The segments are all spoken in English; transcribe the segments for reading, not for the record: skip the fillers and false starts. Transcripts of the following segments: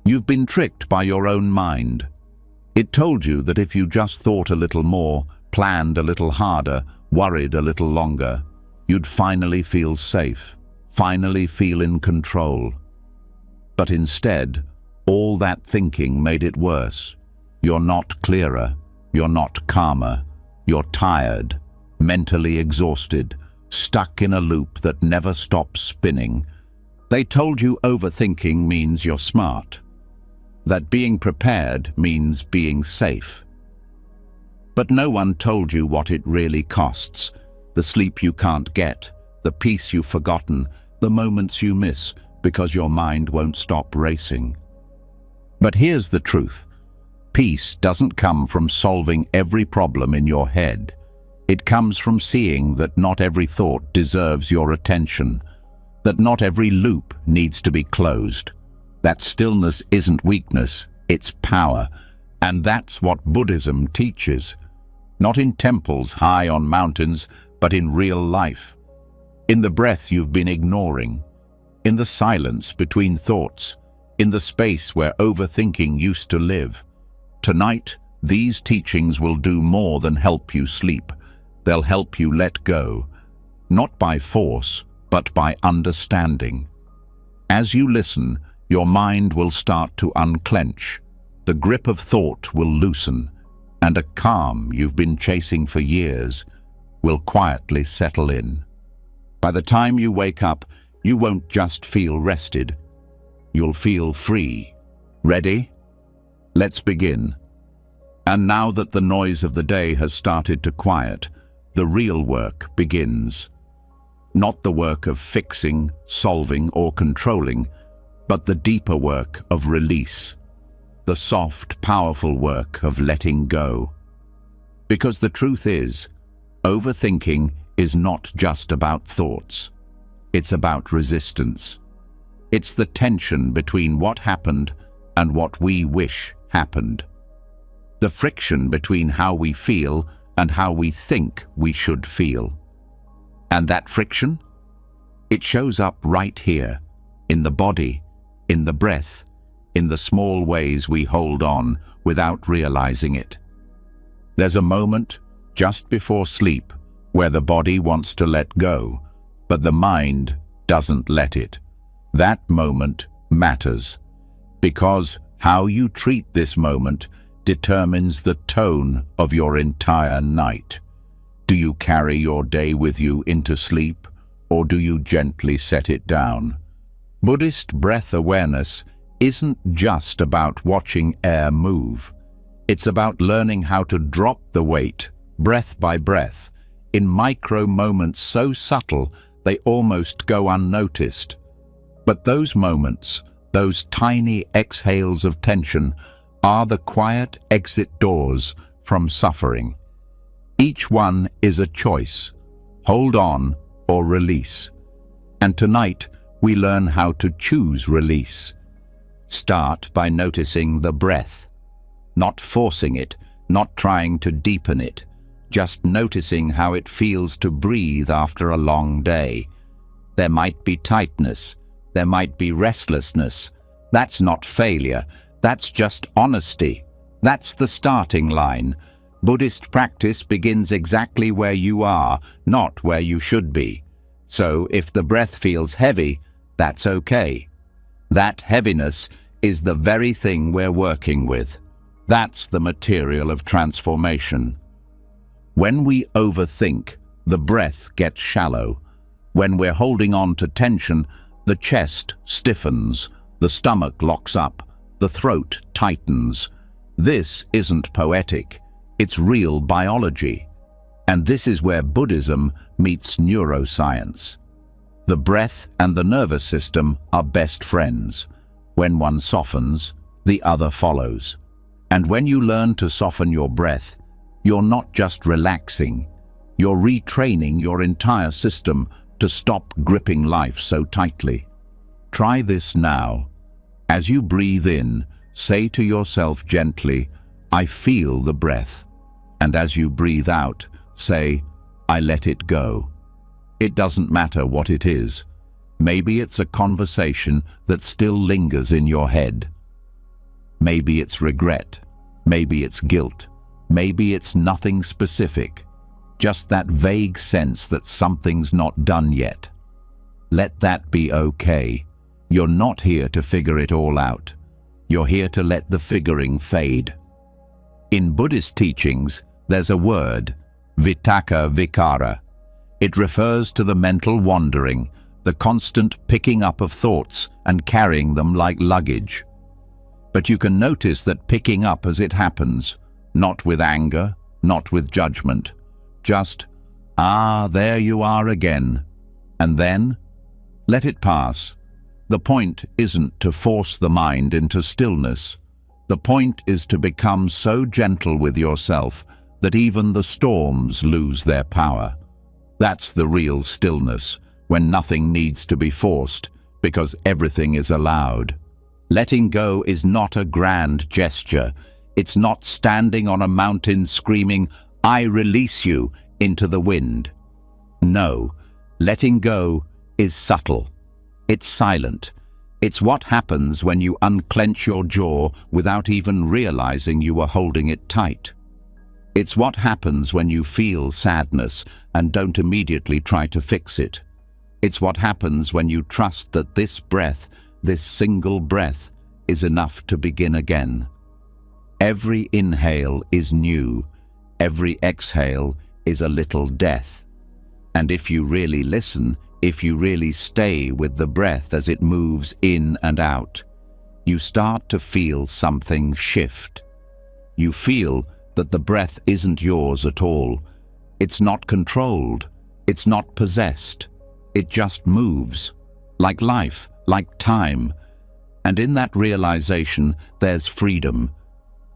You've been tricked by your own mind. It told you that if you just thought a little more, planned a little harder, worried a little longer, you'd finally feel safe, finally feel in control. But instead, all that thinking made it worse. You're not clearer, you're not calmer, you're tired, mentally exhausted, stuck in a loop that never stops spinning. They told you overthinking means you're smart, that being prepared means being safe. But no one told you what it really costs: the sleep you can't get, the peace you've forgotten, the moments you miss because your mind won't stop racing. But here's the truth. Peace doesn't come from solving every problem in your head. It comes from seeing that not every thought deserves your attention, that not every loop needs to be closed, that stillness isn't weakness, it's power. And that's what Buddhism teaches. Not in temples high on mountains, but in real life. In the breath you've been ignoring, in the silence between thoughts, in the space where overthinking used to live. Tonight, these teachings will do more than help you sleep. They'll help you let go, not by force, but by understanding. As you listen, your mind will start to unclench. The grip of thought will loosen, and a calm you've been chasing for years will quietly settle in. By the time you wake up, you won't just feel rested. You'll feel free. Ready? Let's begin. And now that the noise of the day has started to quiet, the real work begins. Not the work of fixing, solving, or controlling, but the deeper work of release. The soft, powerful work of letting go. Because the truth is, overthinking is not just about thoughts. It's about resistance. It's the tension between what happened and what we wish happened. The friction between how we feel and how we think we should feel. And that friction? It shows up right here, in the body, in the breath, in the small ways we hold on without realizing it. There's a moment, just before sleep, where the body wants to let go, but the mind doesn't let it. That moment matters, because how you treat this moment determines the tone of your entire night. Do you carry your day with you into sleep, or do you gently set it down? Buddhist breath awareness isn't just about watching air move. It's about learning how to drop the weight, breath by breath, in micro moments so subtle they almost go unnoticed. But those moments, those tiny exhales of tension, are the quiet exit doors from suffering. Each one is a choice: hold on or release. And tonight, we learn how to choose release. Start by noticing the breath, not forcing it, not trying to deepen it, just noticing how it feels to breathe after a long day. There might be tightness, there might be restlessness. That's not failure, that's just honesty. That's the starting line. Buddhist practice begins exactly where you are, not where you should be. So if the breath feels heavy, that's okay. That heaviness is the very thing we're working with. That's the material of transformation. When we overthink, the breath gets shallow. When we're holding on to tension, the chest stiffens, the stomach locks up, the throat tightens. This isn't poetic, it's real biology. And this is where Buddhism meets neuroscience. The breath and the nervous system are best friends. When one softens, the other follows. And when you learn to soften your breath, you're not just relaxing, you're retraining your entire system to stop gripping life so tightly. Try this now. As you breathe in, say to yourself gently, "I feel the breath." And as you breathe out, say, "I let it go." It doesn't matter what it is. Maybe it's a conversation that still lingers in your head. Maybe it's regret. Maybe it's guilt. Maybe it's nothing specific. Just that vague sense that something's not done yet. Let that be okay. You're not here to figure it all out. You're here to let the figuring fade. In Buddhist teachings, there's a word, vitakka vikara. It refers to the mental wandering, the constant picking up of thoughts and carrying them like luggage. But you can notice that picking up as it happens, not with anger, not with judgment, just, there you are again. And then, let it pass. The point isn't to force the mind into stillness. The point is to become so gentle with yourself that even the storms lose their power. That's the real stillness, when nothing needs to be forced, because everything is allowed. Letting go is not a grand gesture. It's not standing on a mountain screaming, "I release you," into the wind. No, letting go is subtle. It's silent. It's what happens when you unclench your jaw without even realizing you are holding it tight. It's what happens when you feel sadness and don't immediately try to fix it. It's what happens when you trust that this breath, this single breath, is enough to begin again. Every inhale is new. Every exhale is a little death. And if you really listen, if you really stay with the breath as it moves in and out, you start to feel something shift. You feel that the breath isn't yours at all. It's not controlled. It's not possessed. It just moves, like life, like time. And in that realization, there's freedom.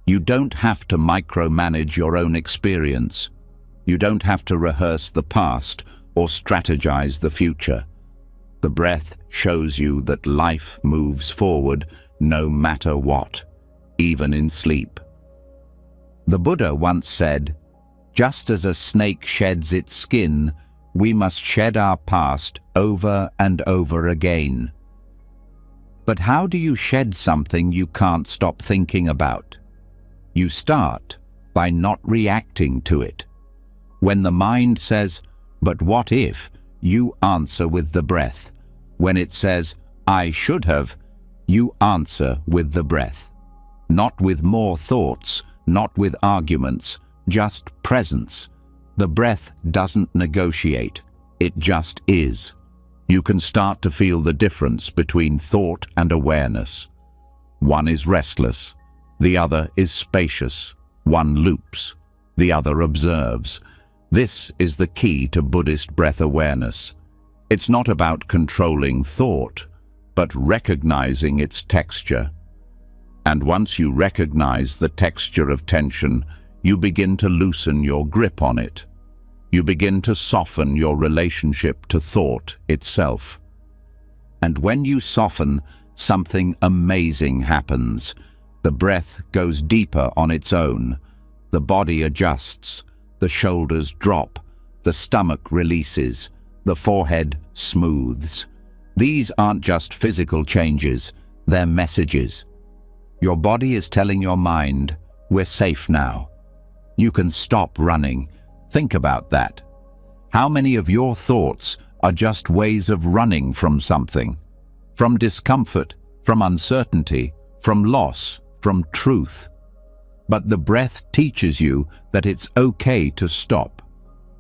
You don't have to micromanage your own experience. You don't have to rehearse the past or strategize the future. The breath shows you that life moves forward no matter what, even in sleep. The Buddha once said, "Just as a snake sheds its skin, we must shed our past over and over again." But how do you shed something you can't stop thinking about? You start by not reacting to it. When the mind says, "But what if?" you answer with the breath. When it says, "I should have," you answer with the breath. Not with more thoughts, not with arguments, just presence. The breath doesn't negotiate. It just is. You can start to feel the difference between thought and awareness. One is restless. The other is spacious. One loops. The other observes. This is the key to Buddhist breath awareness. It's not about controlling thought, but recognizing its texture. And once you recognize the texture of tension, you begin to loosen your grip on it. You begin to soften your relationship to thought itself. And when you soften, something amazing happens. The breath goes deeper on its own. The body adjusts. The shoulders drop. The stomach releases. The forehead smooths. These aren't just physical changes, they're messages. Your body is telling your mind, "We're safe now." You can stop running. Think about that. How many of your thoughts are just ways of running from something? From discomfort, from uncertainty, from loss, from truth. But the breath teaches you that it's okay to stop.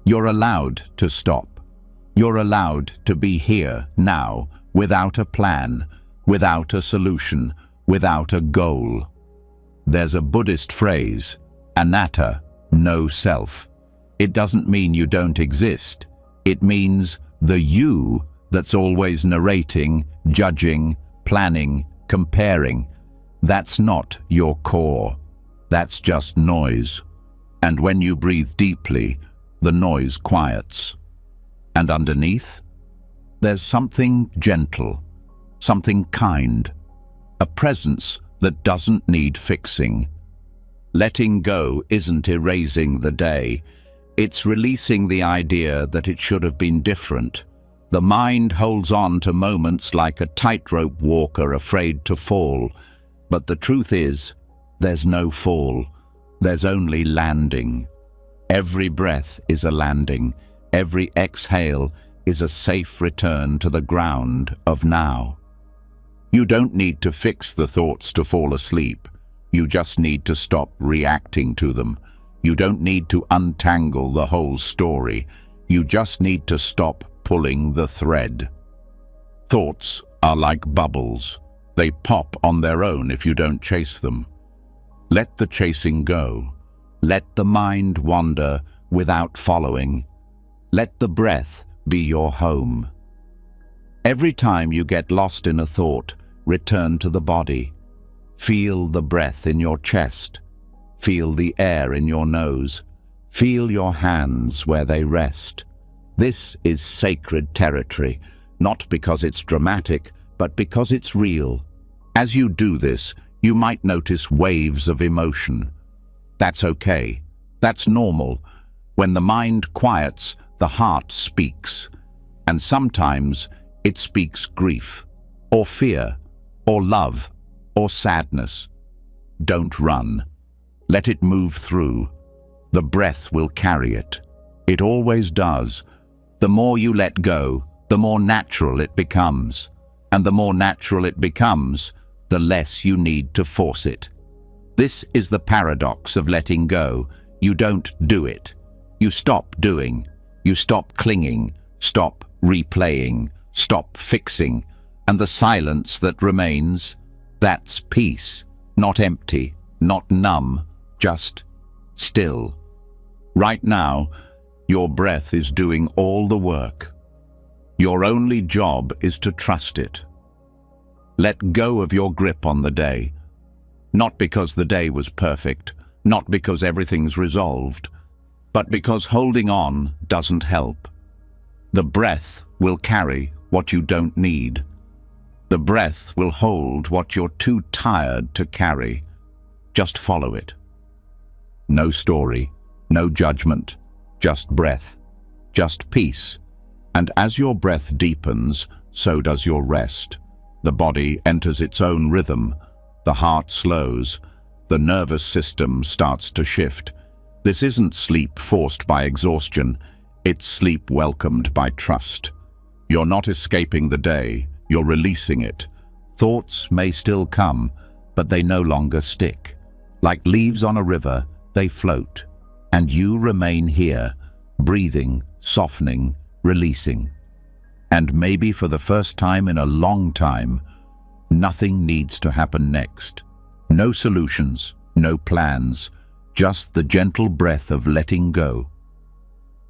You're allowed to stop. You're allowed to be here, now, without a plan, without a solution, without a goal. There's a Buddhist phrase, anatta, no self. It doesn't mean you don't exist. It means the you that's always narrating, judging, planning, comparing. That's not your core. That's just noise. And when you breathe deeply, the noise quiets. And underneath, there's something gentle, something kind, a presence that doesn't need fixing. Letting go isn't erasing the day. It's releasing the idea that it should have been different. The mind holds on to moments like a tightrope walker afraid to fall. But the truth is, there's no fall. There's only landing. Every breath is a landing. Every exhale is a safe return to the ground of now. You don't need to fix the thoughts to fall asleep. You just need to stop reacting to them. You don't need to untangle the whole story. You just need to stop pulling the thread. Thoughts are like bubbles. They pop on their own if you don't chase them. Let the chasing go. Let the mind wander without following. Let the breath be your home. Every time you get lost in a thought, return to the body. Feel the breath in your chest. Feel the air in your nose. Feel your hands where they rest. This is sacred territory, not because it's dramatic, but because it's real. As you do this, you might notice waves of emotion. That's okay. That's normal. When the mind quiets, the heart speaks. And sometimes it speaks grief, or fear, or love, or sadness. Don't run. Let it move through. The breath will carry it. It always does. The more you let go, the more natural it becomes. And the more natural it becomes, the less you need to force it. This is the paradox of letting go. You don't do it. You stop doing. You stop clinging. Stop replaying. Stop fixing. And the silence that remains, that's peace. Not empty, not numb, just still. Right now, your breath is doing all the work. Your only job is to trust it. Let go of your grip on the day. Not because the day was perfect, not because everything's resolved, but because holding on doesn't help. The breath will carry what you don't need. The breath will hold what you're too tired to carry. Just follow it. No story, no judgment, just breath, just peace. And as your breath deepens, so does your rest. The body enters its own rhythm. The heart slows. The nervous system starts to shift. This isn't sleep forced by exhaustion. It's sleep welcomed by trust. You're not escaping the day. You're releasing it. Thoughts may still come, but they no longer stick. Like leaves on a river, they float. And you remain here, breathing, softening, releasing. And maybe for the first time in a long time, nothing needs to happen next. No solutions, no plans, just the gentle breath of letting go.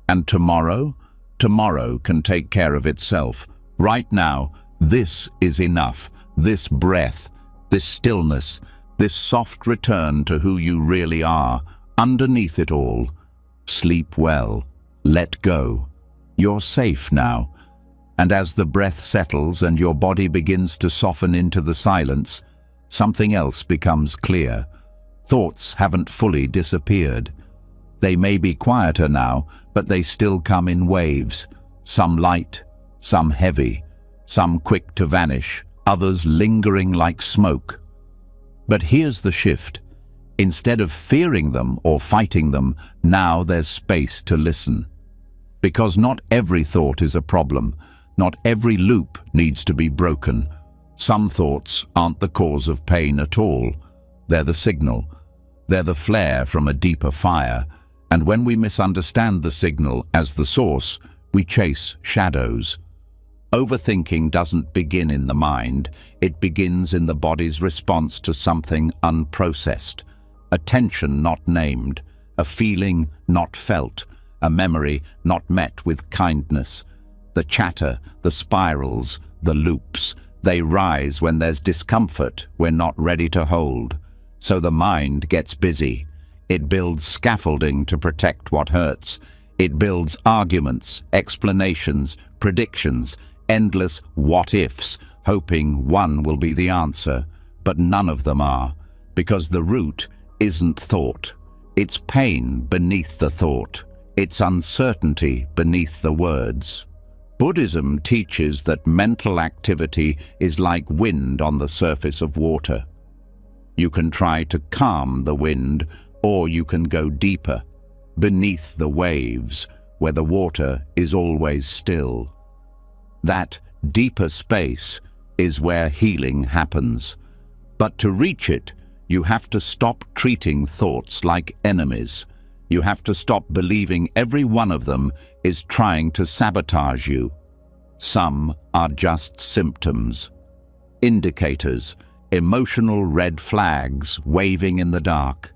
And tomorrow? Tomorrow can take care of itself. Right now, this is enough. This breath, this stillness, this soft return to who you really are, underneath it all. Sleep well. Let go. You're safe now. And as the breath settles and your body begins to soften into the silence, something else becomes clear. Thoughts haven't fully disappeared. They may be quieter now, but they still come in waves. Some light, some heavy, some quick to vanish, others lingering like smoke. But here's the shift. Instead of fearing them or fighting them, now there's space to listen. Because not every thought is a problem. Not every loop needs to be broken. Some thoughts aren't the cause of pain at all. They're the signal. They're the flare from a deeper fire. And when we misunderstand the signal as the source, we chase shadows. Overthinking doesn't begin in the mind. It begins in the body's response to something unprocessed. A tension not named. A feeling not felt. A memory not met with kindness. The chatter, the spirals, the loops, they rise when there's discomfort we're not ready to hold. So the mind gets busy. It builds scaffolding to protect what hurts. It builds arguments, explanations, predictions, endless what-ifs, hoping one will be the answer. But none of them are, because the root isn't thought. It's pain beneath the thought. It's uncertainty beneath the words. Buddhism teaches that mental activity is like wind on the surface of water. You can try to calm the wind, or you can go deeper, beneath the waves, where the water is always still. That deeper space is where healing happens. But to reach it, you have to stop treating thoughts like enemies. You have to stop believing every one of them is trying to sabotage you. Some are just symptoms, indicators, emotional red flags waving in the dark.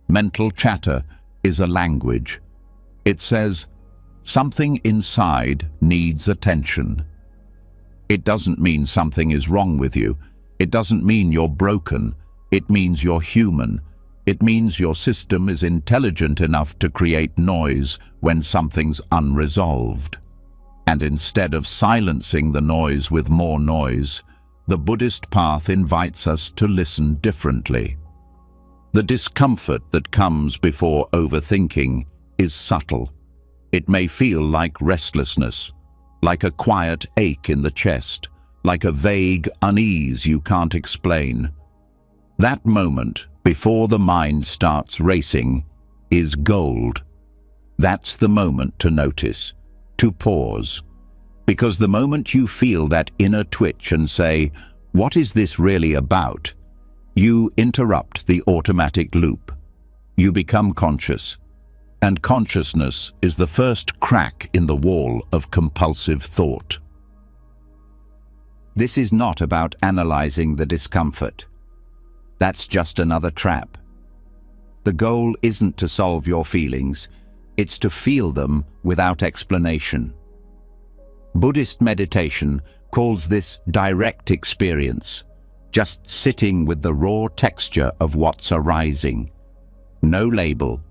Mental chatter is a language. It says, something inside needs attention. It doesn't mean something is wrong with you. It doesn't mean you're broken. It means you're human. It means your system is intelligent enough to create noise when something's unresolved. And instead of silencing the noise with more noise, the Buddhist path invites us to listen differently. The discomfort that comes before overthinking is subtle. It may feel like restlessness, like a quiet ache in the chest, like a vague unease you can't explain. That moment, before the mind starts racing, is gold. That's the moment to notice, to pause. Because the moment you feel that inner twitch and say, "What is this really about?" you interrupt the automatic loop. You become conscious. And consciousness is the first crack in the wall of compulsive thought. This is not about analyzing the discomfort. That's just another trap. The goal isn't to solve your feelings, it's to feel them without explanation. Buddhist meditation calls this direct experience, just sitting with the raw texture of what's arising. No label,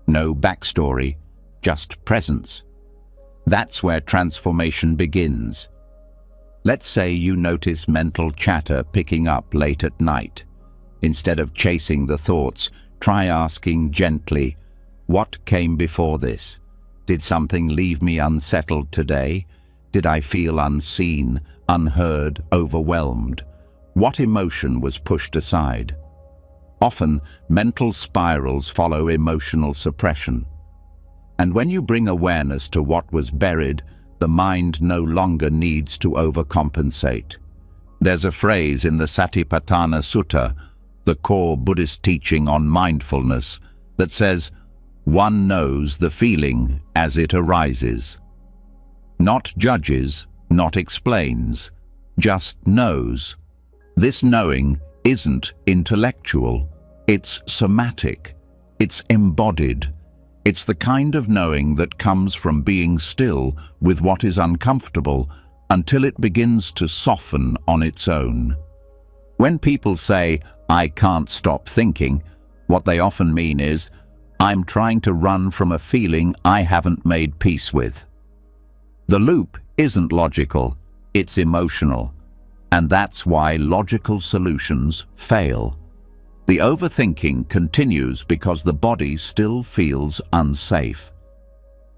no backstory, just presence. That's where transformation begins. Let's say you notice mental chatter picking up late at night. Instead of chasing the thoughts, try asking gently, what came before this? Did something leave me unsettled today? Did I feel unseen, unheard, overwhelmed? What emotion was pushed aside? Often, mental spirals follow emotional suppression. And when you bring awareness to what was buried, the mind no longer needs to overcompensate. There's a phrase in the Satipatthana Sutta, the core Buddhist teaching on mindfulness, that says, one knows the feeling as it arises. Not judges, not explains, just knows. This knowing isn't intellectual, it's somatic, it's embodied. It's the kind of knowing that comes from being still with what is uncomfortable until it begins to soften on its own. When people say, "I can't stop thinking," what they often mean is, "I'm trying to run from a feeling I haven't made peace with." The loop isn't logical, it's emotional. And that's why logical solutions fail. The overthinking continues because the body still feels unsafe.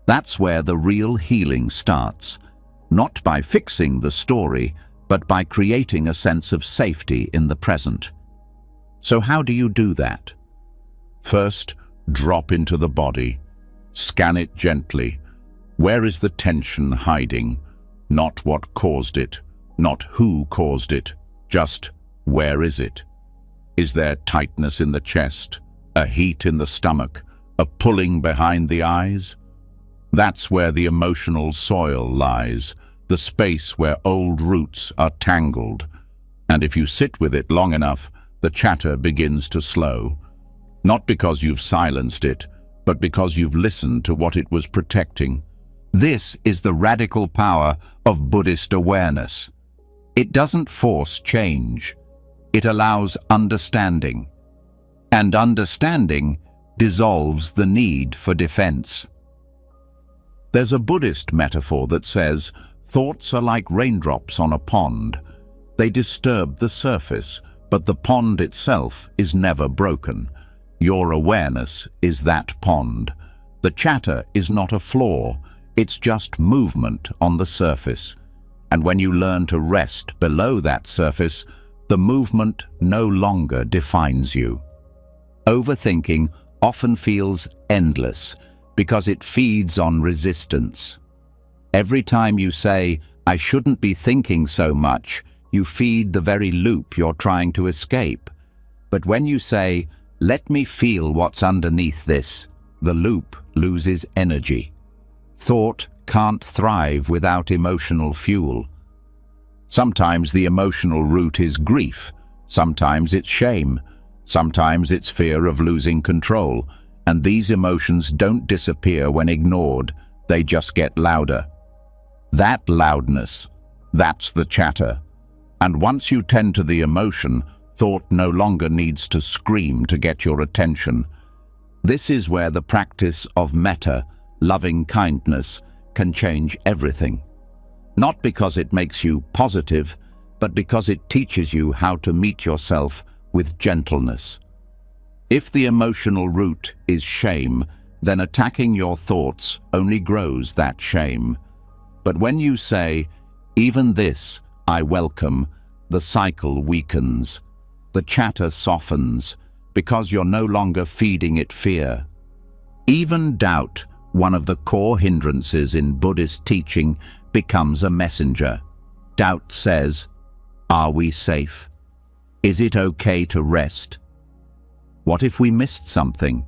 That's where the real healing starts, not by fixing the story, but by creating a sense of safety in the present. So how do you do that? First, drop into the body. Scan it gently. Where is the tension hiding? Not what caused it, not who caused it, just where is it? Is there tightness in the chest, a heat in the stomach, a pulling behind the eyes? That's where the emotional soil lies, the space where old roots are tangled. And if you sit with it long enough, the chatter begins to slow. Not because you've silenced it, but because you've listened to what it was protecting. This is the radical power of Buddhist awareness. It doesn't force change. It allows understanding. And understanding dissolves the need for defense. There's a Buddhist metaphor that says, thoughts are like raindrops on a pond. They disturb the surface, but the pond itself is never broken. Your awareness is that pond. The chatter is not a flaw, it's just movement on the surface. And when you learn to rest below that surface, The movement no longer defines you. Overthinking often feels endless because it feeds on resistance. Every time you say, "I shouldn't be thinking so much," you feed the very loop you're trying to escape. But when you say, "Let me feel what's underneath this," the loop loses energy. Thought can't thrive without emotional fuel. Sometimes the emotional root is grief, sometimes it's shame, sometimes it's fear of losing control, and these emotions don't disappear when ignored, they just get louder. That loudness, that's the chatter. And once you tend to the emotion, thought no longer needs to scream to get your attention. This is where the practice of metta, loving kindness, can change everything. Not because it makes you positive, but because it teaches you how to meet yourself with gentleness. If the emotional root is shame, then attacking your thoughts only grows that shame. But when you say, "Even this I welcome," the cycle weakens. The chatter softens, because you're no longer feeding it fear. Even doubt, one of the core hindrances in Buddhist teaching, becomes a messenger. Doubt says, "Are we safe? Is it okay to rest? What if we missed something?"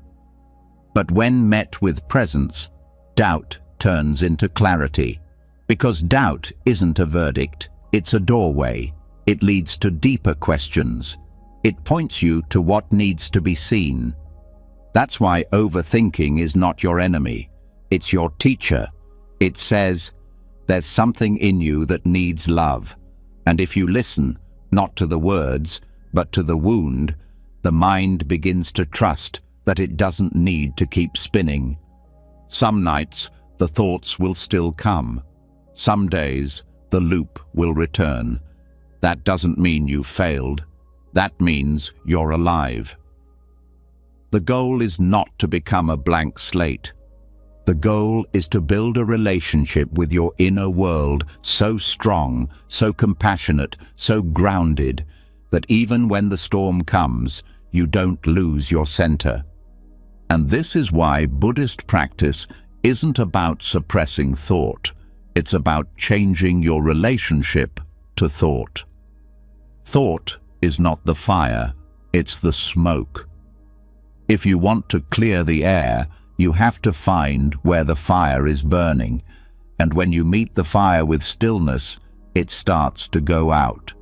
But when met with presence, doubt turns into clarity. Because doubt isn't a verdict, it's a doorway. It leads to deeper questions. It points you to what needs to be seen. That's why overthinking is not your enemy. It's your teacher. It says, there's something in you that needs love. And if you listen, not to the words, but to the wound, the mind begins to trust that it doesn't need to keep spinning. Some nights, the thoughts will still come. Some days, the loop will return. That doesn't mean you failed. That means you're alive. The goal is not to become a blank slate. The goal is to build a relationship with your inner world so strong, so compassionate, so grounded, that even when the storm comes, you don't lose your center. And this is why Buddhist practice isn't about suppressing thought. It's about changing your relationship to thought. Thought is not the fire, it's the smoke. If you want to clear the air, you have to find where the fire is burning. And when you meet the fire with stillness, it starts to go out.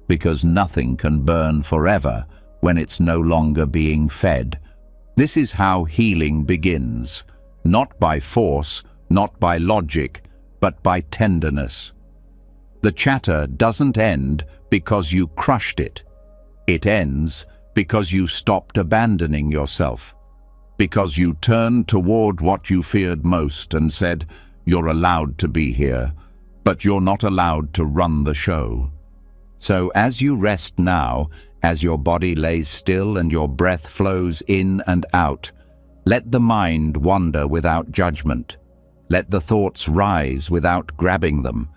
Because nothing can burn forever when it's no longer being fed. This is how healing begins. Not by force, not by logic, but by tenderness. The chatter doesn't end because you crushed it. It ends because you stopped abandoning yourself. Because you turned toward what you feared most and said, "You're allowed to be here, but you're not allowed to run the show." So as you rest now, as your body lays still and your breath flows in and out, let the mind wander without judgment. Let the thoughts rise without grabbing them.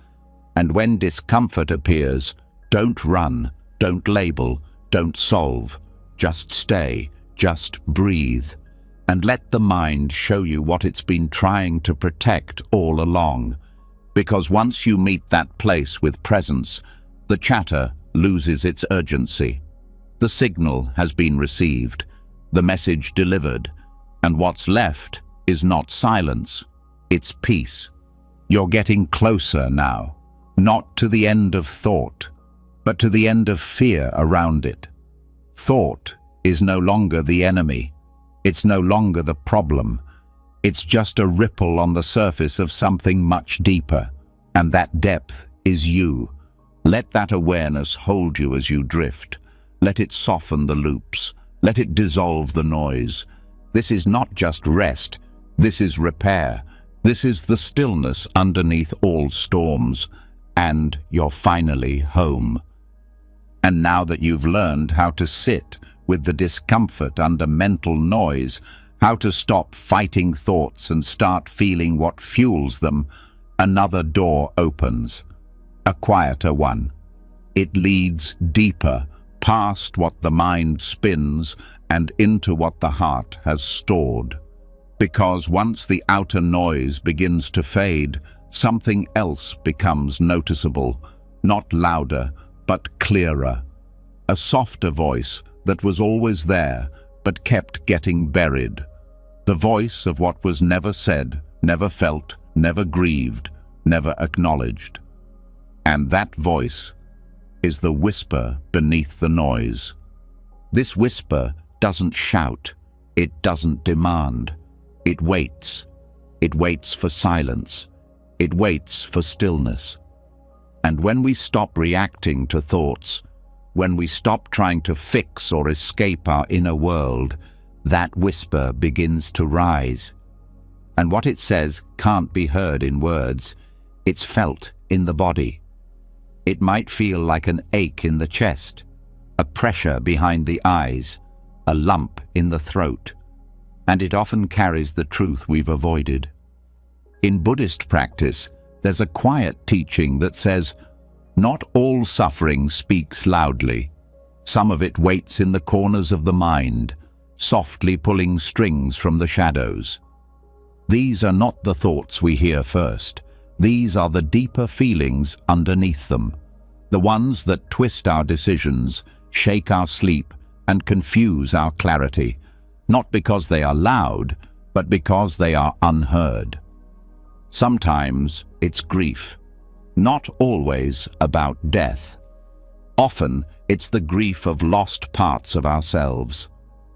And when discomfort appears, don't run, don't label, don't solve. Just stay, just breathe. And let the mind show you what it's been trying to protect all along. Because once you meet that place with presence, the chatter loses its urgency. The signal has been received, the message delivered, and what's left is not silence, it's peace. You're getting closer now, not to the end of thought, but to the end of fear around it. Thought is no longer the enemy. It's no longer the problem. It's just a ripple on the surface of something much deeper, and that depth is you. Let that awareness hold you as you drift. Let it soften the loops. Let it dissolve the noise. This is not just rest. This is repair. This is the stillness underneath all storms. And you're finally home. And now that you've learned how to sit with the discomfort under mental noise, how to stop fighting thoughts and start feeling what fuels them, another door opens. A quieter one. It leads deeper, past what the mind spins and into what the heart has stored. Because once the outer noise begins to fade, something else becomes noticeable, not louder, but clearer. A softer voice that was always there, but kept getting buried. The voice of what was never said, never felt, never grieved, never acknowledged. And that voice is the whisper beneath the noise. This whisper doesn't shout, it doesn't demand. It waits. It waits for silence. It waits for stillness. And when we stop reacting to thoughts, when we stop trying to fix or escape our inner world, that whisper begins to rise. And what it says can't be heard in words. It's felt in the body. It might feel like an ache in the chest, a pressure behind the eyes, a lump in the throat. And it often carries the truth we've avoided. In Buddhist practice, there's a quiet teaching that says, not all suffering speaks loudly. Some of it waits in the corners of the mind, softly pulling strings from the shadows. These are not the thoughts we hear first. These are the deeper feelings underneath them, the ones that twist our decisions, shake our sleep, and confuse our clarity. Not because they are loud, but because they are unheard. Sometimes it's grief, not always about death. Often it's the grief of lost parts of ourselves,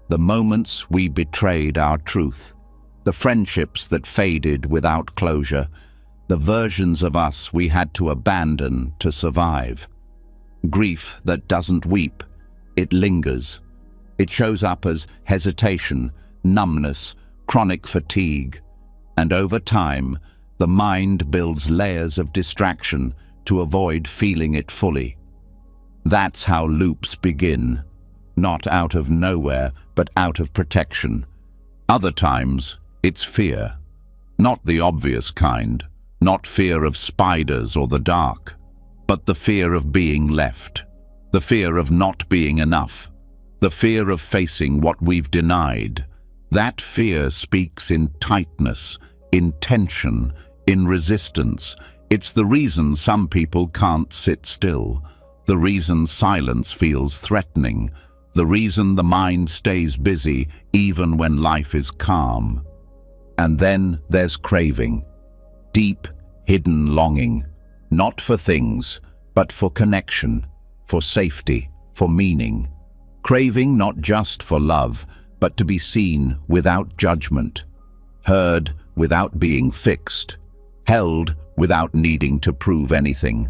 the moments we betrayed our truth, the friendships that faded without closure, the versions of us we had to abandon to survive. Grief that doesn't weep, it lingers. It shows up as hesitation, numbness, chronic fatigue, and over time, the mind builds layers of distraction to avoid feeling it fully. That's how loops begin, not out of nowhere, but out of protection. Other times, it's fear, not the obvious kind, not fear of spiders or the dark, but the fear of being left, the fear of not being enough, the fear of facing what we've denied. That fear speaks in tightness, in tension, in resistance. It's the reason some people can't sit still, the reason silence feels threatening, the reason the mind stays busy even when life is calm. And then there's craving, deep, hidden longing, not for things, but for connection, for safety, for meaning. Craving not just for love, but to be seen without judgment, heard without being fixed, held without needing to prove anything.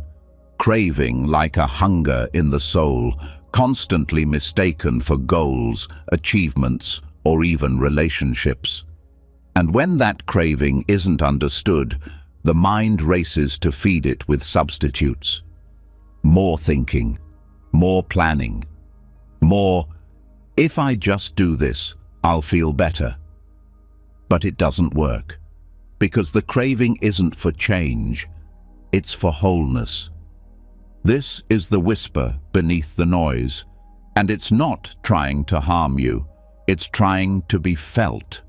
Craving like a hunger in the soul, constantly mistaken for goals, achievements, or even relationships. And when that craving isn't understood, the mind races to feed it with substitutes. More thinking, more planning, more, if I just do this, I'll feel better. But it doesn't work, because the craving isn't for change, it's for wholeness. This is the whisper beneath the noise, and it's not trying to harm you, it's trying to be felt.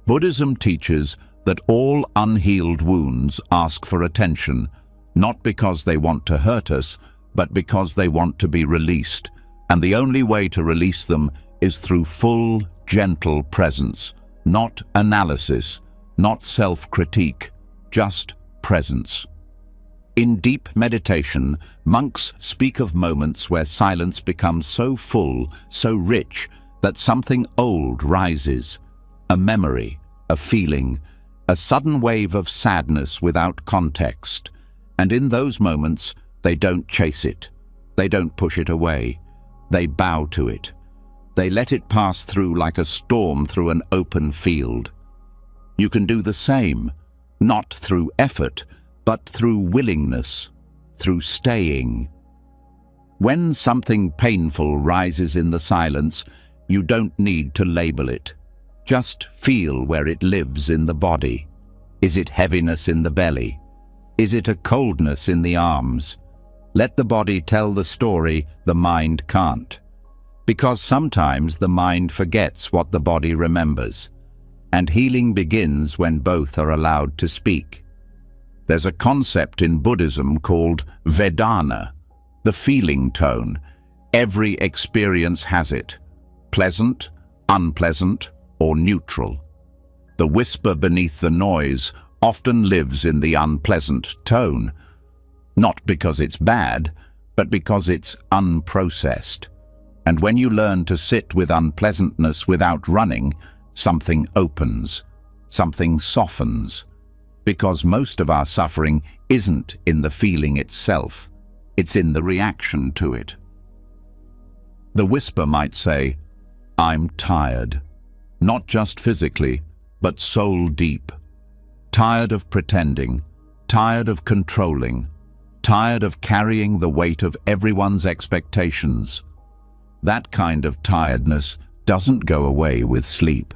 Buddhism teaches that all unhealed wounds ask for attention, not because they want to hurt us, but because they want to be released. And the only way to release them is through full, gentle presence, not analysis, not self-critique, just presence. In deep meditation, monks speak of moments where silence becomes so full, so rich, that something old rises, a memory, a feeling, a sudden wave of sadness without context. And in those moments, they don't chase it, they don't push it away. They bow to it. They let it pass through like a storm through an open field. You can do the same, not through effort, but through willingness, through staying. When something painful rises in the silence, you don't need to label it. Just feel where it lives in the body. Is it heaviness in the belly? Is it a coldness in the arms? Let the body tell the story the mind can't. Because sometimes the mind forgets what the body remembers. And healing begins when both are allowed to speak. There's a concept in Buddhism called Vedana, the feeling tone. Every experience has it. Pleasant, unpleasant, or neutral. The whisper beneath the noise often lives in the unpleasant tone. Not because it's bad, but because it's unprocessed. And when you learn to sit with unpleasantness without running, something opens, something softens. Because most of our suffering isn't in the feeling itself, it's in the reaction to it. The whisper might say, "I'm tired," not just physically, but soul deep. Tired of pretending, tired of controlling, tired of carrying the weight of everyone's expectations. That kind of tiredness doesn't go away with sleep.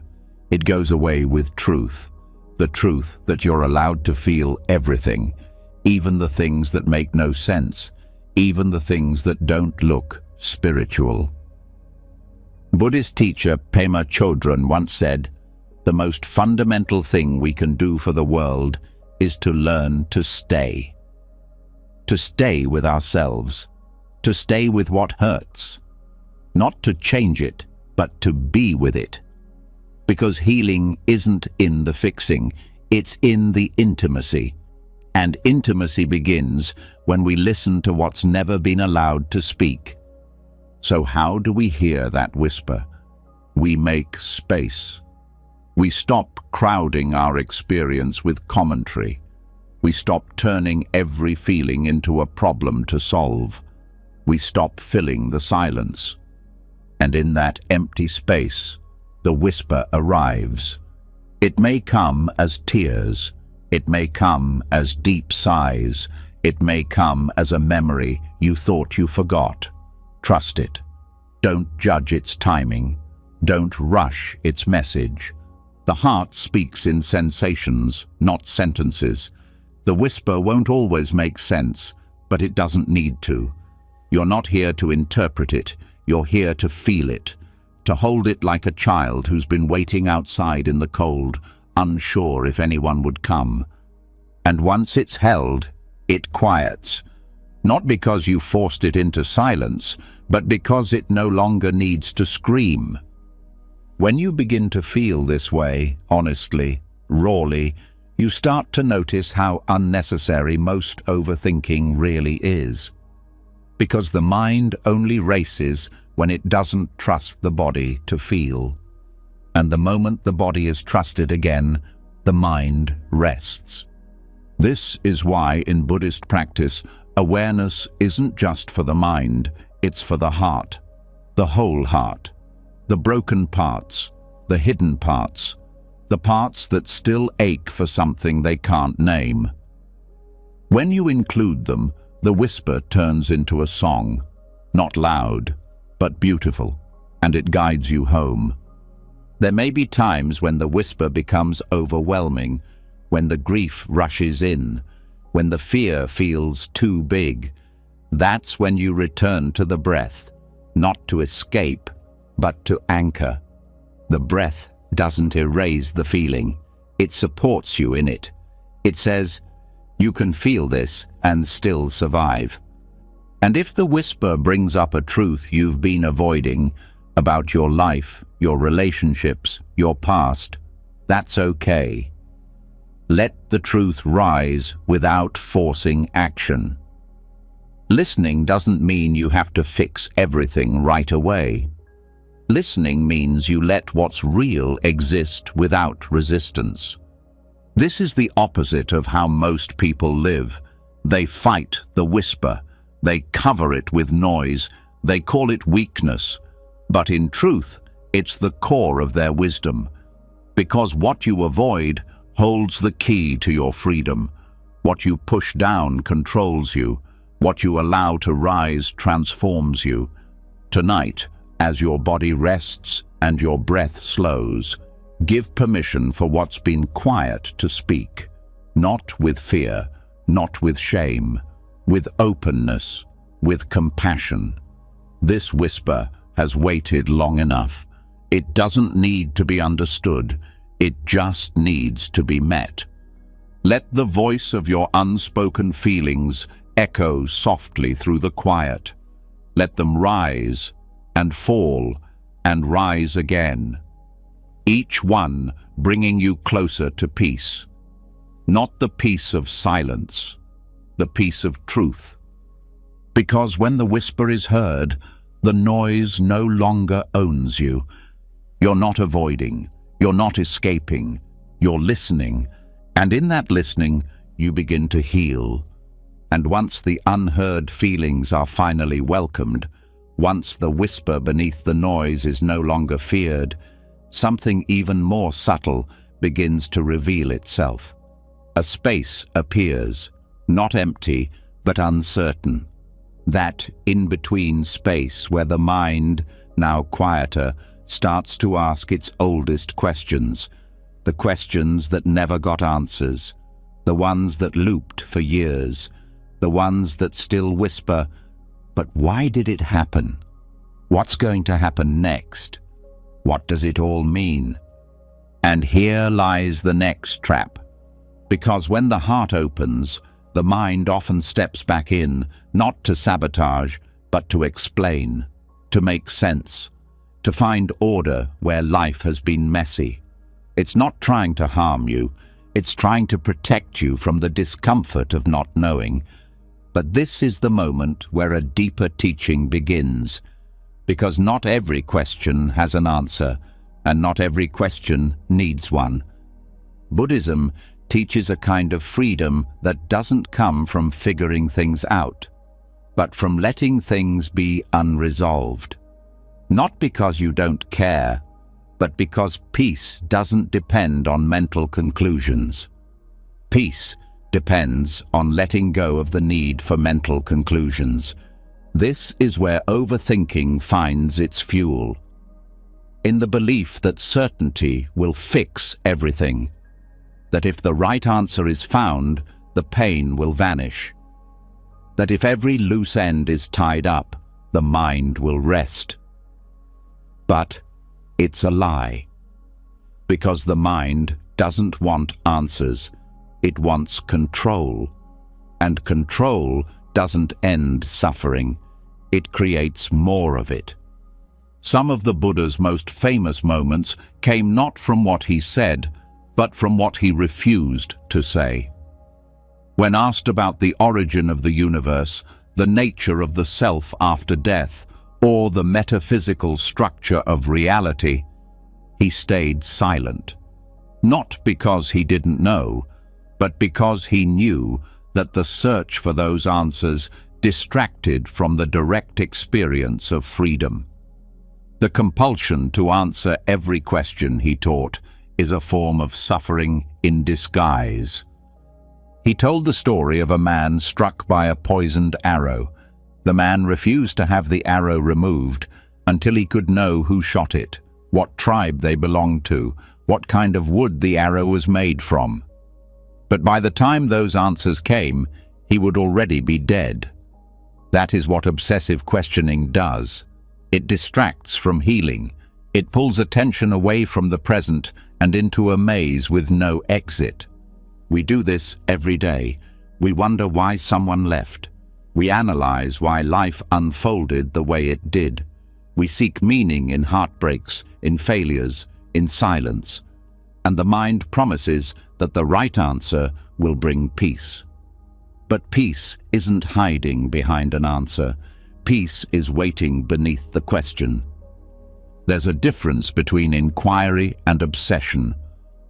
It goes away with truth. The truth that you're allowed to feel everything, even the things that make no sense, even the things that don't look spiritual. Buddhist teacher Pema Chodron once said, "The most fundamental thing we can do for the world is to learn to stay. To stay with ourselves, to stay with what hurts. Not to change it, but to be with it. Because healing isn't in the fixing, it's in the intimacy. And intimacy begins when we listen to what's never been allowed to speak. So how do we hear that whisper? We make space. We stop crowding our experience with commentary. We stop turning every feeling into a problem to solve. We stop filling the silence. And in that empty space, the whisper arrives. It may come as tears. It may come as deep sighs. It may come as a memory you thought you forgot. Trust it. Don't judge its timing. Don't rush its message. The heart speaks in sensations, not sentences. The whisper won't always make sense, but it doesn't need to. You're not here to interpret it. You're here to feel it, to hold it like a child who's been waiting outside in the cold, unsure if anyone would come. And once it's held, it quiets. Not because you forced it into silence, but because it no longer needs to scream. When you begin to feel this way, honestly, rawly, you start to notice how unnecessary most overthinking really is. Because the mind only races when it doesn't trust the body to feel. And the moment the body is trusted again, the mind rests. This is why in Buddhist practice, awareness isn't just for the mind, it's for the heart, the whole heart, the broken parts, the hidden parts, the parts that still ache for something they can't name. When you include them, the whisper turns into a song, not loud, but beautiful, and it guides you home. There may be times when the whisper becomes overwhelming, when the grief rushes in, when the fear feels too big. That's when you return to the breath, not to escape, but to anchor. The breath doesn't erase the feeling, it supports you in it. It says, you can feel this and still survive. And if the whisper brings up a truth you've been avoiding about your life, your relationships, your past, that's okay. Let the truth rise without forcing action. Listening doesn't mean you have to fix everything right away. Listening means you let what's real exist without resistance. This is the opposite of how most people live. They fight the whisper. They cover it with noise. They call it weakness. But in truth, it's the core of their wisdom. Because what you avoid holds the key to your freedom. What you push down controls you. What you allow to rise transforms you. Tonight, as your body rests and your breath slows, give permission for what's been quiet to speak. Not with fear, not with shame, with openness, with compassion. This whisper has waited long enough. It doesn't need to be understood. It just needs to be met. Let the voice of your unspoken feelings echo softly through the quiet. Let them rise and fall and rise again, each one bringing you closer to peace. Not the peace of silence, the peace of truth. Because when the whisper is heard, the noise no longer owns you. You're not avoiding, you're not escaping, you're listening, and in that listening, you begin to heal. And once the unheard feelings are finally welcomed, once the whisper beneath the noise is no longer feared, something even more subtle begins to reveal itself. A space appears, not empty, but uncertain. That in-between space where the mind, now quieter, starts to ask its oldest questions, the questions that never got answers, the ones that looped for years, the ones that still whisper, "But why did it happen? What's going to happen next? What does it all mean?" And here lies the next trap. Because when the heart opens, the mind often steps back in, not to sabotage, but to explain, to make sense, to find order where life has been messy. It's not trying to harm you, it's trying to protect you from the discomfort of not knowing. But this is the moment where a deeper teaching begins, because not every question has an answer, and not every question needs one. Buddhism teaches a kind of freedom that doesn't come from figuring things out, but from letting things be unresolved. Not because you don't care, but because peace doesn't depend on mental conclusions. Peace depends on letting go of the need for mental conclusions. This is where overthinking finds its fuel. In the belief that certainty will fix everything, that if the right answer is found, the pain will vanish, that if every loose end is tied up, the mind will rest. But it's a lie, because the mind doesn't want answers, it wants control, and control doesn't end suffering, it creates more of it. Some of the Buddha's most famous moments came not from what he said, but from what he refused to say. When asked about the origin of the universe, the nature of the self after death, or the metaphysical structure of reality, he stayed silent. Not because he didn't know, but because he knew that the search for those answers distracted from the direct experience of freedom. The compulsion to answer every question, he taught, is a form of suffering in disguise. He told the story of a man struck by a poisoned arrow. The man refused to have the arrow removed until he could know who shot it, what tribe they belonged to, what kind of wood the arrow was made from. But by the time those answers came, he would already be dead. That is what obsessive questioning does. It distracts from healing. It pulls attention away from the present and into a maze with no exit. We do this every day. We wonder why someone left. We analyze why life unfolded the way it did. We seek meaning in heartbreaks, in failures, in silence. And the mind promises that the right answer will bring peace. But peace isn't hiding behind an answer. Peace is waiting beneath the question. There's a difference between inquiry and obsession.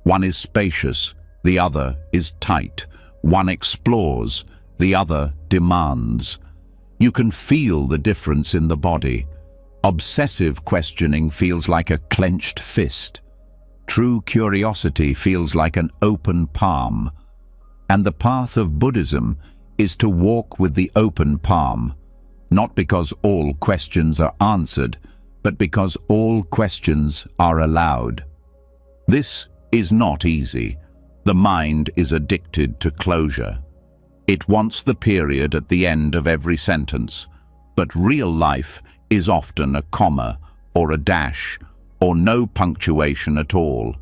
One is spacious, the other is tight. One explores, the other demands. You can feel the difference in the body. Obsessive questioning feels like a clenched fist. True curiosity feels like an open palm. And the path of Buddhism is to walk with the open palm, not because all questions are answered, but because all questions are allowed. This is not easy. The mind is addicted to closure. It wants the period at the end of every sentence, But real life is often a comma or a dash or no punctuation at all.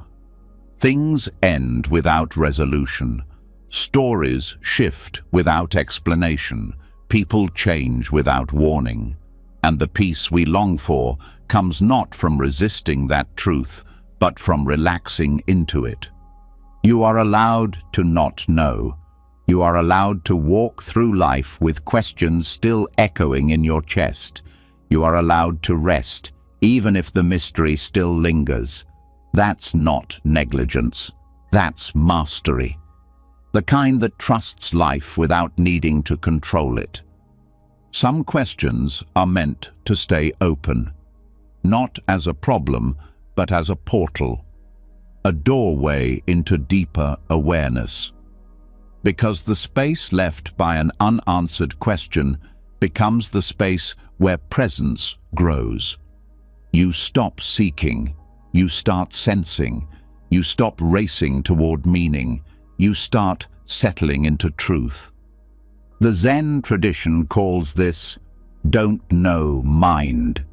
Things end without resolution. Stories shift without explanation. People change without warning. And the peace we long for comes not from resisting that truth, but from relaxing into it. You are allowed to not know. You are allowed to walk through life with questions still echoing in your chest. You are allowed to rest, even if the mystery still lingers. That's not negligence. That's mastery. The kind that trusts life without needing to control it. Some questions are meant to stay open, not as a problem, but as a portal, a doorway into deeper awareness. Because the space left by an unanswered question becomes the space where presence grows. You stop seeking, you start sensing, you stop racing toward meaning, you start settling into truth. The Zen tradition calls this "don't know mind."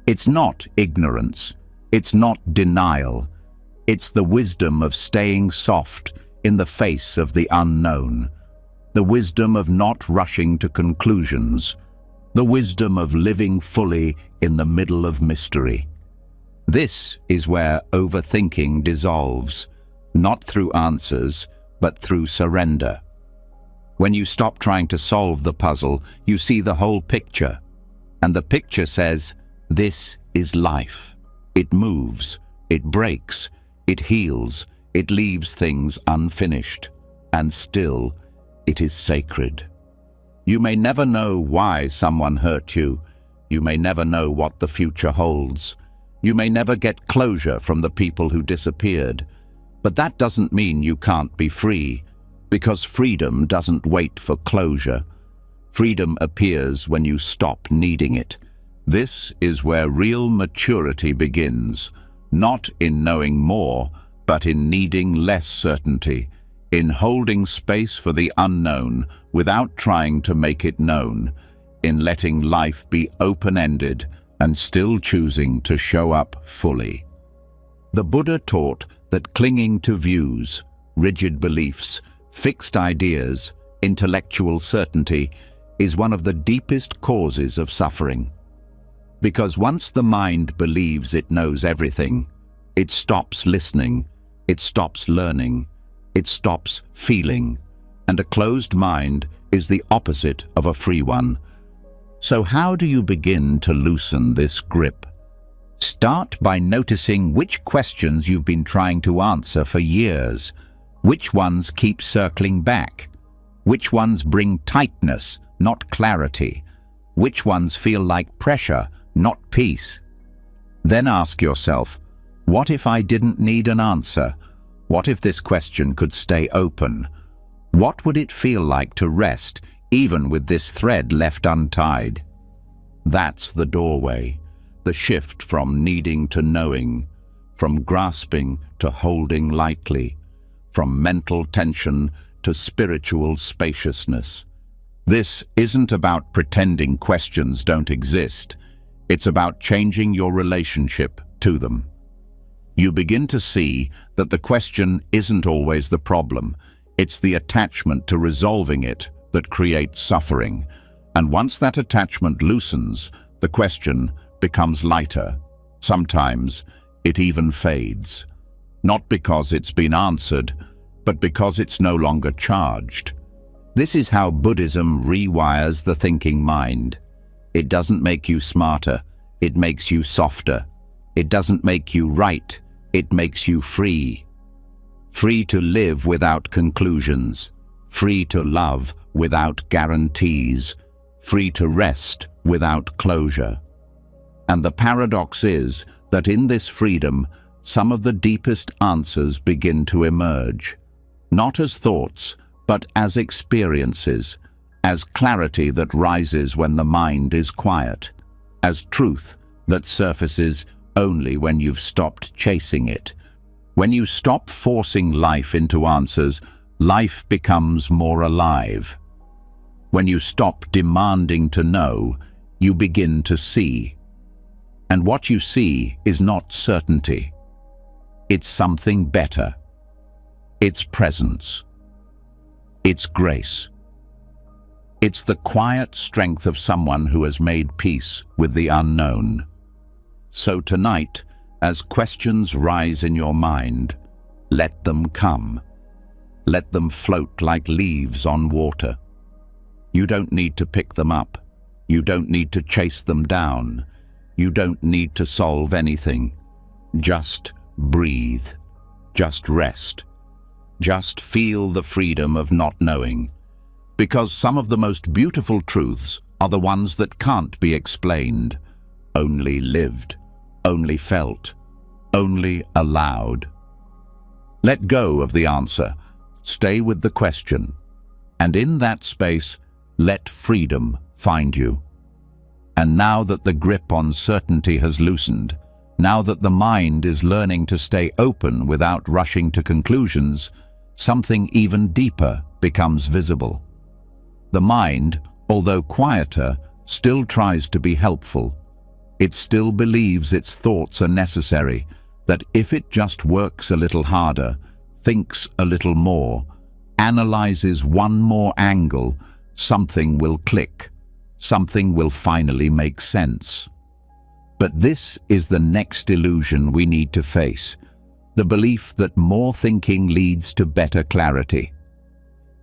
It's not ignorance, it's not denial, it's the wisdom of staying soft in the face of the unknown, the wisdom of not rushing to conclusions, the wisdom of living fully in the middle of mystery. This is where overthinking dissolves, not through answers, but through surrender. When you stop trying to solve the puzzle, you see the whole picture. And the picture says, this is life. It moves, it breaks, it heals, it leaves things unfinished. And still, it is sacred. You may never know why someone hurt you. You may never know what the future holds. You may never get closure from the people who disappeared. But that doesn't mean you can't be free. Because freedom doesn't wait for closure. Freedom appears when you stop needing it. This is where real maturity begins, not in knowing more, but in needing less certainty, in holding space for the unknown without trying to make it known, in letting life be open-ended and still choosing to show up fully. The Buddha taught that clinging to views, rigid beliefs, fixed ideas, intellectual certainty is one of the deepest causes of suffering. Because once the mind believes it knows everything, it stops listening, it stops learning, it stops feeling, and a closed mind is the opposite of a free one. So how do you begin to loosen this grip? Start by noticing which questions you've been trying to answer for years. Which ones keep circling back? Which ones bring tightness, not clarity? Which ones feel like pressure, not peace? Then ask yourself, what if I didn't need an answer? What if this question could stay open? What would it feel like to rest, even with this thread left untied? That's the doorway, the shift from needing to knowing, from grasping to holding lightly, from mental tension to spiritual spaciousness. This isn't about pretending questions don't exist. It's about changing your relationship to them. You begin to see that the question isn't always the problem. It's the attachment to resolving it that creates suffering. And once that attachment loosens, the question becomes lighter. Sometimes it even fades. Not because it's been answered, but because it's no longer charged. This is how Buddhism rewires the thinking mind. It doesn't make you smarter, it makes you softer. It doesn't make you right, it makes you free. Free to live without conclusions, free to love without guarantees, free to rest without closure. And the paradox is that in this freedom, some of the deepest answers begin to emerge. Not as thoughts, but as experiences, as clarity that rises when the mind is quiet, as truth that surfaces only when you've stopped chasing it. When you stop forcing life into answers, life becomes more alive. When you stop demanding to know, you begin to see. And what you see is not certainty. It's something better. It's presence. It's grace. It's the quiet strength of someone who has made peace with the unknown. So tonight, as questions rise in your mind, let them come. Let them float like leaves on water. You don't need to pick them up. You don't need to chase them down. You don't need to solve anything. Just breathe. Just rest. Just feel the freedom of not knowing. Because some of the most beautiful truths are the ones that can't be explained, only lived, only felt, only allowed. Let go of the answer. Stay with the question. And in that space, let freedom find you. And now that the grip on certainty has loosened, now that the mind is learning to stay open without rushing to conclusions, something even deeper becomes visible. The mind, although quieter, still tries to be helpful. It still believes its thoughts are necessary, that if it just works a little harder, thinks a little more, analyzes one more angle, something will click. Something will finally make sense. But this is the next illusion we need to face, the belief that more thinking leads to better clarity.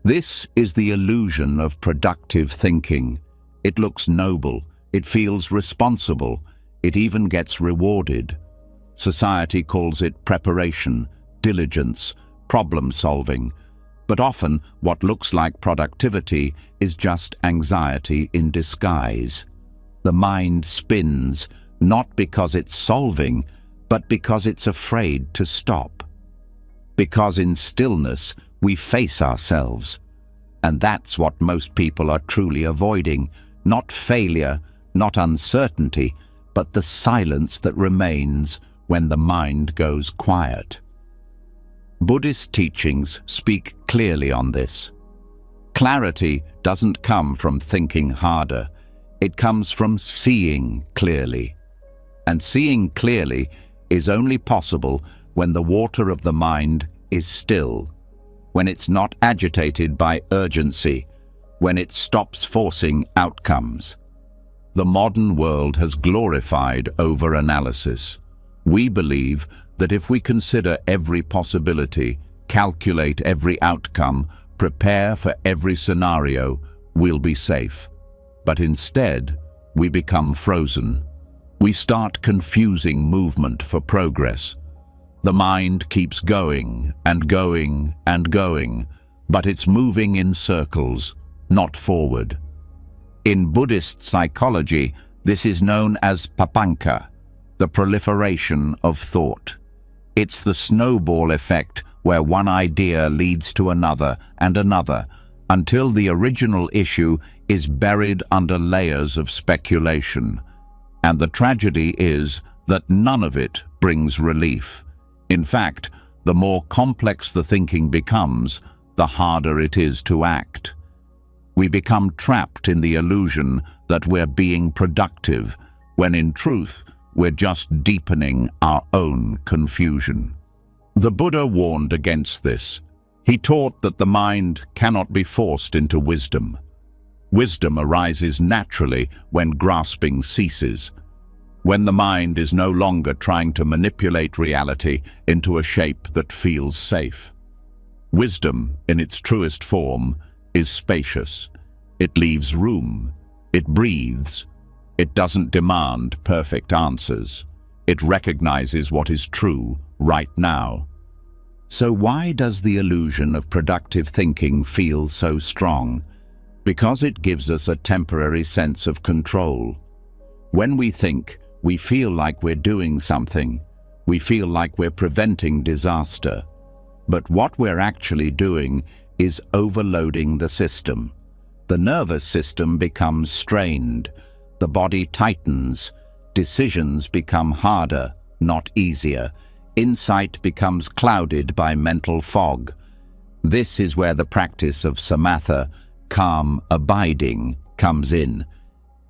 This is the illusion of productive thinking. It looks noble, it feels responsible, it even gets rewarded. Society calls it preparation, diligence, problem solving. But often, what looks like productivity is just anxiety in disguise. The mind spins, not because it's solving, but because it's afraid to stop. Because in stillness, we face ourselves. And that's what most people are truly avoiding, not failure, not uncertainty, but the silence that remains when the mind goes quiet. Buddhist teachings speak clearly on this. Clarity doesn't come from thinking harder. It comes from seeing clearly. And seeing clearly is only possible when the water of the mind is still, when it's not agitated by urgency, when it stops forcing outcomes. The modern world has glorified over-analysis. We believe that if we consider every possibility, calculate every outcome, prepare for every scenario, we'll be safe. But instead, we become frozen. We start confusing movement for progress. The mind keeps going and going and going, but it's moving in circles, not forward. In Buddhist psychology, this is known as papanka, the proliferation of thought. It's the snowball effect where one idea leads to another and another, until the original issue is buried under layers of speculation. And the tragedy is that none of it brings relief. In fact, the more complex the thinking becomes, the harder it is to act. We become trapped in the illusion that we're being productive, when in truth, we're just deepening our own confusion. The Buddha warned against this. He taught that the mind cannot be forced into wisdom. Wisdom arises naturally when grasping ceases, when the mind is no longer trying to manipulate reality into a shape that feels safe. Wisdom, in its truest form, is spacious. It leaves room. It breathes. It doesn't demand perfect answers. It recognizes what is true right now. So why does the illusion of productive thinking feel so strong? Because it gives us a temporary sense of control. When we think, we feel like we're doing something. We feel like we're preventing disaster. But what we're actually doing is overloading the system. The nervous system becomes strained. The body tightens. Decisions become harder, not easier. Insight becomes clouded by mental fog. This is where the practice of samatha, calm abiding, comes in.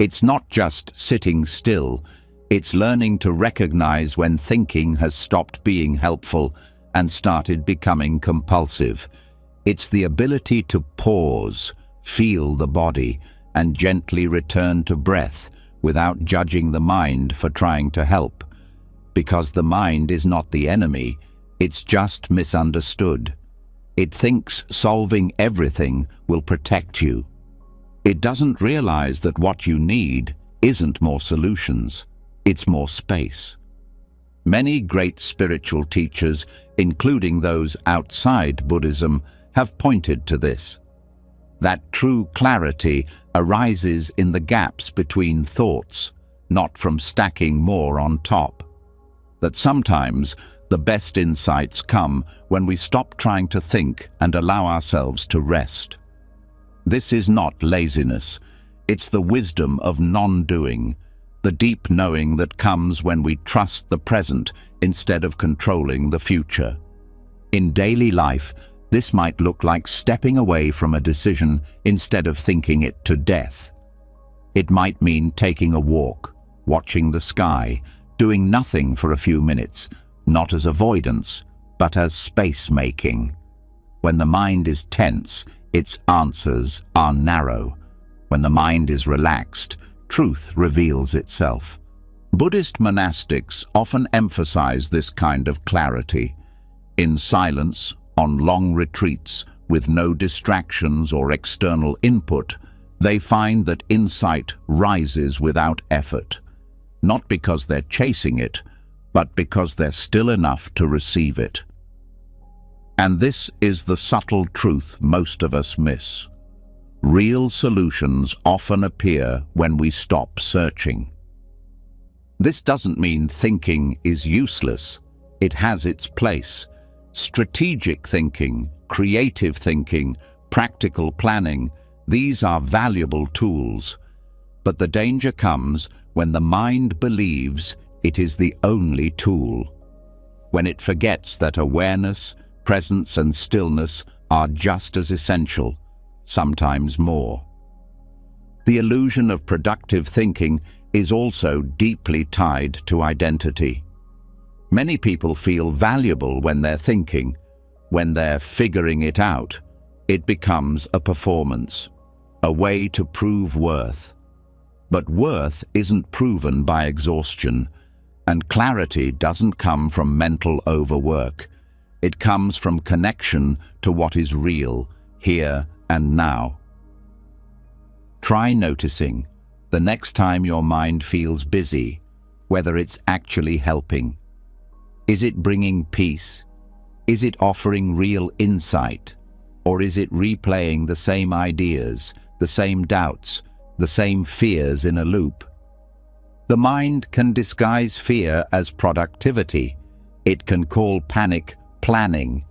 It's not just sitting still, it's learning to recognize when thinking has stopped being helpful and started becoming compulsive. It's the ability to pause, feel the body, and gently return to breath without judging the mind for trying to help. Because the mind is not the enemy, it's just misunderstood. It thinks solving everything will protect you. It doesn't realize that what you need isn't more solutions, it's more space. Many great spiritual teachers, including those outside Buddhism, have pointed to this. That true clarity arises in the gaps between thoughts, not from stacking more on top. That sometimes the best insights come when we stop trying to think and allow ourselves to rest. This is not laziness, it's the wisdom of non-doing, the deep knowing that comes when we trust the present instead of controlling the future. In daily life, this might look like stepping away from a decision instead of thinking it to death. It might mean taking a walk, watching the sky, doing nothing for a few minutes, not as avoidance, but as space-making. When the mind is tense, its answers are narrow. When the mind is relaxed, truth reveals itself. Buddhist monastics often emphasize this kind of clarity. In silence, on long retreats, with no distractions or external input, they find that insight rises without effort, not because they're chasing it, but because they're still enough to receive it. And this is the subtle truth most of us miss. Real solutions often appear when we stop searching. This doesn't mean thinking is useless. It has its place. Strategic thinking, creative thinking, practical planning, these are valuable tools. But the danger comes when the mind believes it is the only tool. When it forgets that awareness, presence, and stillness are just as essential, sometimes more. The illusion of productive thinking is also deeply tied to identity. Many people feel valuable when they're thinking. When they're figuring it out, it becomes a performance, a way to prove worth. But worth isn't proven by exhaustion, and clarity doesn't come from mental overwork. It comes from connection to what is real, here and now. Try noticing the next time your mind feels busy, whether it's actually helping. Is it bringing peace? Is it offering real insight? Or is it replaying the same ideas, the same doubts, the same fears in a loop? The mind can disguise fear as productivity. It can call panic planning.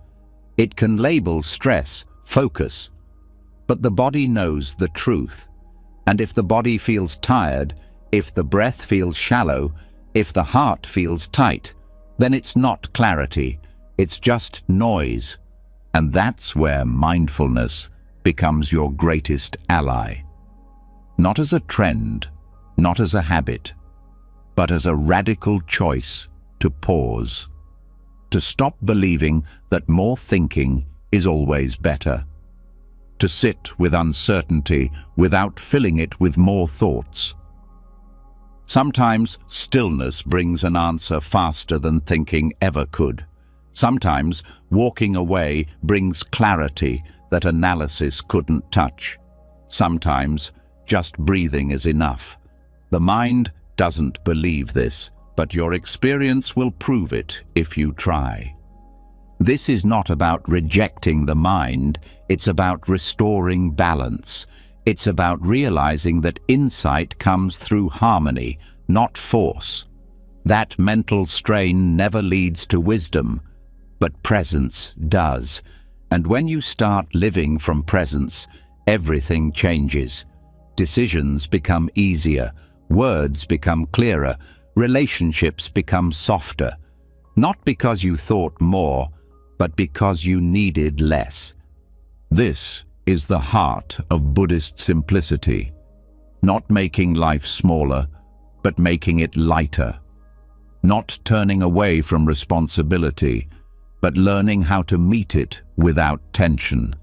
It can label stress focus. But the body knows the truth. And if the body feels tired, if the breath feels shallow, if the heart feels tight, then it's not clarity, it's just noise. And that's where mindfulness becomes your greatest ally. Not as a trend, not as a habit, but as a radical choice to pause. To stop believing that more thinking is always better. To sit with uncertainty without filling it with more thoughts. Sometimes stillness brings an answer faster than thinking ever could. Sometimes walking away brings clarity that analysis couldn't touch. Sometimes just breathing is enough. The mind doesn't believe this, but your experience will prove it if you try. This is not about rejecting the mind, it's about restoring balance. It's about realizing that insight comes through harmony, not force. That mental strain never leads to wisdom, but presence does. And when you start living from presence, everything changes. Decisions become easier, words become clearer, relationships become softer. Not because you thought more, but because you needed less. This is the heart of Buddhist simplicity. Not making life smaller, but making it lighter. Not turning away from responsibility, but learning how to meet it without tension.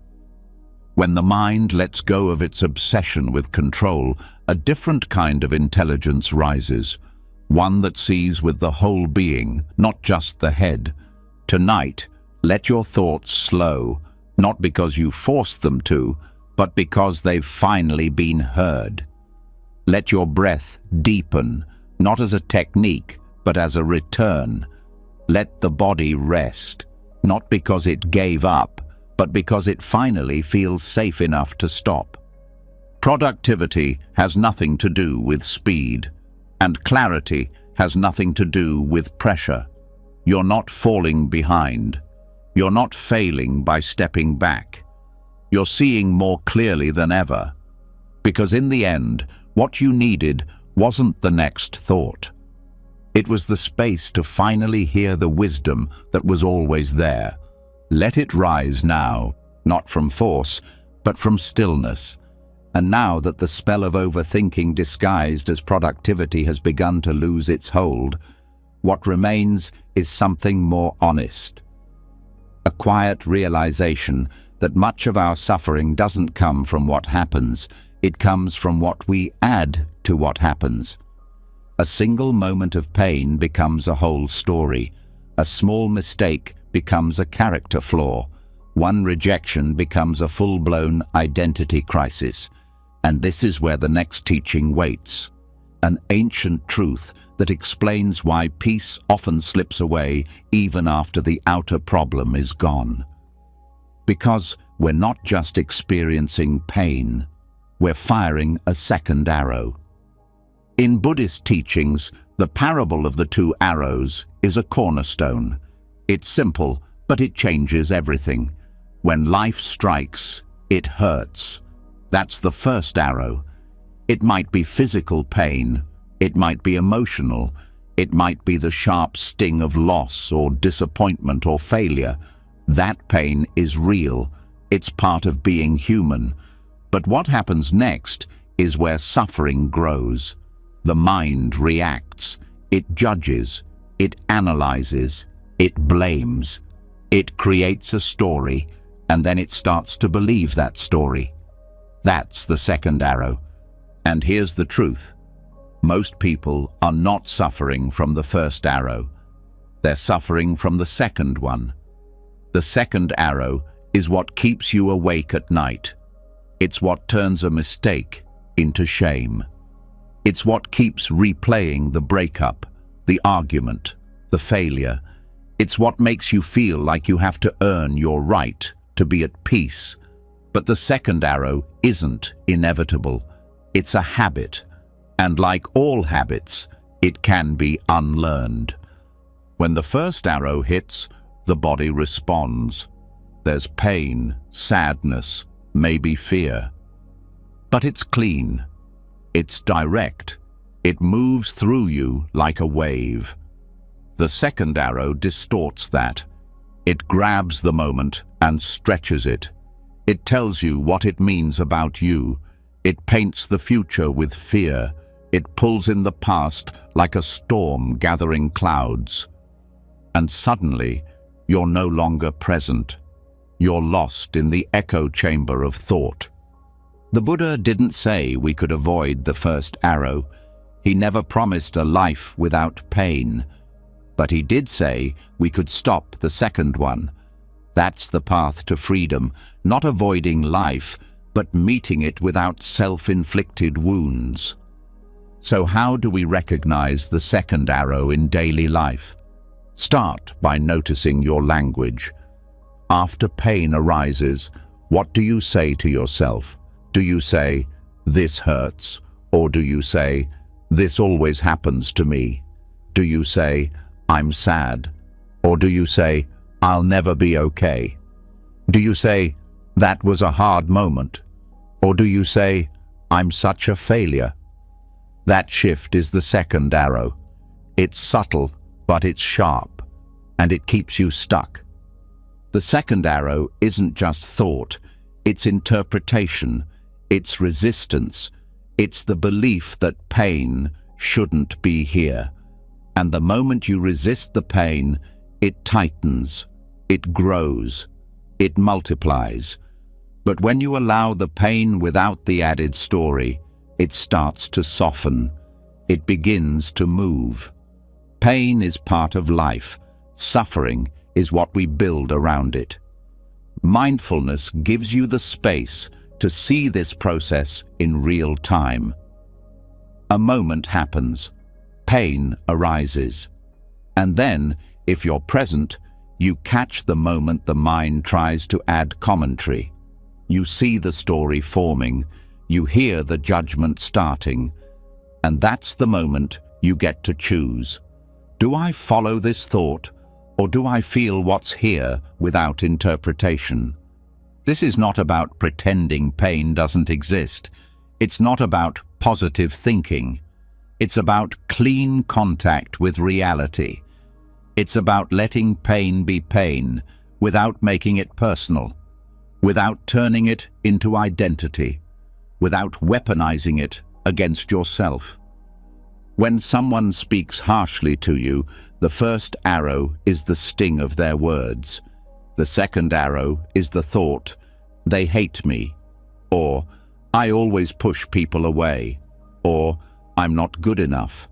When the mind lets go of its obsession with control, a different kind of intelligence rises, one that sees with the whole being, not just the head. Tonight, let your thoughts slow, not because you forced them to, but because they've finally been heard. Let your breath deepen, not as a technique, but as a return. Let the body rest, not because it gave up, but because it finally feels safe enough to stop. Productivity has nothing to do with speed, and clarity has nothing to do with pressure. You're not falling behind. You're not failing by stepping back. You're seeing more clearly than ever. Because in the end, what you needed wasn't the next thought. It was the space to finally hear the wisdom that was always there. Let it rise now, not from force, but from stillness. And now that the spell of overthinking disguised as productivity has begun to lose its hold, what remains is something more honest. A quiet realization that much of our suffering doesn't come from what happens, it comes from what we add to what happens. A single moment of pain becomes a whole story. A small mistake becomes a character flaw. One rejection becomes a full-blown identity crisis. And this is where the next teaching waits. An ancient truth that explains why peace often slips away even after the outer problem is gone. Because we're not just experiencing pain, we're firing a second arrow. In Buddhist teachings, the parable of the two arrows is a cornerstone. It's simple, but it changes everything. When life strikes, it hurts. That's the first arrow. It might be physical pain, it might be emotional, it might be the sharp sting of loss or disappointment or failure. That pain is real. It's part of being human. But what happens next is where suffering grows. The mind reacts. It judges. It analyzes. It blames. It creates a story, and then it starts to believe that story. That's the second arrow. And here's the truth. Most people are not suffering from the first arrow. They're suffering from the second one. The second arrow is what keeps you awake at night. It's what turns a mistake into shame. It's what keeps replaying the breakup, the argument, the failure. It's what makes you feel like you have to earn your right to be at peace. But the second arrow isn't inevitable. It's a habit. And like all habits, it can be unlearned. When the first arrow hits, the body responds. There's pain, sadness, maybe fear. But it's clean. It's direct. It moves through you like a wave. The second arrow distorts that. It grabs the moment and stretches it. It tells you what it means about you. It paints the future with fear. It pulls in the past like a storm gathering clouds. And suddenly, you're no longer present. You're lost in the echo chamber of thought. The Buddha didn't say we could avoid the first arrow. He never promised a life without pain. But he did say we could stop the second one. That's the path to freedom, not avoiding life, but meeting it without self-inflicted wounds. So how do we recognize the second arrow in daily life? Start by noticing your language. After pain arises, what do you say to yourself? Do you say, "This hurts," or do you say, "This always happens to me"? Do you say, "I'm sad," or do you say, "I'll never be okay"? Do you say, "That was a hard moment," or do you say, "I'm such a failure"? That shift is the second arrow. It's subtle, but it's sharp, and it keeps you stuck. The second arrow isn't just thought, it's interpretation, it's resistance, It's the belief that pain shouldn't be here. And the moment you resist the pain, it tightens, it grows, it multiplies. But when you allow the pain without the added story, it starts to soften. It begins to move. Pain is part of life. Suffering is what we build around it. Mindfulness gives you the space to see this process in real time. A moment happens. Pain arises. And then, if you're present, you catch the moment the mind tries to add commentary. You see the story forming. You hear the judgment starting. And that's the moment you get to choose. Do I follow this thought, or do I feel what's here without interpretation? This is not about pretending pain doesn't exist. It's not about positive thinking. It's about clean contact with reality. It's about letting pain be pain without making it personal, without turning it into identity, without weaponizing it against yourself. When someone speaks harshly to you, the first arrow is the sting of their words. The second arrow is the thought, "They hate me," or "I always push people away," or "I'm not good enough."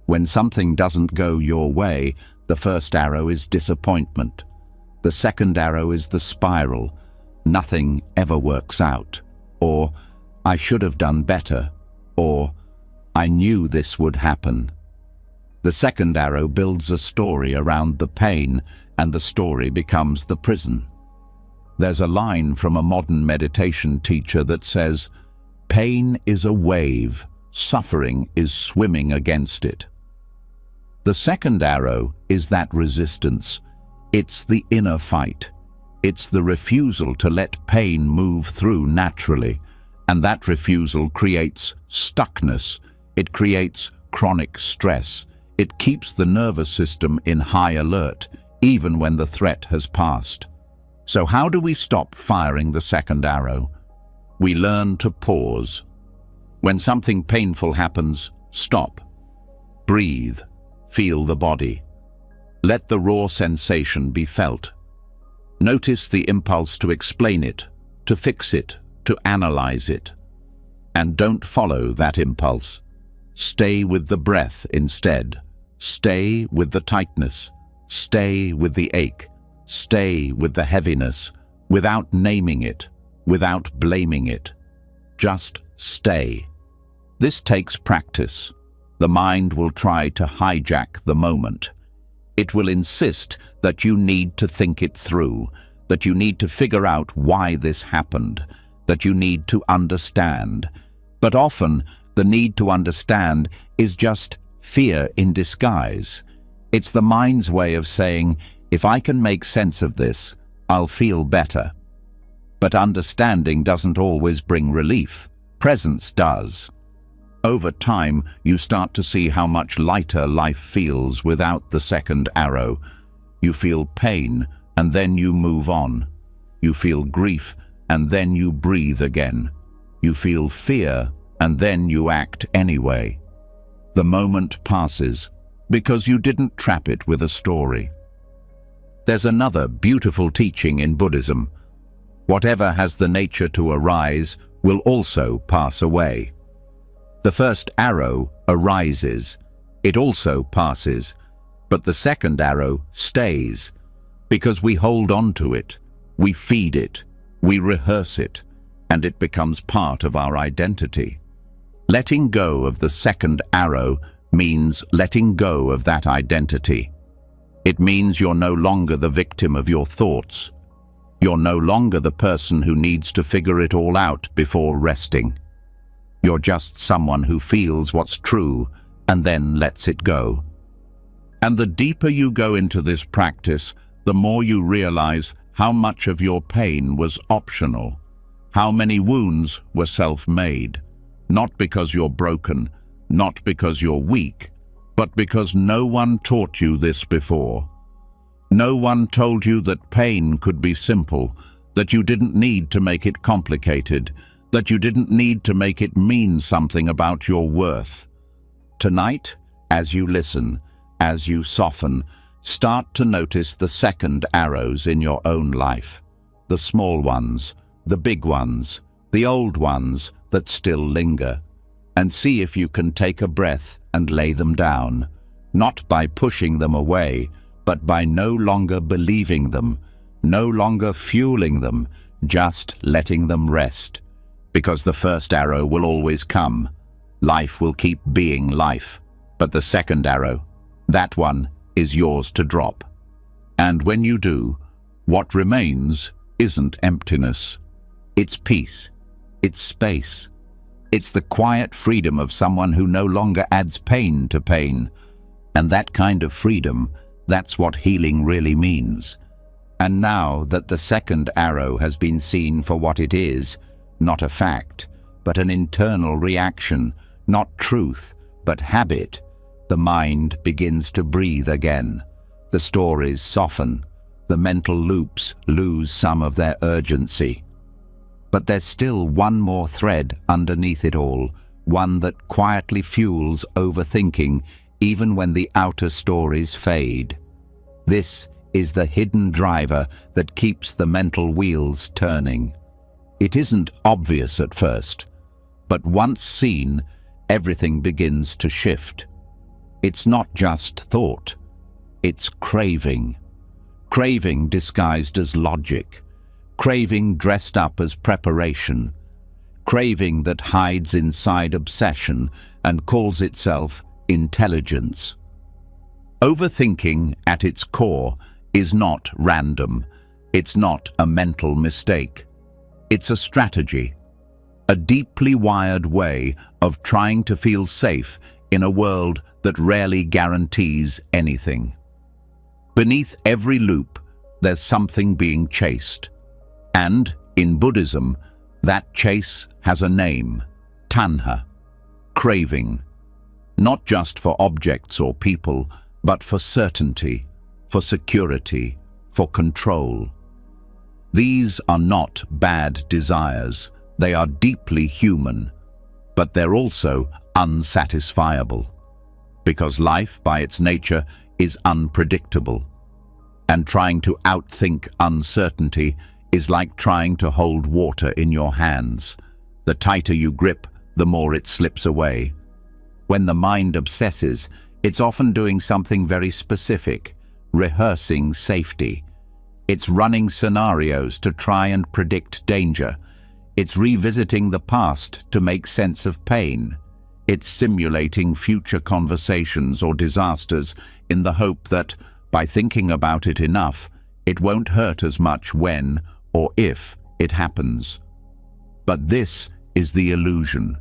When something doesn't go your way, the first arrow is disappointment. The second arrow is the spiral, "Nothing ever works out," or "I should have done better," or "I knew this would happen." The second arrow builds a story around the pain, and the story becomes the prison. There's a line from a modern meditation teacher that says, "Pain is a wave, suffering is swimming against it." The second arrow is that resistance. It's the inner fight. It's the refusal to let pain move through naturally, and that refusal creates stuckness. It creates chronic stress. It keeps the nervous system in high alert, even when the threat has passed. So how do we stop firing the second arrow? We learn to pause. When something painful happens, stop. Breathe. Feel the body. Let the raw sensation be felt. Notice the impulse to explain it, to fix it, to analyze it. And don't follow that impulse. Stay with the breath instead. Stay with the tightness. Stay with the ache. Stay with the heaviness, without naming it, without blaming it. Just stay. This takes practice. The mind will try to hijack the moment. It will insist that you need to think it through, that you need to figure out why this happened, that you need to understand. But often, the need to understand is just fear in disguise. It's the mind's way of saying, if I can make sense of this, I'll feel better. But understanding doesn't always bring relief. Presence does. Over time, you start to see how much lighter life feels without the second arrow. You feel pain, and then you move on. You feel grief, and then you breathe again. You feel fear, and then you act anyway. The moment passes, because you didn't trap it with a story. There's another beautiful teaching in Buddhism. Whatever has the nature to arise will also pass away. The first arrow arises. It also passes. But the second arrow stays, because we hold on to it, we feed it, we rehearse it, and it becomes part of our identity. Letting go of the second arrow means letting go of that identity. It means you're no longer the victim of your thoughts. You're no longer the person who needs to figure it all out before resting. You're just someone who feels what's true and then lets it go. And the deeper you go into this practice, the more you realize how much of your pain was optional, how many wounds were self-made, not because you're broken, not because you're weak, but because no one taught you this before. No one told you that pain could be simple, that you didn't need to make it complicated, that you didn't need to make it mean something about your worth. Tonight, as you listen, as you soften, start to notice the second arrows in your own life. The small ones, the big ones, the old ones that still linger. And see if you can take a breath and lay them down, not by pushing them away, but by no longer believing them, no longer fueling them, just letting them rest. Because the first arrow will always come. Life will keep being life. But the second arrow, that one is yours to drop. And when you do, what remains isn't emptiness. It's peace. It's space. It's the quiet freedom of someone who no longer adds pain to pain. And that kind of freedom, that's what healing really means. And now that the second arrow has been seen for what it is, not a fact, but an internal reaction, not truth, but habit, the mind begins to breathe again. The stories soften. The mental loops lose some of their urgency. But there's still one more thread underneath it all, one that quietly fuels overthinking even when the outer stories fade. This is the hidden driver that keeps the mental wheels turning. It isn't obvious at first, but once seen, everything begins to shift. It's not just thought, it's craving. Craving disguised as logic. Craving dressed up as preparation. Craving that hides inside obsession and calls itself intelligence. Overthinking at its core is not random. It's not a mental mistake. It's a strategy. A deeply wired way of trying to feel safe in a world that rarely guarantees anything. Beneath every loop, there's something being chased. And, in Buddhism, that chase has a name, tanha, craving. Not just for objects or people, but for certainty, for security, for control. These are not bad desires. They are deeply human, but they're also unsatisfiable. Because life, by its nature, is unpredictable. And trying to outthink uncertainty is like trying to hold water in your hands. The tighter you grip, the more it slips away. When the mind obsesses, it's often doing something very specific, rehearsing safety. It's running scenarios to try and predict danger. It's revisiting the past to make sense of pain. It's simulating future conversations or disasters in the hope that, by thinking about it enough, it won't hurt as much when or if it happens. But this is the illusion.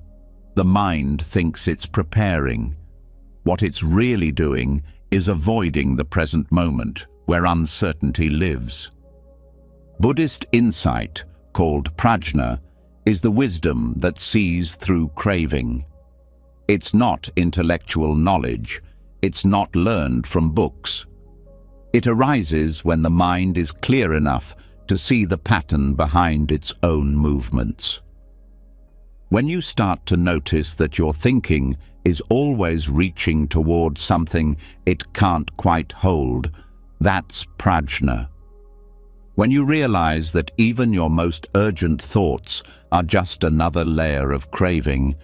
The mind thinks it's preparing. What it's really doing is avoiding the present moment where uncertainty lives. Buddhist insight, called prajna, is the wisdom that sees through craving. It's not intellectual knowledge. It's not learned from books. It arises when the mind is clear enough to see the pattern behind its own movements. When you start to notice that your thinking is always reaching toward something it can't quite hold, that's prajna. When you realize that even your most urgent thoughts are just another layer of craving,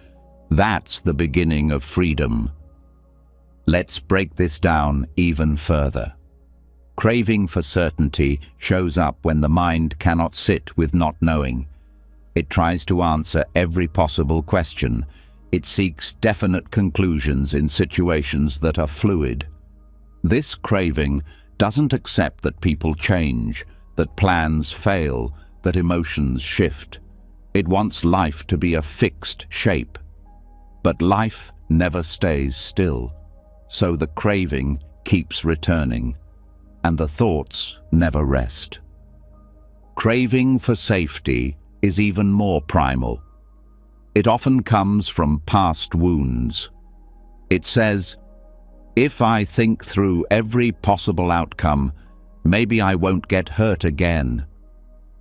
that's the beginning of freedom. Let's break this down even further. Craving for certainty shows up when the mind cannot sit with not knowing. It tries to answer every possible question. It seeks definite conclusions in situations that are fluid. This craving doesn't accept that people change, that plans fail, that emotions shift. It wants life to be a fixed shape. But life never stays still, so the craving keeps returning, and the thoughts never rest. Craving for safety is even more primal. It often comes from past wounds. It says, if I think through every possible outcome, maybe I won't get hurt again.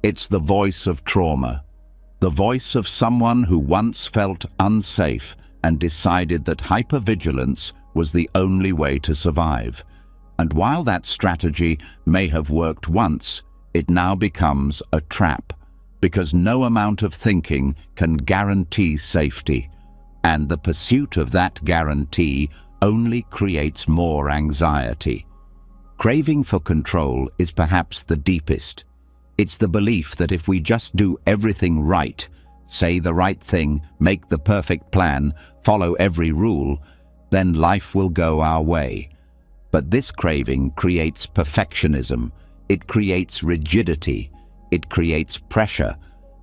It's the voice of trauma. the voice of someone who once felt unsafe and decided that hypervigilance was the only way to survive. And while that strategy may have worked once, it now becomes a trap, because no amount of thinking can guarantee safety, and the pursuit of that guarantee only creates more anxiety. Craving for control is perhaps the deepest. It's the belief that if we just do everything right, say the right thing, make the perfect plan, follow every rule, then life will go our way. But this craving creates perfectionism, it creates rigidity, it creates pressure,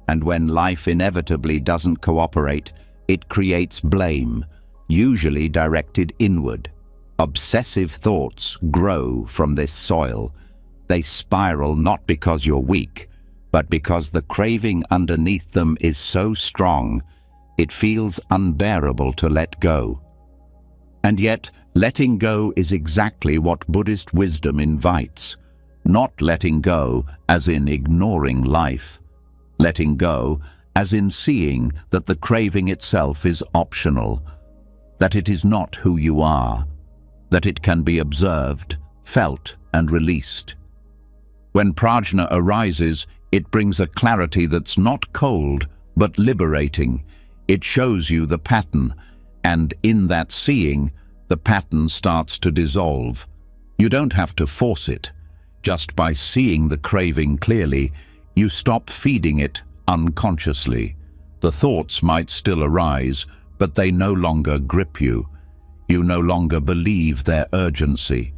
and when life inevitably doesn't cooperate, it creates blame, usually directed inward. Obsessive thoughts grow from this soil. They spiral not because you're weak, but because the craving underneath them is so strong, it feels unbearable to let go. And yet, letting go is exactly what Buddhist wisdom invites. Not letting go as in ignoring life. Letting go as in seeing that the craving itself is optional, that it is not who you are, that it can be observed, felt, and released. When prajna arises, it brings a clarity that's not cold, but liberating. It shows you the pattern, and in that seeing, the pattern starts to dissolve. You don't have to force it. Just by seeing the craving clearly, you stop feeding it unconsciously. The thoughts might still arise, but they no longer grip you. You no longer believe their urgency.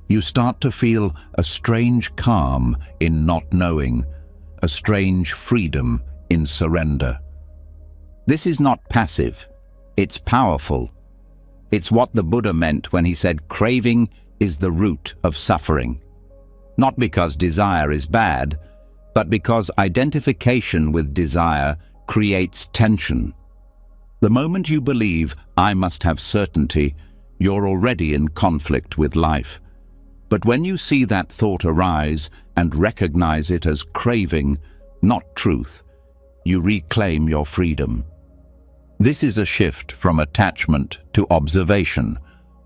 You start to feel a strange calm in not knowing, a strange freedom in surrender. This is not passive, it's powerful. It's what the Buddha meant when he said craving is the root of suffering. Not because desire is bad, but because identification with desire creates tension. The moment you believe, I must have certainty, you're already in conflict with life. But when you see that thought arise and recognize it as craving, not truth, you reclaim your freedom. This is a shift from attachment to observation,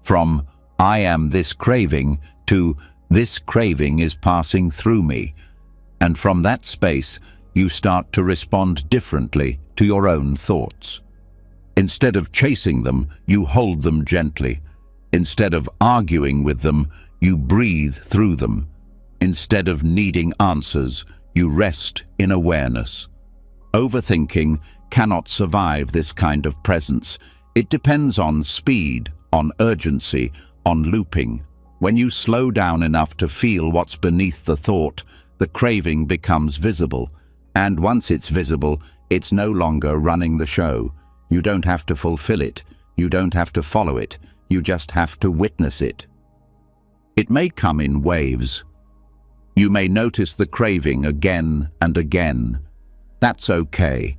from I am this craving to this craving is passing through me. And from that space, you start to respond differently to your own thoughts. Instead of chasing them, you hold them gently. Instead of arguing with them, you breathe through them. Instead of needing answers, you rest in awareness. Overthinking cannot survive this kind of presence. It depends on speed, on urgency, on looping. When you slow down enough to feel what's beneath the thought, the craving becomes visible. And once it's visible, it's no longer running the show. You don't have to fulfill it. You don't have to follow it. You just have to witness it. It may come in waves. You may notice the craving again and again. That's okay.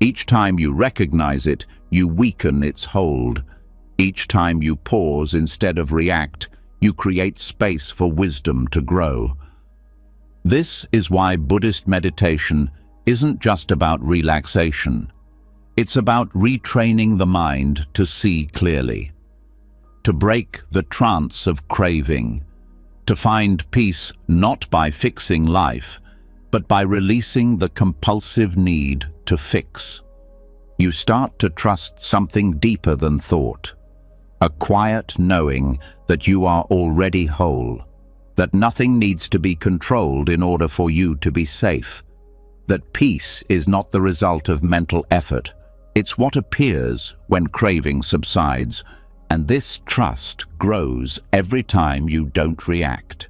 Each time you recognize it, you weaken its hold. Each time you pause instead of react, you create space for wisdom to grow. This is why Buddhist meditation isn't just about relaxation. It's about retraining the mind to see clearly, to break the trance of craving, to find peace not by fixing life, but by releasing the compulsive need to fix. You start to trust something deeper than thought, a quiet knowing that you are already whole, that nothing needs to be controlled in order for you to be safe, that peace is not the result of mental effort, it's what appears when craving subsides, and this trust grows every time you don't react,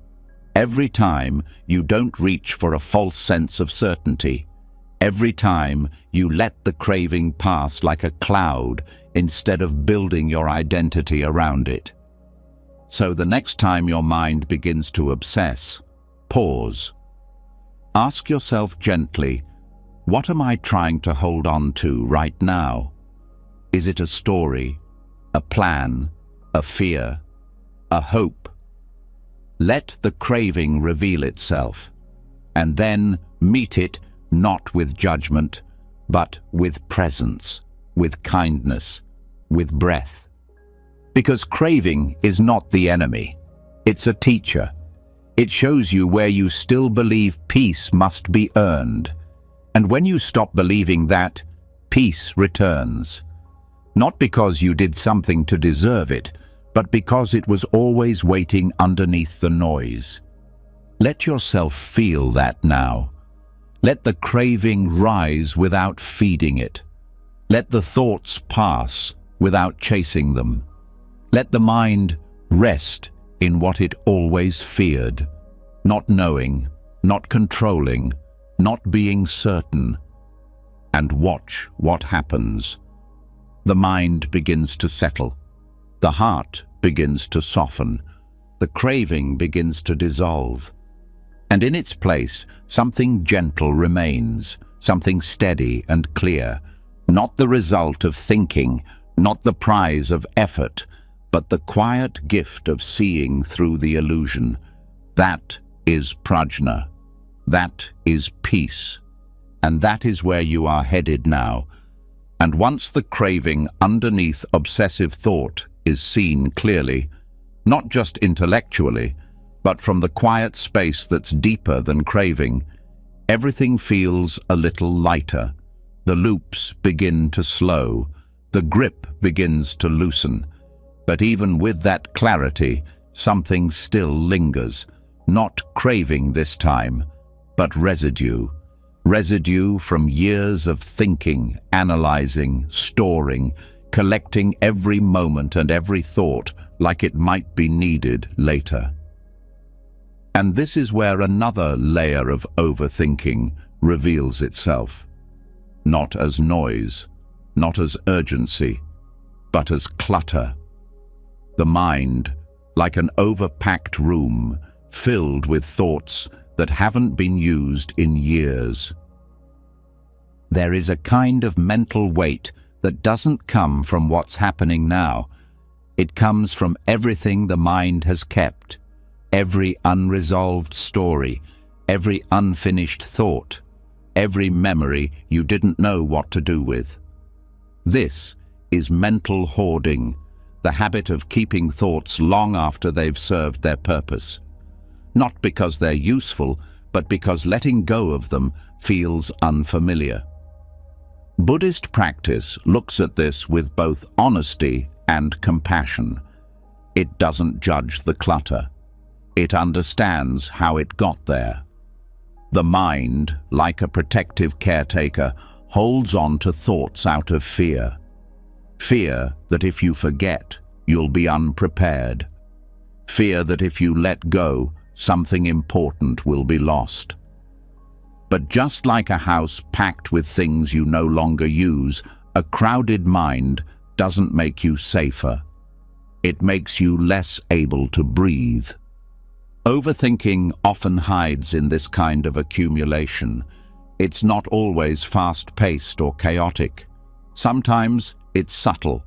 every time you don't reach for a false sense of certainty, every time you let the craving pass like a cloud instead of building your identity around it. So the next time your mind begins to obsess, pause. Ask yourself gently, what am I trying to hold on to right now? Is it a story, a plan, a fear, a hope? Let the craving reveal itself, and then meet it not with judgment, but with presence, with kindness, with breath. Because craving is not the enemy. It's a teacher. It shows you where you still believe peace must be earned. And when you stop believing that, peace returns. Not because you did something to deserve it, but because it was always waiting underneath the noise. Let yourself feel that now. Let the craving rise without feeding it. Let the thoughts pass without chasing them. Let the mind rest in what it always feared, not knowing, not controlling, not being certain. And watch what happens. The mind begins to settle. The heart begins to soften. The craving begins to dissolve. And in its place, something gentle remains, something steady and clear, not the result of thinking, not the prize of effort, but the quiet gift of seeing through the illusion. That is prajna. That is peace. And that is where you are headed now. And once the craving underneath obsessive thought is seen clearly, not just intellectually, but from the quiet space that's deeper than craving, everything feels a little lighter. The loops begin to slow. The grip begins to loosen. But even with that clarity, something still lingers. Not craving this time, but residue. Residue from years of thinking, analyzing, storing, collecting every moment and every thought like it might be needed later. And this is where another layer of overthinking reveals itself. Not as noise, not as urgency, but as clutter. The mind, like an overpacked room, filled with thoughts that haven't been used in years. There is a kind of mental weight that doesn't come from what's happening now. It comes from everything the mind has kept, every unresolved story, every unfinished thought, every memory you didn't know what to do with. This is mental hoarding, the habit of keeping thoughts long after they've served their purpose. Not because they're useful, but because letting go of them feels unfamiliar. Buddhist practice looks at this with both honesty and compassion. It doesn't judge the clutter. It understands how it got there. The mind, like a protective caretaker, holds on to thoughts out of fear. Fear that if you forget, you'll be unprepared. Fear that if you let go, something important will be lost. But just like a house packed with things you no longer use, a crowded mind doesn't make you safer. It makes you less able to breathe. Overthinking often hides in this kind of accumulation. It's not always fast-paced or chaotic. Sometimes it's subtle,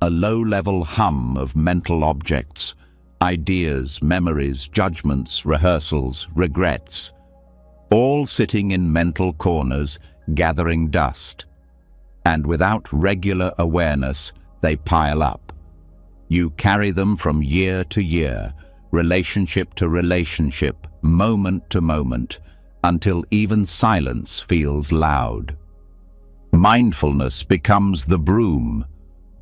a low-level hum of mental objects, ideas, memories, judgments, rehearsals, regrets, all sitting in mental corners, gathering dust. And without regular awareness, they pile up. You carry them from year to year, relationship to relationship, moment to moment, until even silence feels loud. Mindfulness becomes the broom,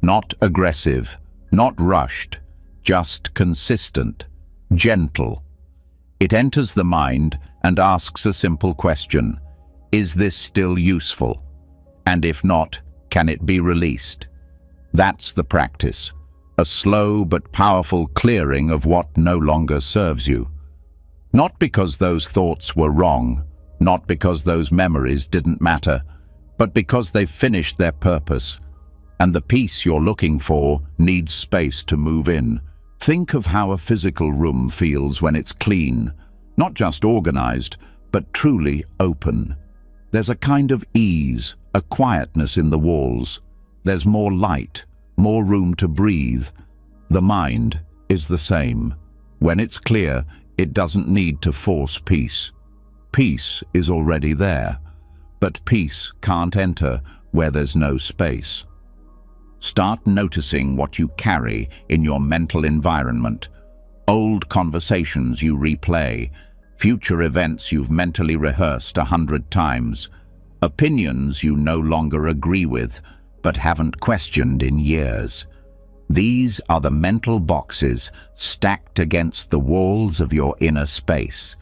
not aggressive, not rushed, just consistent, gentle. It enters the mind and asks a simple question: is this still useful? And if not, can it be released? That's the practice, a slow but powerful clearing of what no longer serves you. Not because those thoughts were wrong, not because those memories didn't matter, but because they've finished their purpose, and the peace you're looking for needs space to move in. Think of how a physical room feels when it's clean, not just organized, but truly open. There's a kind of ease, a quietness in the walls. There's more light, more room to breathe. The mind is the same. When it's clear, it doesn't need to force peace. Peace is already there. But peace can't enter where there's no space. Start noticing what you carry in your mental environment. Old conversations you replay, future events you've mentally rehearsed 100 times, opinions you no longer agree with but haven't questioned in years. These are the mental boxes stacked against the walls of your inner space.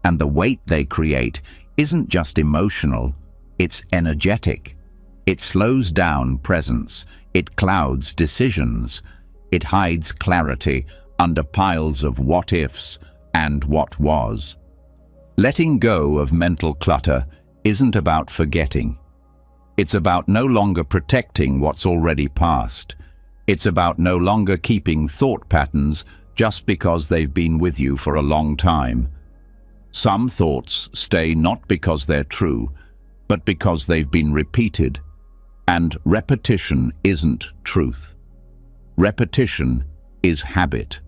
And the weight they create isn't just emotional, it's energetic. It slows down presence, it clouds decisions, it hides clarity under piles of what-ifs and what was. Letting go of mental clutter isn't about forgetting. It's about no longer protecting what's already past. It's about no longer keeping thought patterns just because they've been with you for a long time. Some thoughts stay not because they're true, but because they've been repeated. And repetition isn't truth. Repetition is habit.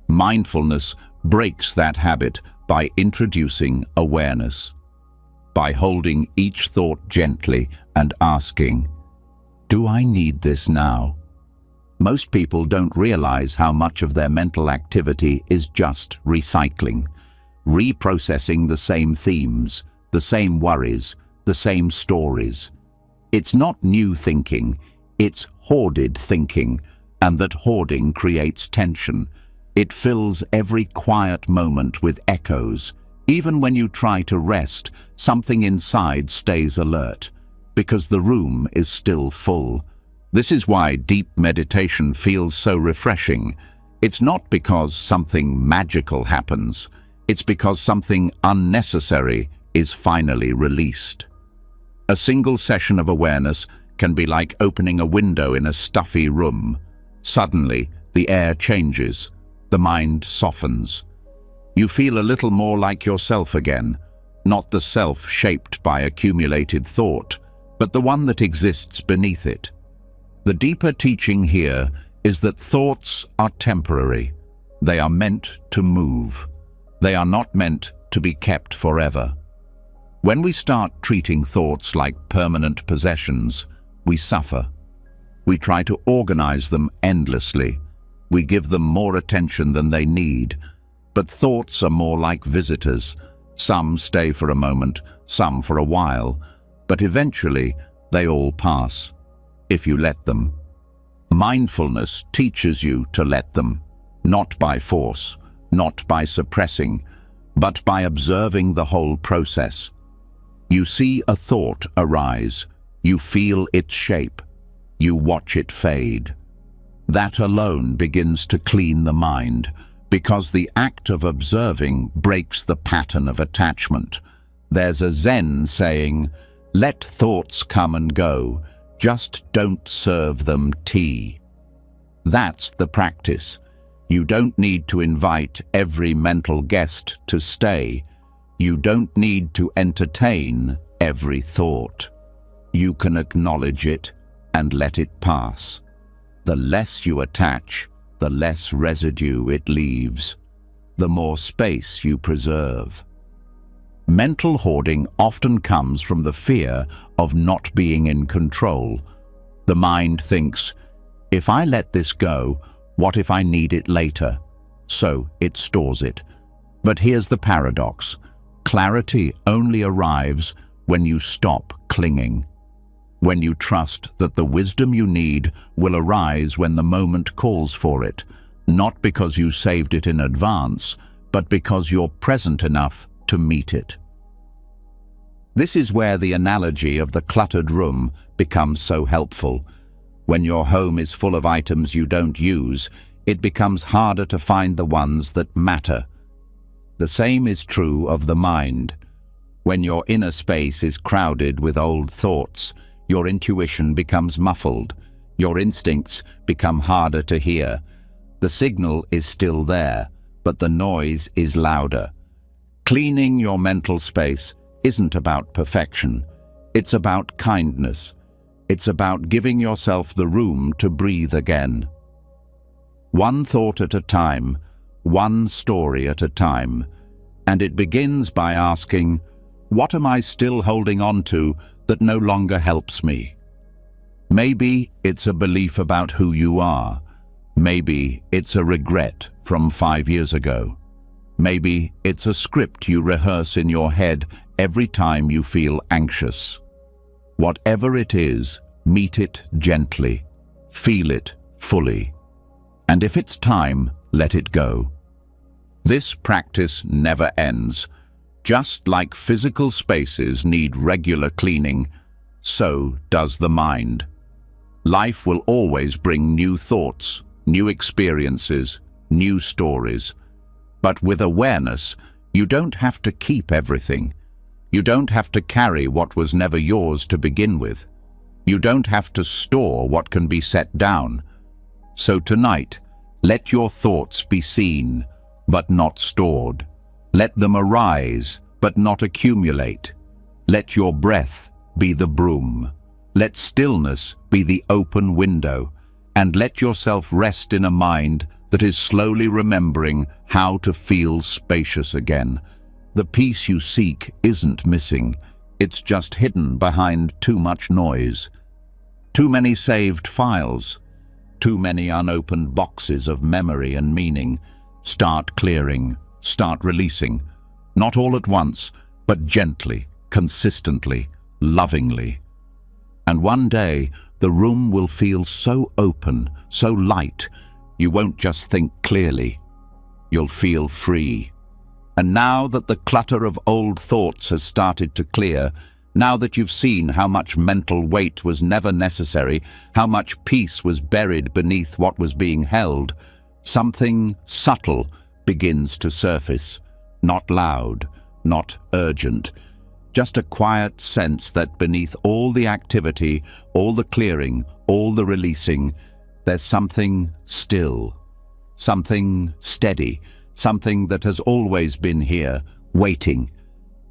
Mindfulness breaks that habit by introducing awareness, by holding each thought gently and asking, "Do I need this now?" Most people don't realize how much of their mental activity is just recycling, reprocessing the same themes, the same worries, the same stories. It's not new thinking, it's hoarded thinking, and that hoarding creates tension. It fills every quiet moment with echoes. Even when you try to rest, something inside stays alert, because the room is still full. This is why deep meditation feels so refreshing. It's not because something magical happens. It's because something unnecessary is finally released. A single session of awareness can be like opening a window in a stuffy room. Suddenly, the air changes. The mind softens. You feel a little more like yourself again, not the self shaped by accumulated thought, but the one that exists beneath it. The deeper teaching here is that thoughts are temporary. They are meant to move. They are not meant to be kept forever. When we start treating thoughts like permanent possessions, we suffer. We try to organize them endlessly. We give them more attention than they need. But thoughts are more like visitors. Some stay for a moment, some for a while, but eventually they all pass, if you let them. Mindfulness teaches you to let them, not by force, not by suppressing, but by observing the whole process. You see a thought arise, you feel its shape, you watch it fade. That alone begins to clean the mind, because the act of observing breaks the pattern of attachment. There's a Zen saying, "Let thoughts come and go, just don't serve them tea." That's the practice. You don't need to invite every mental guest to stay. You don't need to entertain every thought. You can acknowledge it and let it pass. The less you attach, the less residue it leaves, the more space you preserve. Mental hoarding often comes from the fear of not being in control. The mind thinks, if I let this go, what if I need it later? So it stores it. But here's the paradox. Clarity only arrives when you stop clinging. When you trust that the wisdom you need will arise when the moment calls for it, not because you saved it in advance, but because you're present enough to meet it. This is where the analogy of the cluttered room becomes so helpful. When your home is full of items you don't use, it becomes harder to find the ones that matter. The same is true of the mind. When your inner space is crowded with old thoughts, your intuition becomes muffled. Your instincts become harder to hear. The signal is still there, but the noise is louder. Cleaning your mental space isn't about perfection. It's about kindness. It's about giving yourself the room to breathe again. One thought at a time, one story at a time, and it begins by asking, What am I still holding on to that no longer helps me? Maybe it's a belief about who you are. Maybe it's a regret from 5 years ago. Maybe it's a script you rehearse in your head every time you feel anxious. Whatever it is, meet it gently. Feel it fully. And if it's time, let it go. This practice never ends. Just like physical spaces need regular cleaning, so does the mind. Life will always bring new thoughts, new experiences, new stories. But with awareness, you don't have to keep everything. You don't have to carry what was never yours to begin with. You don't have to store what can be set down. So tonight, let your thoughts be seen, but not stored. Let them arise, but not accumulate. Let your breath be the broom. Let stillness be the open window, and let yourself rest in a mind that is slowly remembering how to feel spacious again. The peace you seek isn't missing. It's just hidden behind too much noise. Too many saved files. Too many unopened boxes of memory and meaning. Start clearing. Start releasing. Not all at once, but gently, consistently, lovingly. And one day, the room will feel so open, so light, you won't just think clearly. You'll feel free. And now that the clutter of old thoughts has started to clear, now that you've seen how much mental weight was never necessary, how much peace was buried beneath what was being held, something subtle begins to surface. Not loud, not urgent, just a quiet sense that beneath all the activity, all the clearing, all the releasing, there's something still, something steady, something that has always been here, waiting.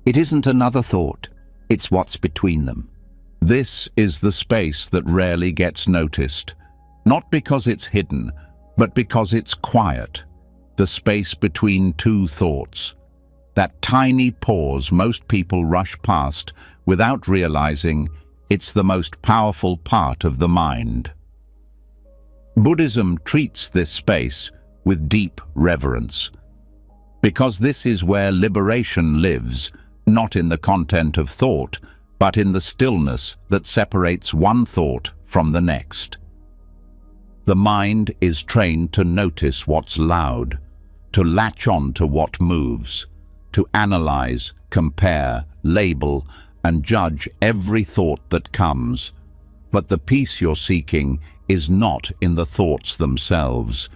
It isn't another thought, it's what's between them. This is the space that rarely gets noticed, not because it's hidden, but because it's quiet. The space between two thoughts. That tiny pause most people rush past without realizing it's the most powerful part of the mind. Buddhism treats this space with deep reverence, because this is where liberation lives, not in the content of thought, but in the stillness that separates one thought from the next. The mind is trained to notice what's loud, to latch on to what moves, to analyze, compare, label, and judge every thought that comes. But the peace you're seeking is not in the thoughts themselves.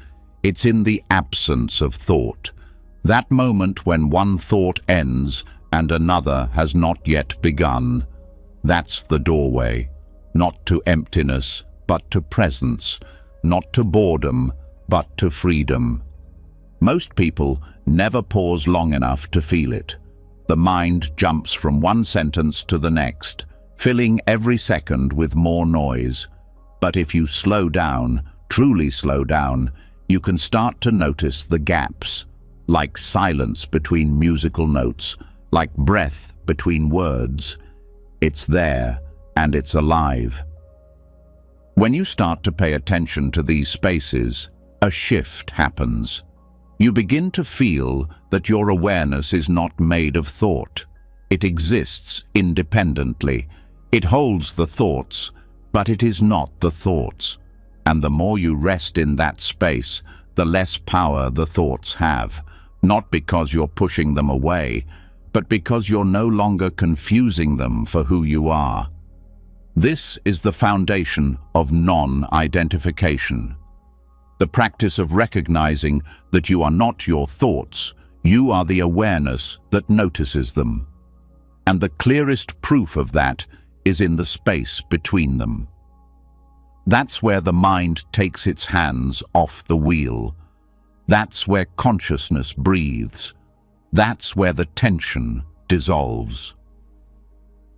It's in the absence of thought. That moment when one thought ends and another has not yet begun. That's the doorway, not to emptiness, but to presence, not to boredom, but to freedom. Most people never pause long enough to feel it. The mind jumps from one sentence to the next, filling every second with more noise. But if you slow down, truly slow down, you can start to notice the gaps, like silence between musical notes, like breath between words. It's there, and it's alive. When you start to pay attention to these spaces, a shift happens. You begin to feel that your awareness is not made of thought. It exists independently. It holds the thoughts, but it is not the thoughts. And the more you rest in that space, the less power the thoughts have. Not because you're pushing them away, but because you're no longer confusing them for who you are. This is the foundation of non-identification. The practice of recognizing that you are not your thoughts, you are the awareness that notices them. And the clearest proof of that is in the space between them. That's where the mind takes its hands off the wheel. That's where consciousness breathes. That's where the tension dissolves.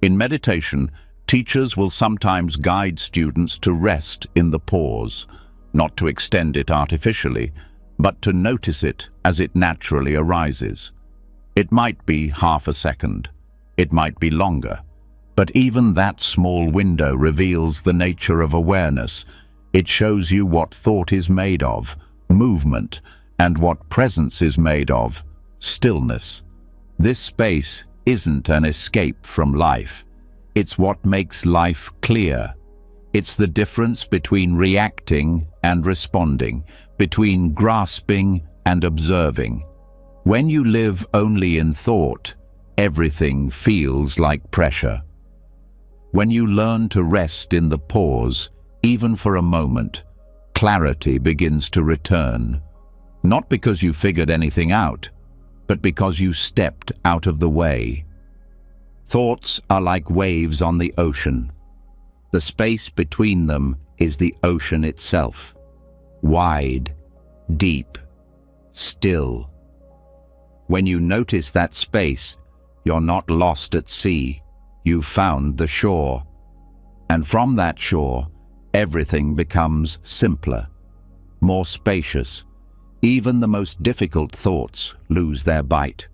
In meditation, teachers will sometimes guide students to rest in the pause, not to extend it artificially, but to notice it as it naturally arises. It might be half a second. It might be longer. But even that small window reveals the nature of awareness. It shows you what thought is made of, movement, and what presence is made of, stillness. This space isn't an escape from life. It's what makes life clear. It's the difference between reacting and responding, between grasping and observing. When you live only in thought, everything feels like pressure. When you learn to rest in the pause, even for a moment, clarity begins to return. Not because you figured anything out, but because you stepped out of the way. Thoughts are like waves on the ocean. The space between them is the ocean itself. Wide, deep, still. When you notice that space, you're not lost at sea. You've found the shore. And from that shore, everything becomes simpler, more spacious. Even the most difficult thoughts lose their bite,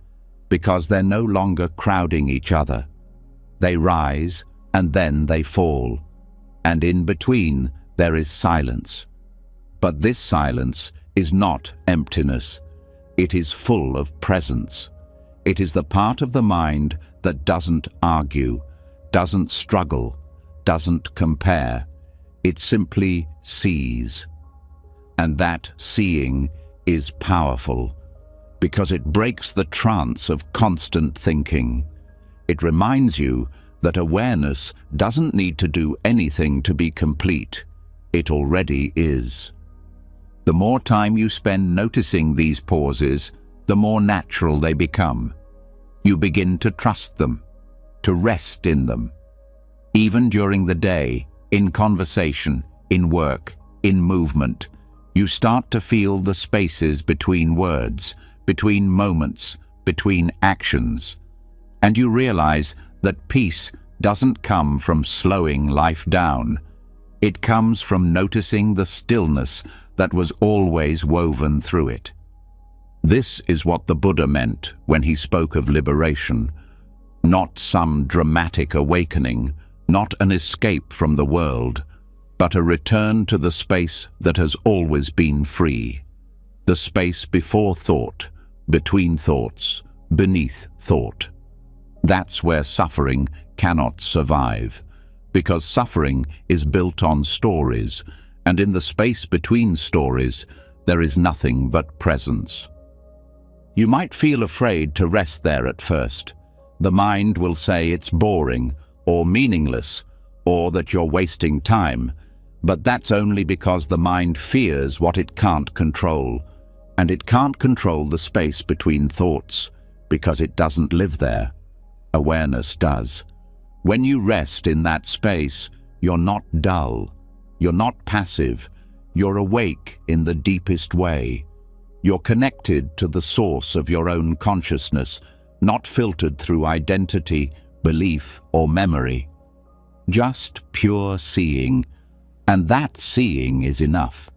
because they're no longer crowding each other. They rise, and then they fall. And in between, there is silence. But this silence is not emptiness. It is full of presence. It is the part of the mind that doesn't argue, doesn't struggle, doesn't compare. It simply sees. And that seeing is powerful, because it breaks the trance of constant thinking. It reminds you that awareness doesn't need to do anything to be complete. It already is. The more time you spend noticing these pauses, the more natural they become. You begin to trust them, to rest in them. Even during the day, in conversation, in work, in movement, you start to feel the spaces between words, between moments, between actions. And you realize that peace doesn't come from slowing life down. It comes from noticing the stillness that was always woven through it. This is what the Buddha meant when he spoke of liberation. Not some dramatic awakening, not an escape from the world, but a return to the space that has always been free. The space before thought, between thoughts, beneath thought. That's where suffering cannot survive, because suffering is built on stories, and in the space between stories, there is nothing but presence. You might feel afraid to rest there at first. The mind will say it's boring, or meaningless, or that you're wasting time, but that's only because the mind fears what it can't control, and it can't control the space between thoughts, because it doesn't live there. Awareness does. When you rest in that space, you're not dull, you're not passive, you're awake in the deepest way. You're connected to the source of your own consciousness, not filtered through identity, belief, or memory. Just pure seeing, and that seeing is enough.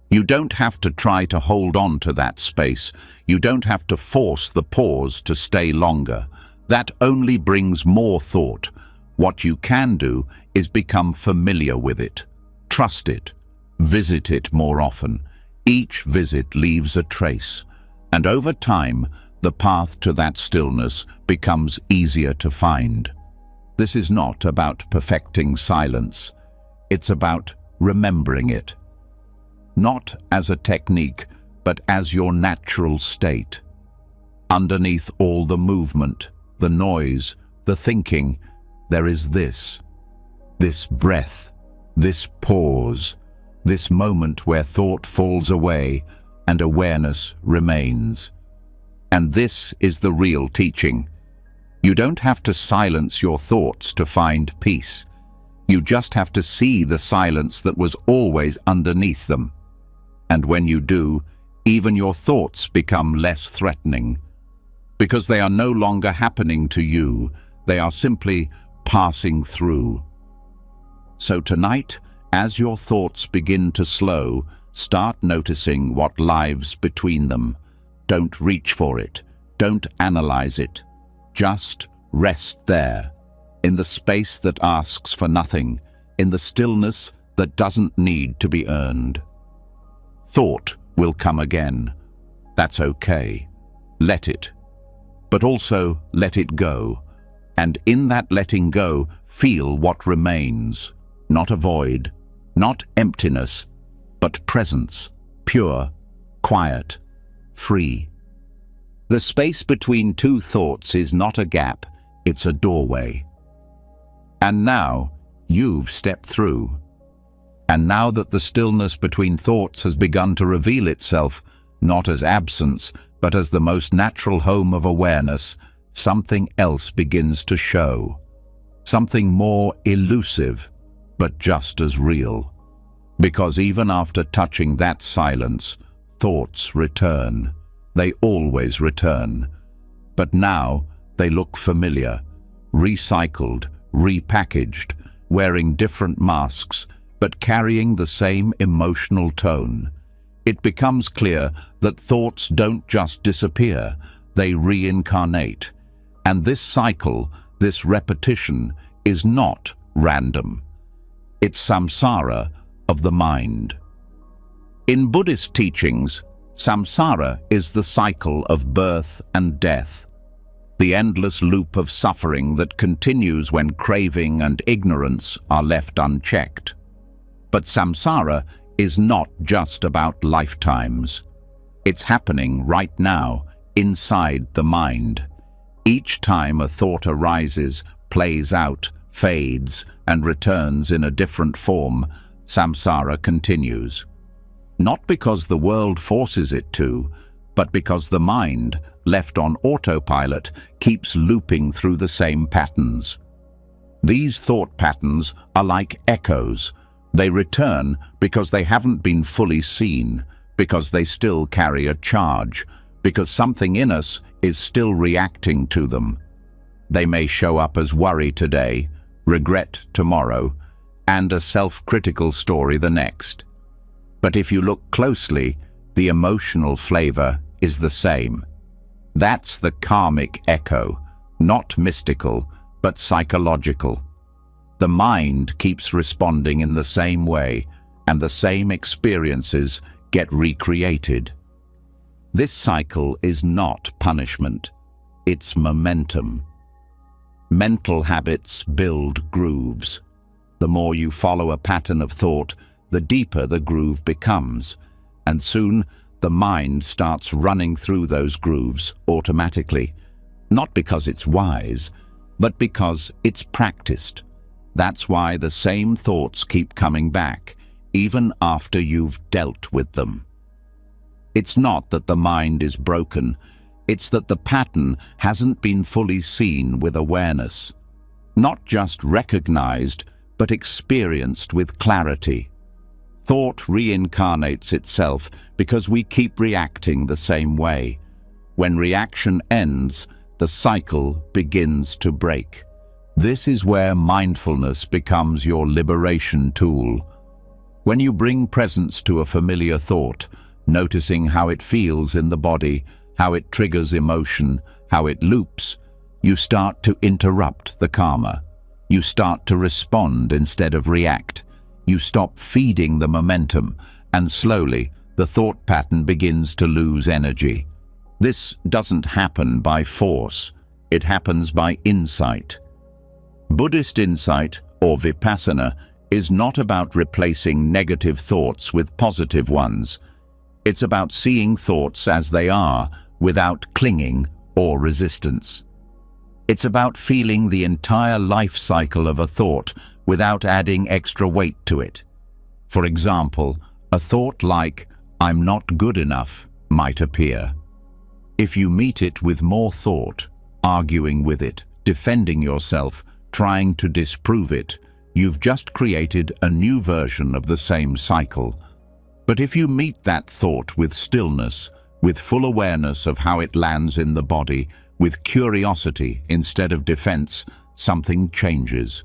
You don't have to try to hold on to that space. You don't have to force the pause to stay longer. That only brings more thought. What you can do is become familiar with it. Trust it. Visit it more often. Each visit leaves a trace, and over time, the path to that stillness becomes easier to find. This is not about perfecting silence. It's about remembering it. Not as a technique, but as your natural state. Underneath all the movement, the noise, the thinking, there is this breath, this pause, this moment where thought falls away and awareness remains. And this is the real teaching. You don't have to silence your thoughts to find peace. You just have to see the silence that was always underneath them. And when you do, even your thoughts become less threatening. Because they are no longer happening to you, they are simply passing through. So tonight, as your thoughts begin to slow, start noticing what lies between them. Don't reach for it. Don't analyze it. Just Rest there, in the space that asks for nothing, in the stillness that doesn't need to be earned. Thought will come again. That's okay. Let it. But also let it go. And in that letting go, feel what remains. Not a void, not emptiness, but presence, pure, quiet, free. The space between two thoughts is not a gap, it's a doorway. And now, you've stepped through. And now that the stillness between thoughts has begun to reveal itself, not as absence, but as the most natural home of awareness, something else begins to show. Something more elusive, but just as real. Because even after touching that silence, thoughts return. They always return. But now they look familiar, recycled, repackaged, wearing different masks, but carrying the same emotional tone. It becomes clear that thoughts don't just disappear, they reincarnate. And this cycle, this repetition, is not random. It's samsara of the mind. In Buddhist teachings, samsara is the cycle of birth and death, the endless loop of suffering that continues when craving and ignorance are left unchecked. But samsara is not just about lifetimes. It's happening right now, inside the mind. Each time a thought arises, plays out, fades, and returns in a different form, samsara continues. Not because the world forces it to, but because the mind, left on autopilot, keeps looping through the same patterns. These thought patterns are like echoes. They return because they haven't been fully seen, because they still carry a charge, because something in us is still reacting to them. They may show up as worry today, regret tomorrow, and a self-critical story the next. But if you look closely, the emotional flavor is the same. That's the karmic echo, not mystical, but psychological. The mind keeps responding in the same way, and the same experiences get recreated. This cycle is not punishment, it's momentum. Mental habits build grooves. The more you follow a pattern of thought, the deeper the groove becomes, and soon the mind starts running through those grooves automatically, not because it's wise, but because it's practiced. That's why the same thoughts keep coming back, even after you've dealt with them. It's not that the mind is broken, it's that the pattern hasn't been fully seen with awareness. Not just recognized, but experienced with clarity. Thought reincarnates itself because we keep reacting the same way. When reaction ends, the cycle begins to break. This is where mindfulness becomes your liberation tool. When you bring presence to a familiar thought, noticing how it feels in the body, how it triggers emotion, how it loops, you start to interrupt the karma. You start to respond instead of react. You stop feeding the momentum, and slowly the thought pattern begins to lose energy. This doesn't happen by force. It happens by insight. Buddhist insight, or vipassana, is not about replacing negative thoughts with positive ones. It's about seeing thoughts as they are, without clinging or resistance. It's about feeling the entire life cycle of a thought without adding extra weight to it. For example, a thought like, "I'm not good enough," might appear. If you meet it with more thought, arguing with it, defending yourself, trying to disprove it, you've just created a new version of the same cycle. But if you meet that thought with stillness, with full awareness of how it lands in the body, with curiosity instead of defense, something changes.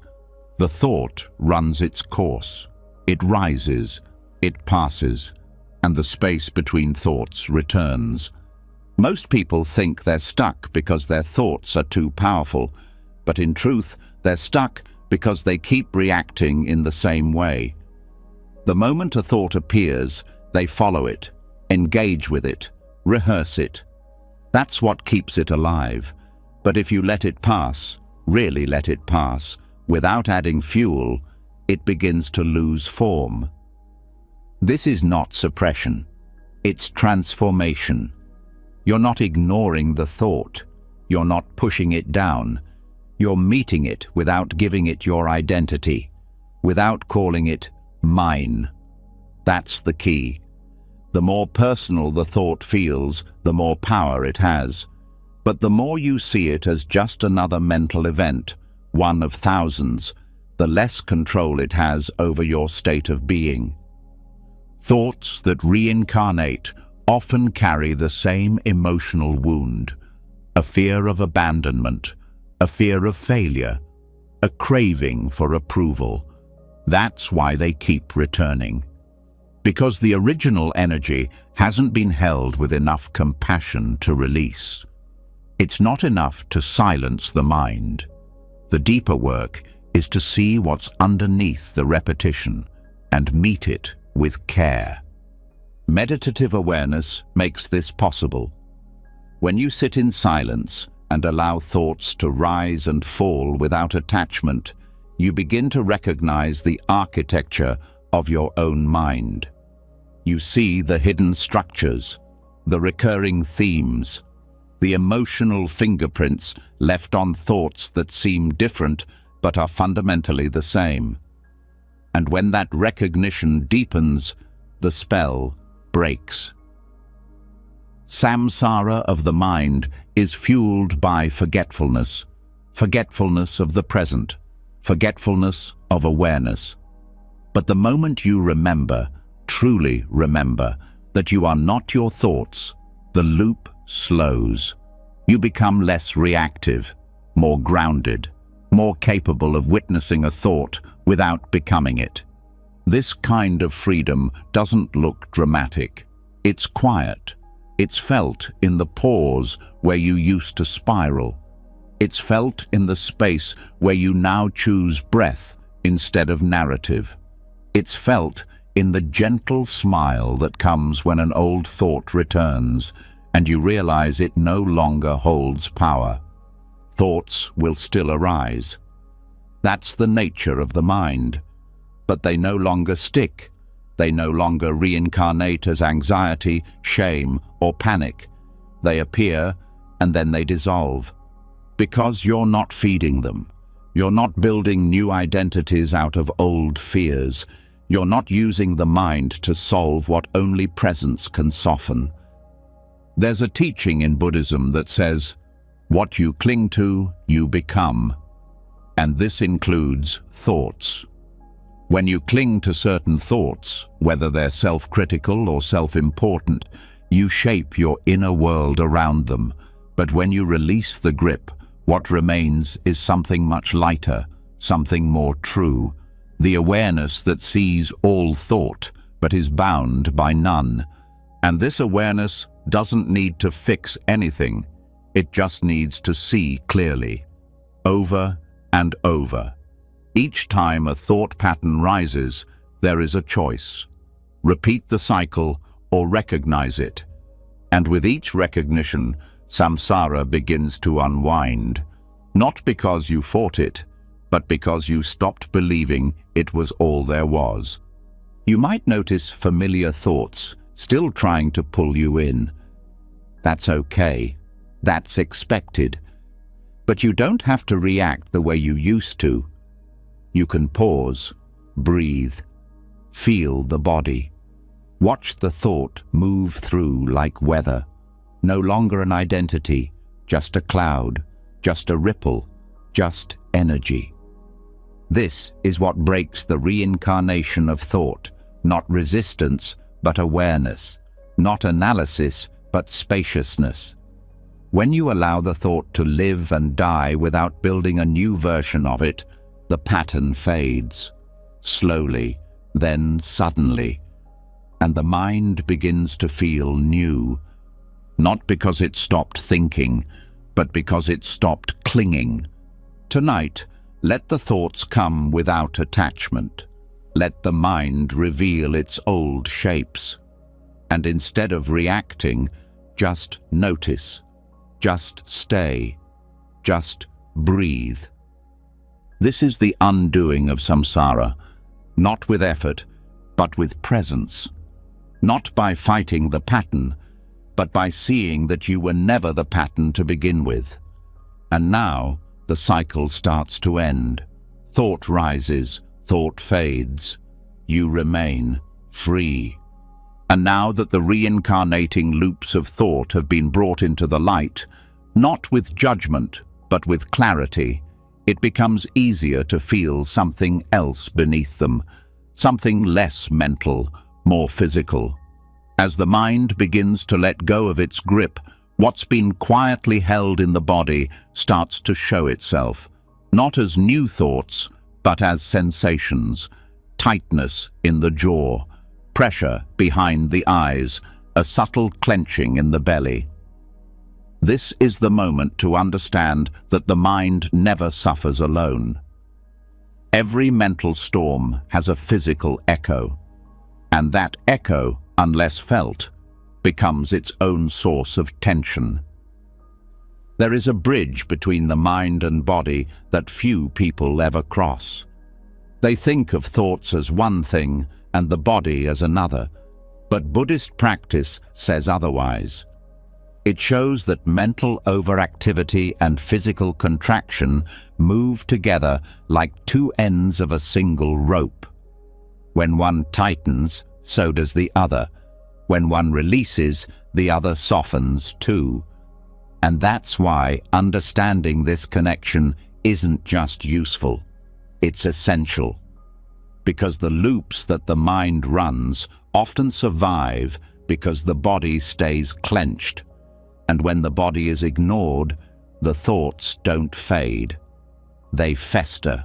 The thought runs its course. It rises, it passes, and the space between thoughts returns. Most people think they're stuck because their thoughts are too powerful, but in truth, they're stuck because they keep reacting in the same way. The moment a thought appears, they follow it, engage with it, rehearse it. That's what keeps it alive. But if you let it pass, really let it pass, without adding fuel, it begins to lose form. This is not suppression. It's transformation. You're not ignoring the thought. You're not pushing it down. You're meeting it without giving it your identity, without calling it mine. That's the key. The more personal the thought feels, the more power it has. But the more you see it as just another mental event, one of thousands, the less control it has over your state of being. Thoughts that reincarnate often carry the same emotional wound: a fear of abandonment, a fear of failure, a craving for approval. That's why they keep returning. Because the original energy hasn't been held with enough compassion to release. It's not enough to silence the mind. The deeper work is to see what's underneath the repetition and meet it with care. Meditative awareness makes this possible. When you sit in silence and allow thoughts to rise and fall without attachment, you begin to recognize the architecture of your own mind. You see the hidden structures, the recurring themes, the emotional fingerprints left on thoughts that seem different but are fundamentally the same. And when that recognition deepens, the spell breaks. Samsara of the mind is fueled by forgetfulness, forgetfulness of the present, forgetfulness of awareness. But the moment you remember, truly remember, that you are not your thoughts, the loop slows. You become less reactive, more grounded, more capable of witnessing a thought without becoming it. This kind of freedom doesn't look dramatic. It's quiet. It's felt in the pause where you used to spiral. It's felt in the space where you now choose breath instead of narrative. It's felt in the gentle smile that comes when an old thought returns and you realize it no longer holds power. Thoughts will still arise. That's the nature of the mind. But they no longer stick. They no longer reincarnate as anxiety, shame, or panic. They appear and then they dissolve. Because you're not feeding them. You're not building new identities out of old fears. You're not using the mind to solve what only presence can soften. There's a teaching in Buddhism that says, what you cling to, you become. And this includes thoughts. When you cling to certain thoughts, whether they're self-critical or self-important, you shape your inner world around them. But when you release the grip, what remains is something much lighter, something more true. The awareness that sees all thought, but is bound by none. And this awareness doesn't need to fix anything. It just needs to see clearly, over and over. Each time a thought pattern rises, there is a choice. Repeat the cycle or recognize it. And with each recognition, samsara begins to unwind. Not because you fought it, but because you stopped believing it was all there was. You might notice familiar thoughts still trying to pull you in. That's okay. That's expected. But you don't have to react the way you used to. You can pause, breathe, feel the body. Watch the thought move through like weather. No longer an identity, just a cloud, just a ripple, just energy. This is what breaks the reincarnation of thought, not resistance, but awareness, not analysis, but spaciousness. When you allow the thought to live and die without building a new version of it, the pattern fades, slowly, then suddenly, and the mind begins to feel new, not because it stopped thinking, but because it stopped clinging. Tonight, let the thoughts come without attachment. Let the mind reveal its old shapes. And instead of reacting, just notice. Just stay. Just breathe. This is the undoing of samsara, not with effort, but with presence. Not by fighting the pattern, but by seeing that you were never the pattern to begin with. And now, the cycle starts to end. Thought rises, thought fades. You remain free. And now that the reincarnating loops of thought have been brought into the light, not with judgment, but with clarity, it becomes easier to feel something else beneath them, something less mental, more physical. As the mind begins to let go of its grip, what's been quietly held in the body starts to show itself, not as new thoughts, but as sensations, tightness in the jaw, pressure behind the eyes, a subtle clenching in the belly. This is the moment to understand that the mind never suffers alone. Every mental storm has a physical echo, and that echo, unless felt, becomes its own source of tension. There is a bridge between the mind and body that few people ever cross. They think of thoughts as one thing and the body as another, but Buddhist practice says otherwise. It shows that mental overactivity and physical contraction move together like two ends of a single rope. When one tightens, so does the other. When one releases, the other softens too. And that's why understanding this connection isn't just useful, it's essential. Because the loops that the mind runs often survive because the body stays clenched. And when the body is ignored, the thoughts don't fade. They fester.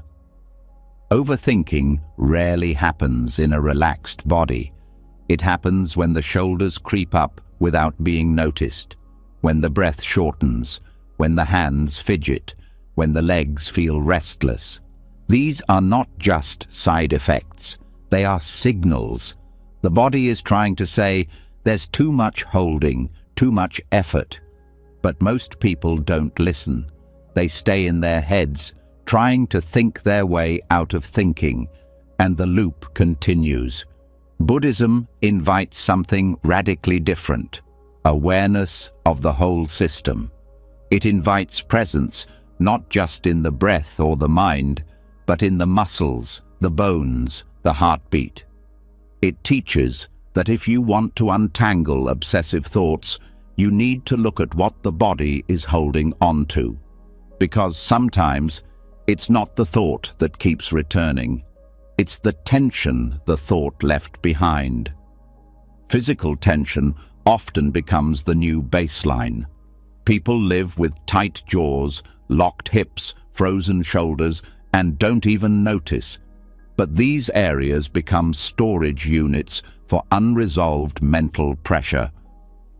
Overthinking rarely happens in a relaxed body. It happens when the shoulders creep up without being noticed, when the breath shortens, when the hands fidget, when the legs feel restless. These are not just side effects. They are signals. The body is trying to say, there's too much holding, too much effort. But most people don't listen. They stay in their heads, trying to think their way out of thinking, and the loop continues. Buddhism invites something radically different, awareness of the whole system. It invites presence, not just in the breath or the mind, but in the muscles, the bones, the heartbeat. It teaches that if you want to untangle obsessive thoughts, you need to look at what the body is holding on to. Because sometimes it's not the thought that keeps returning. It's the tension the thought left behind. Physical tension often becomes the new baseline. People live with tight jaws, locked hips, frozen shoulders, and don't even notice. But these areas become storage units for unresolved mental pressure.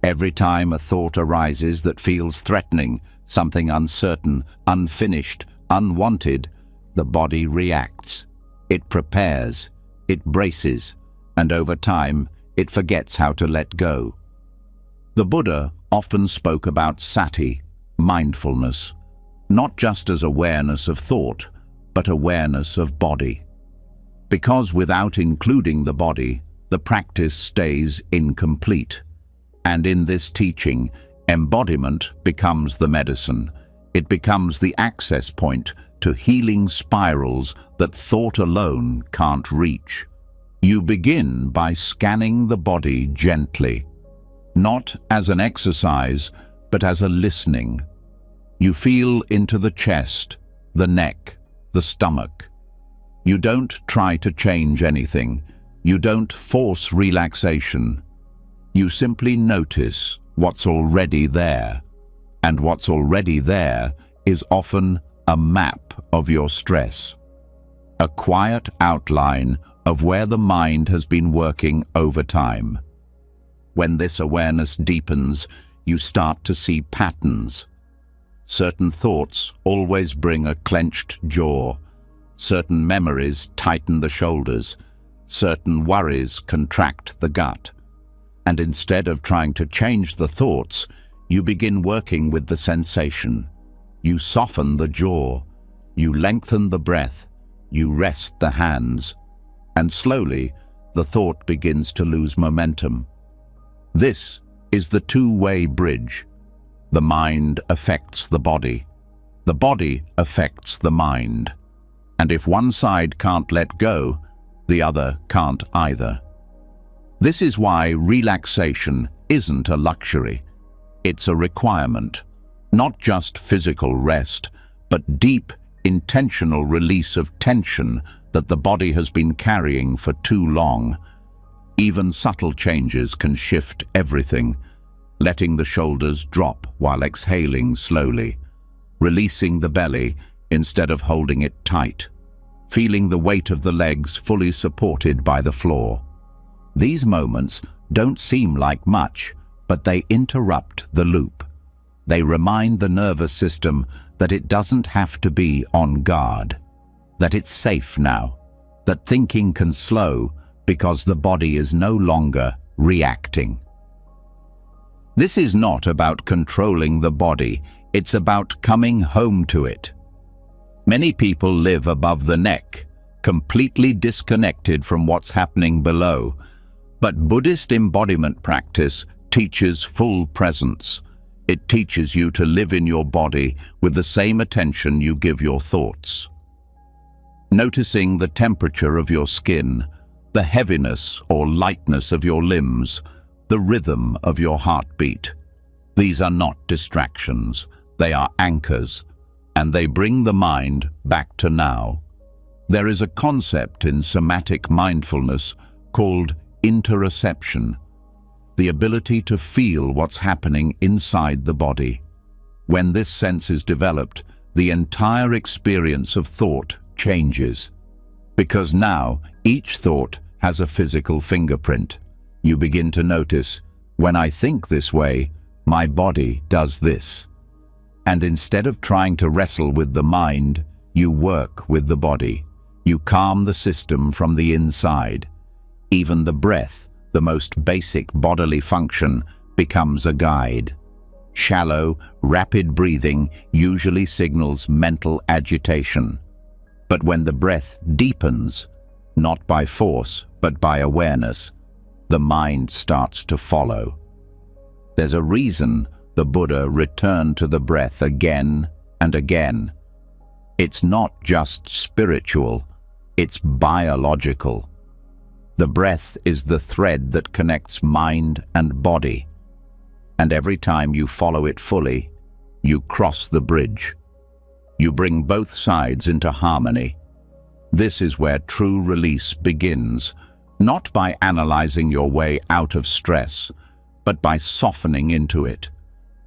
Every time a thought arises that feels threatening, something uncertain, unfinished, unwanted, the body reacts. It prepares, it braces, and over time, it forgets how to let go. The Buddha often spoke about sati, mindfulness, not just as awareness of thought, but awareness of body. Because without including the body, the practice stays incomplete. And in this teaching, embodiment becomes the medicine. It becomes the access point to healing spirals that thought alone can't reach. You begin by scanning the body gently, not as an exercise, but as a listening. You feel into the chest, the neck, the stomach. You don't try to change anything. You don't force relaxation. You simply notice what's already there. And what's already there is often a map of your stress, a quiet outline of where the mind has been working over time. When this awareness deepens, you start to see patterns. Certain thoughts always bring a clenched jaw. Certain memories tighten the shoulders. Certain worries contract the gut. And instead of trying to change the thoughts, you begin working with the sensation. You soften the jaw. You lengthen the breath. You rest the hands. And slowly, the thought begins to lose momentum. This is the two-way bridge. The mind affects the body. The body affects the mind. And if one side can't let go, the other can't either. This is why relaxation isn't a luxury. It's a requirement. Not just physical rest, but deep, intentional release of tension that the body has been carrying for too long. Even subtle changes can shift everything, letting the shoulders drop while exhaling slowly, releasing the belly instead of holding it tight, feeling the weight of the legs fully supported by the floor. These moments don't seem like much, but they interrupt the loop. They remind the nervous system that it doesn't have to be on guard, that it's safe now, that thinking can slow because the body is no longer reacting. This is not about controlling the body, it's about coming home to it. Many people live above the neck, completely disconnected from what's happening below. But Buddhist embodiment practice teaches full presence. It teaches you to live in your body with the same attention you give your thoughts. Noticing the temperature of your skin, the heaviness or lightness of your limbs, the rhythm of your heartbeat. These are not distractions, they are anchors, and they bring the mind back to now. There is a concept in somatic mindfulness called interoception, the ability to feel what's happening inside the body. When this sense is developed, the entire experience of thought changes. Because now, each thought has a physical fingerprint. You begin to notice, when I think this way, my body does this. And instead of trying to wrestle with the mind, you work with the body. You calm the system from the inside. Even the breath, the most basic bodily function, becomes a guide. Shallow, rapid breathing usually signals mental agitation. But when the breath deepens, not by force, but by awareness, the mind starts to follow. There's a reason the Buddha returned to the breath again and again. It's not just spiritual, it's biological. The breath is the thread that connects mind and body. And every time you follow it fully, you cross the bridge. You bring both sides into harmony. This is where true release begins, not by analyzing your way out of stress, but by softening into it.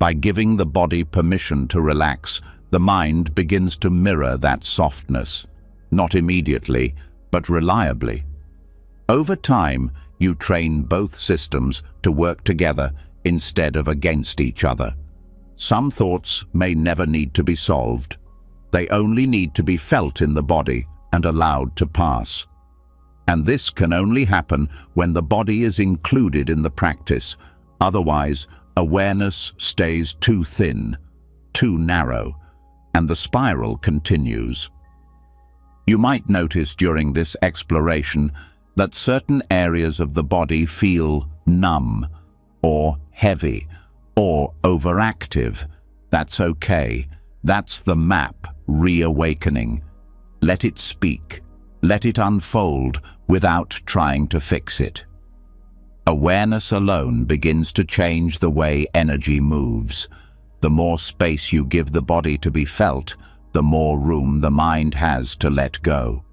By giving the body permission to relax, the mind begins to mirror that softness, not immediately, but reliably. Over time, you train both systems to work together instead of against each other. Some thoughts may never need to be solved. They only need to be felt in the body and allowed to pass. And this can only happen when the body is included in the practice. Otherwise, awareness stays too thin, too narrow, and the spiral continues. You might notice during this exploration that certain areas of the body feel numb, or heavy, or overactive. That's okay. That's the map reawakening. Let it speak. Let it unfold without trying to fix it. Awareness alone begins to change the way energy moves. The more space you give the body to be felt, the more room the mind has to let go.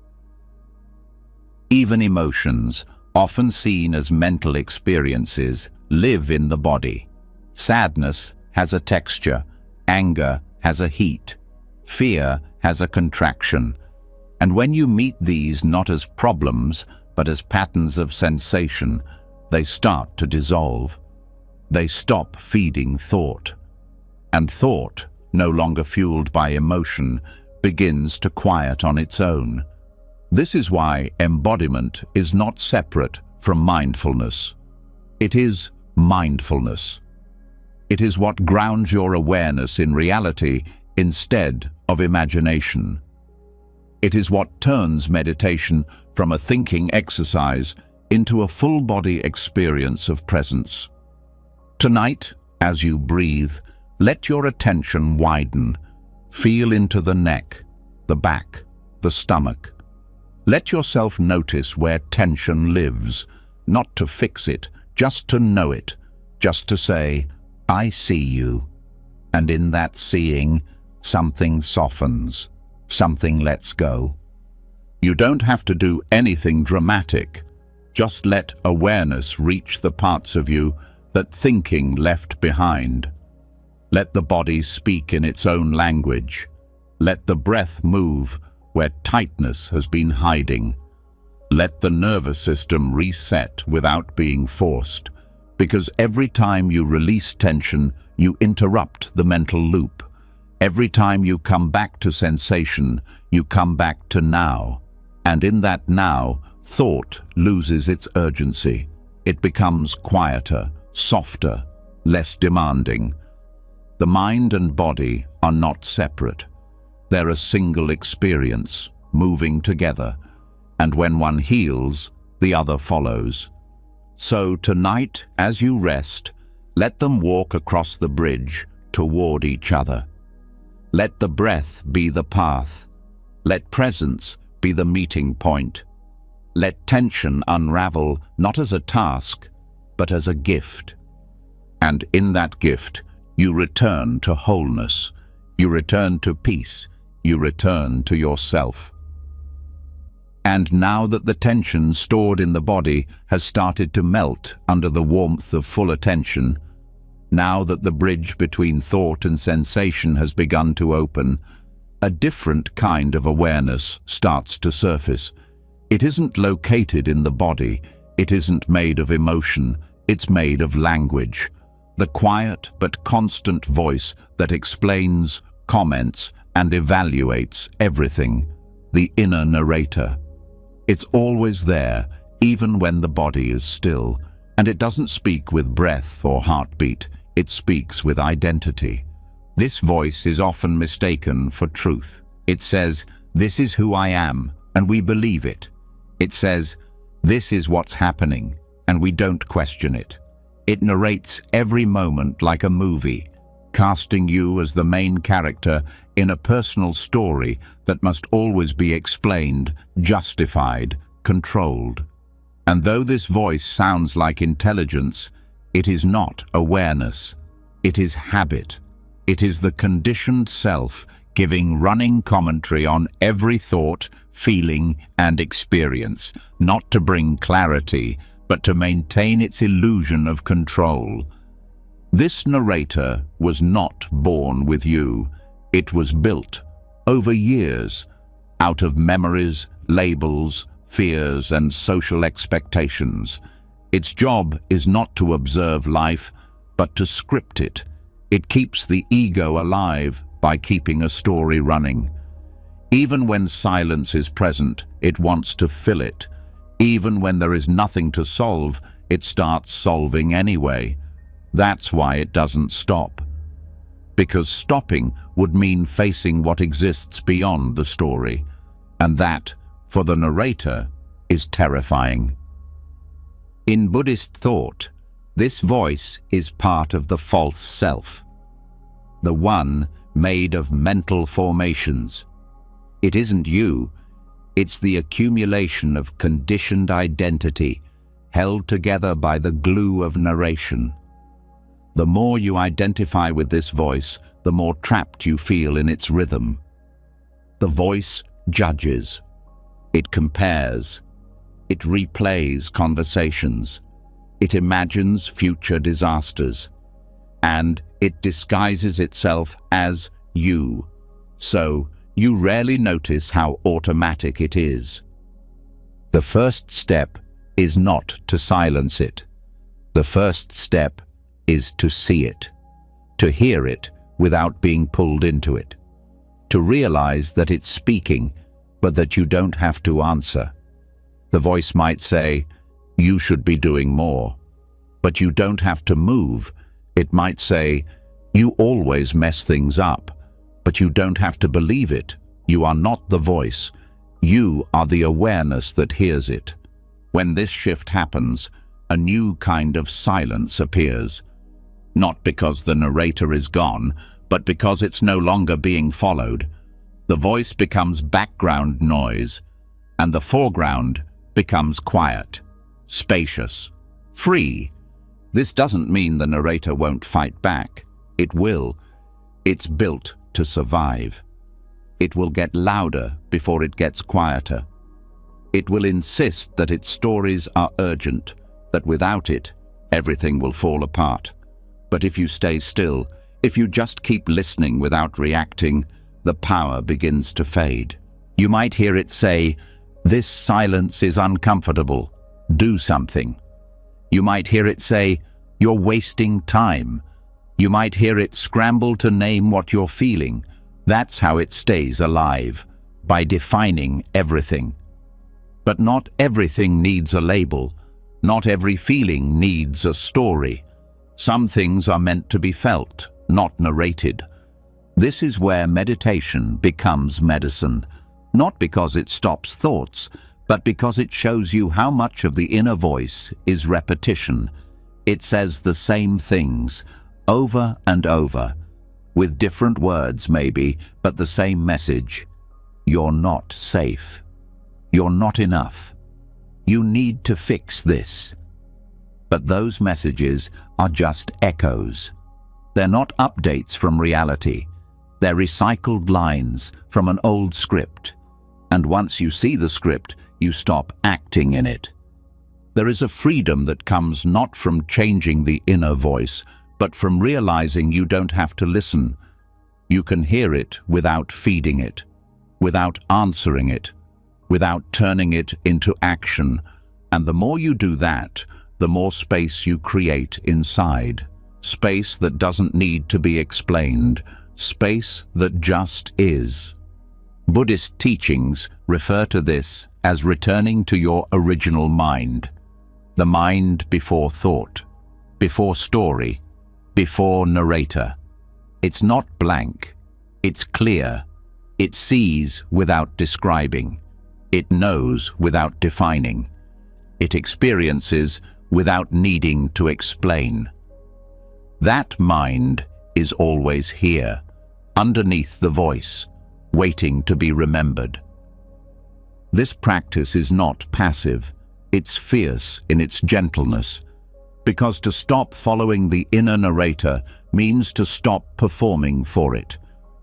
Even emotions, often seen as mental experiences, live in the body. Sadness has a texture, anger has a heat, fear has a contraction. And when you meet these not as problems, but as patterns of sensation, they start to dissolve. They stop feeding thought. And thought, no longer fueled by emotion, begins to quiet on its own. This is why embodiment is not separate from mindfulness. It is mindfulness. It is what grounds your awareness in reality instead of imagination. It is what turns meditation from a thinking exercise into a full-body experience of presence. Tonight, as you breathe, let your attention widen. Feel into the neck, the back, the stomach. Let yourself notice where tension lives, not to fix it, just to know it, just to say, "I see you." And in that seeing, something softens, something lets go. You don't have to do anything dramatic. Just let awareness reach the parts of you that thinking left behind. Let the body speak in its own language. Let the breath move where tightness has been hiding. Let the nervous system reset without being forced, because every time you release tension, you interrupt the mental loop. Every time you come back to sensation, you come back to now. And in that now, thought loses its urgency. It becomes quieter, softer, less demanding. The mind and body are not separate. They're a single experience, moving together. And when one heals, the other follows. So tonight, as you rest, let them walk across the bridge toward each other. Let the breath be the path. Let presence be the meeting point. Let tension unravel not as a task, but as a gift. And in that gift, you return to wholeness. You return to peace. You return to yourself. And now that the tension stored in the body has started to melt under the warmth of full attention, now that the bridge between thought and sensation has begun to open, a different kind of awareness starts to surface. It isn't located in the body, it isn't made of emotion, it's made of language. The quiet but constant voice that explains, comments, and evaluates everything, the inner narrator. It's always there, even when the body is still, and it doesn't speak with breath or heartbeat, it speaks with identity. This voice is often mistaken for truth. It says, "This is who I am," and we believe it. It says, "This is what's happening," and we don't question it. It narrates every moment like a movie, casting you as the main character in a personal story that must always be explained, justified, controlled. And though this voice sounds like intelligence, it is not awareness. It is habit. It is the conditioned self giving running commentary on every thought, feeling, and experience, not to bring clarity, but to maintain its illusion of control. This narrator was not born with you. It was built over years, out of memories, labels, fears, and social expectations. Its job is not to observe life, but to script it. It keeps the ego alive by keeping a story running. Even when silence is present, it wants to fill it. Even when there is nothing to solve, it starts solving anyway. That's why it doesn't stop. Because stopping would mean facing what exists beyond the story. And that, for the narrator, is terrifying. In Buddhist thought, this voice is part of the false self, the one made of mental formations. It isn't you, it's the accumulation of conditioned identity, held together by the glue of narration. The more you identify with this voice, the more trapped you feel in its rhythm. The voice judges, it compares, it replays conversations, it imagines future disasters, and it disguises itself as you. So, you rarely notice how automatic it is. The first step is not to silence it. The first step is to see it, to hear it without being pulled into it. To realize that it's speaking, but that you don't have to answer. The voice might say, "You should be doing more," but you don't have to move. It might say, "You always mess things up," but you don't have to believe it. You are not the voice. You are the awareness that hears it. When this shift happens, a new kind of silence appears. Not because the narrator is gone, but because it's no longer being followed. The voice becomes background noise, and the foreground becomes quiet, spacious, free. This doesn't mean the narrator won't fight back. It will. It's built to survive. It will get louder before it gets quieter. It will insist that its stories are urgent, that without it, everything will fall apart. But if you stay still, if you just keep listening without reacting, the power begins to fade. You might hear it say, "This silence is uncomfortable. Do something." You might hear it say, "You're wasting time." You might hear it scramble to name what you're feeling. That's how it stays alive, by defining everything. But not everything needs a label. Not every feeling needs a story. Some things are meant to be felt, not narrated. This is where meditation becomes medicine, not because it stops thoughts, but because it shows you how much of the inner voice is repetition. It says the same things, over and over, with different words maybe, but the same message. You're not safe. You're not enough. You need to fix this. But those messages are just echoes. They're not updates from reality. They're recycled lines from an old script. And once you see the script, you stop acting in it. There is a freedom that comes not from changing the inner voice, but from realizing you don't have to listen. You can hear it without feeding it, without answering it, without turning it into action. And the more you do that, the more space you create inside. Space that doesn't need to be explained. Space that just is. Buddhist teachings refer to this as returning to your original mind. The mind before thought, before story, before narrator. It's not blank. It's clear. It sees without describing. It knows without defining. It experiences without needing to explain. That mind is always here, underneath the voice, waiting to be remembered. This practice is not passive. It's fierce in its gentleness, because to stop following the inner narrator means to stop performing for it,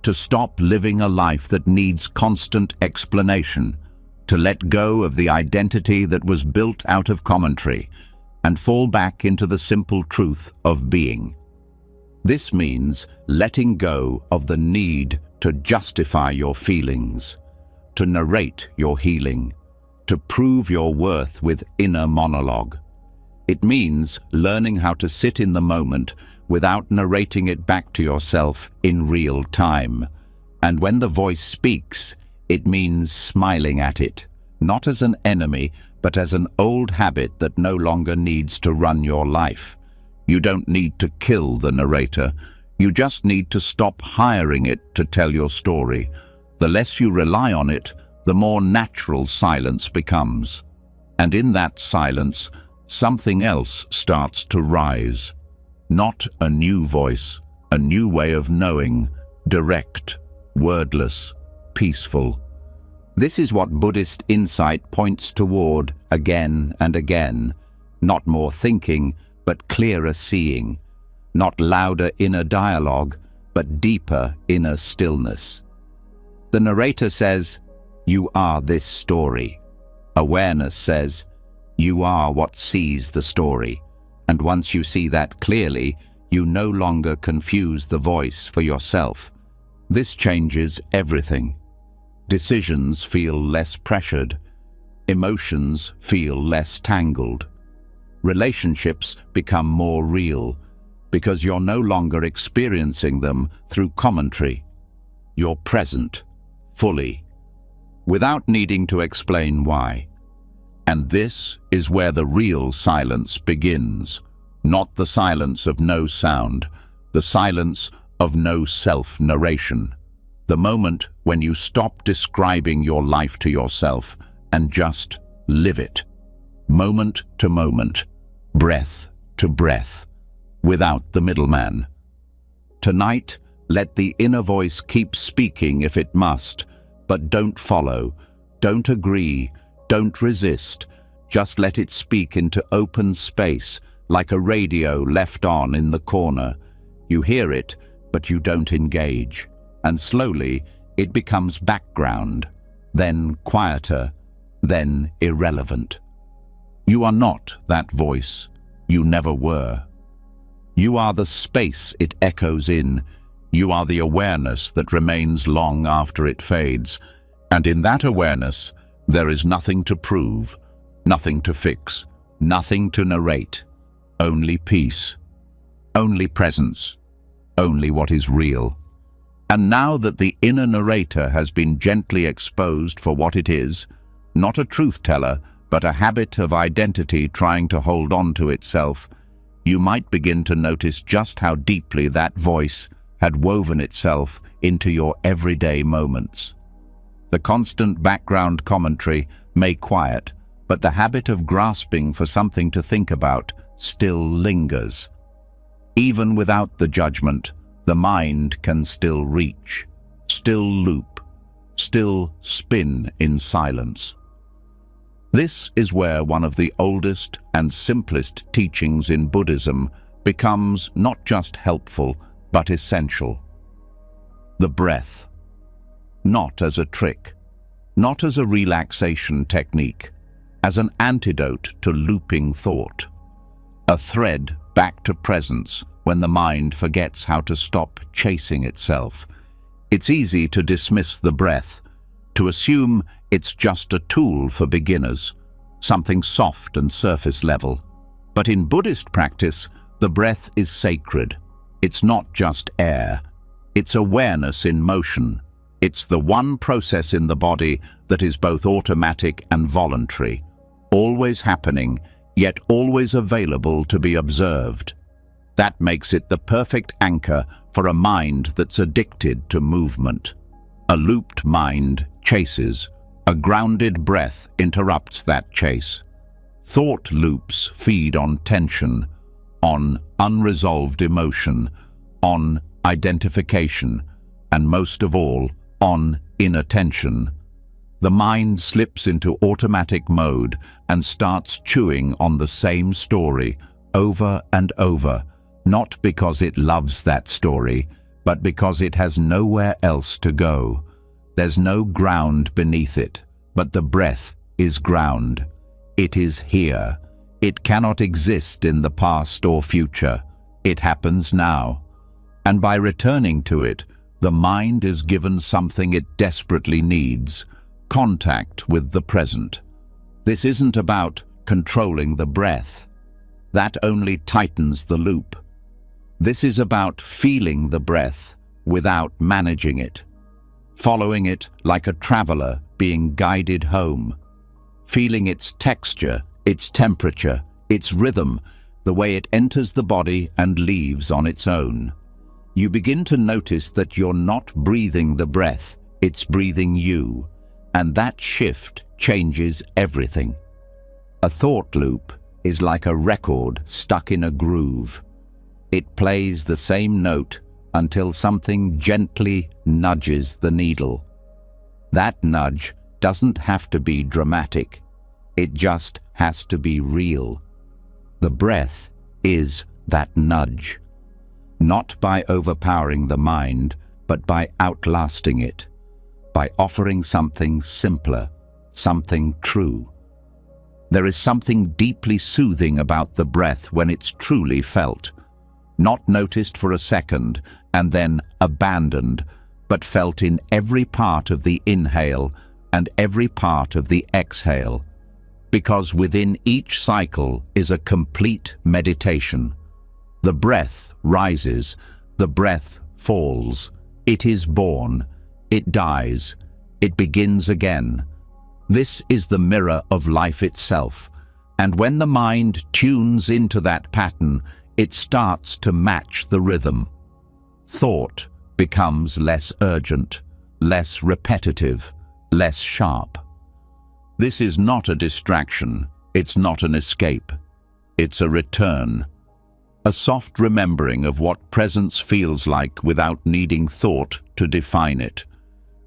to stop living a life that needs constant explanation, to let go of the identity that was built out of commentary and fall back into the simple truth of being. This means letting go of the need to justify your feelings, to narrate your healing, to prove your worth with inner monologue. It means learning how to sit in the moment without narrating it back to yourself in real time. And when the voice speaks, it means smiling at it, not as an enemy, but as an old habit that no longer needs to run your life. You don't need to kill the narrator. You just need to stop hiring it to tell your story. The less you rely on it, the more natural silence becomes. And in that silence, something else starts to rise. Not a new voice, a new way of knowing, direct, wordless, peaceful. This is what Buddhist insight points toward again and again. Not more thinking, but clearer seeing. Not louder inner dialogue, but deeper inner stillness. The narrator says, "You are this story." Awareness says, "You are what sees the story." And once you see that clearly, you no longer confuse the voice for yourself. This changes everything. Decisions feel less pressured. Emotions feel less tangled. Relationships become more real. because you're no longer experiencing them through commentary. You're present, fully, without needing to explain why. And this is where the real silence begins, not the silence of no sound, the silence of no self-narration. The moment when you stop describing your life to yourself and just live it, moment to moment, breath to breath, without the middleman. Tonight, let the inner voice keep speaking if it must, but don't follow, don't agree, don't resist. Just let it speak into open space, like a radio left on in the corner. You hear it, but you don't engage. And slowly, it becomes background, then quieter, then irrelevant. You are not that voice. You never were. You are the space it echoes in. You are the awareness that remains long after it fades. And in that awareness, there is nothing to prove, nothing to fix, nothing to narrate. Only peace, only presence, only what is real. And now that the inner narrator has been gently exposed for what it is, not a truth-teller, but a habit of identity trying to hold on to itself, you might begin to notice just how deeply that voice had woven itself into your everyday moments. The constant background commentary may quiet, but the habit of grasping for something to think about still lingers. Even without the judgment, the mind can still reach, still loop, still spin in silence. This is where one of the oldest and simplest teachings in Buddhism becomes not just helpful, but essential. The breath. Not as a trick, not as a relaxation technique, as an antidote to looping thought. A thread back to presence when the mind forgets how to stop chasing itself. It's easy to dismiss the breath, to assume it's just a tool for beginners, something soft and surface level. But in Buddhist practice, the breath is sacred. It's not just air. It's awareness in motion. It's the one process in the body that is both automatic and voluntary, always happening, yet always available to be observed. That makes it the perfect anchor for a mind that's addicted to movement. A looped mind chases. A grounded breath interrupts that chase. Thought loops feed on tension, on unresolved emotion, on identification, and most of all, on inattention. The mind slips into automatic mode and starts chewing on the same story over and over, not because it loves that story, but because it has nowhere else to go. There's no ground beneath it, but the breath is ground. It is here. It cannot exist in the past or future. It happens now. And by returning to it, the mind is given something it desperately needs: contact with the present. This isn't about controlling the breath. That only tightens the loop. This is about feeling the breath without managing it, following it like a traveler being guided home, feeling its texture, its temperature, its rhythm, the way it enters the body and leaves on its own. You begin to notice that you're not breathing the breath, it's breathing you, and that shift changes everything. A thought loop is like a record stuck in a groove. It plays the same note until something gently nudges the needle. That nudge doesn't have to be dramatic. It just has to be real. The breath is that nudge. Not by overpowering the mind, but by outlasting it, by offering something simpler, something true. There is something deeply soothing about the breath when it's truly felt, not noticed for a second and then abandoned, but felt in every part of the inhale and every part of the exhale, because within each cycle is a complete meditation. The breath rises, the breath falls. It is born, it dies, it begins again. This is the mirror of life itself, and when the mind tunes into that pattern, it starts to match the rhythm. Thought becomes less urgent, less repetitive, less sharp. This is not a distraction, it's not an escape. It's a return, a soft remembering of what presence feels like without needing thought to define it.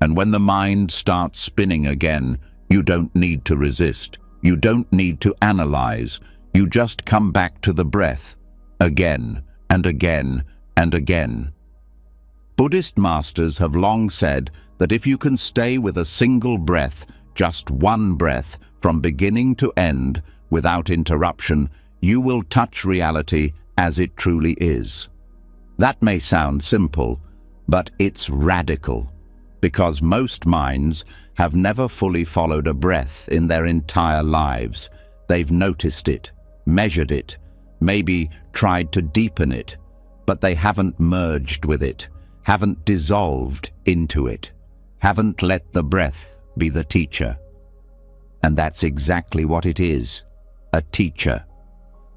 And when the mind starts spinning again, you don't need to resist, you don't need to analyze, you just come back to the breath, again and again and again. Buddhist masters have long said that if you can stay with a single breath, just one breath, from beginning to end, without interruption, you will touch reality as it truly is. That may sound simple, but it's radical, because most minds have never fully followed a breath in their entire lives. They've noticed it, measured it, maybe tried to deepen it, but they haven't merged with it, haven't dissolved into it, haven't let the breath be the teacher. And that's exactly what it is, a teacher.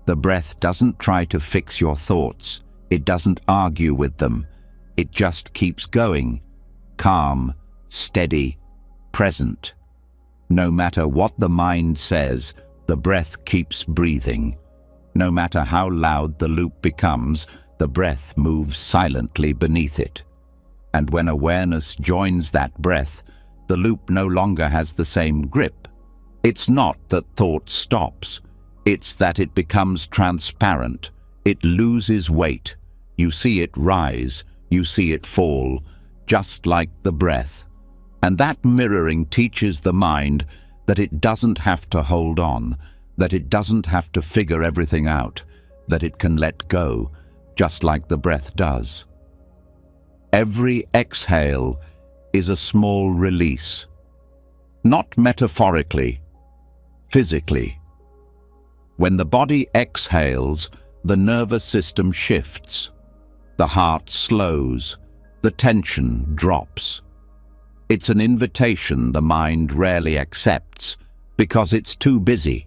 The breath doesn't try to fix your thoughts, it doesn't argue with them, it just keeps going, calm, steady, present. No matter what the mind says, the breath keeps breathing. No matter how loud the loop becomes, the breath moves silently beneath it. And when awareness joins that breath, the loop no longer has the same grip. It's not that thought stops, it's that it becomes transparent. It loses weight. You see it rise, you see it fall, just like the breath. And that mirroring teaches the mind that it doesn't have to hold on, that it doesn't have to figure everything out, that it can let go, just like the breath does. Every exhale is a small release. Not metaphorically, physically. When the body exhales, the nervous system shifts. The heart slows. The tension drops. It's an invitation the mind rarely accepts because it's too busy.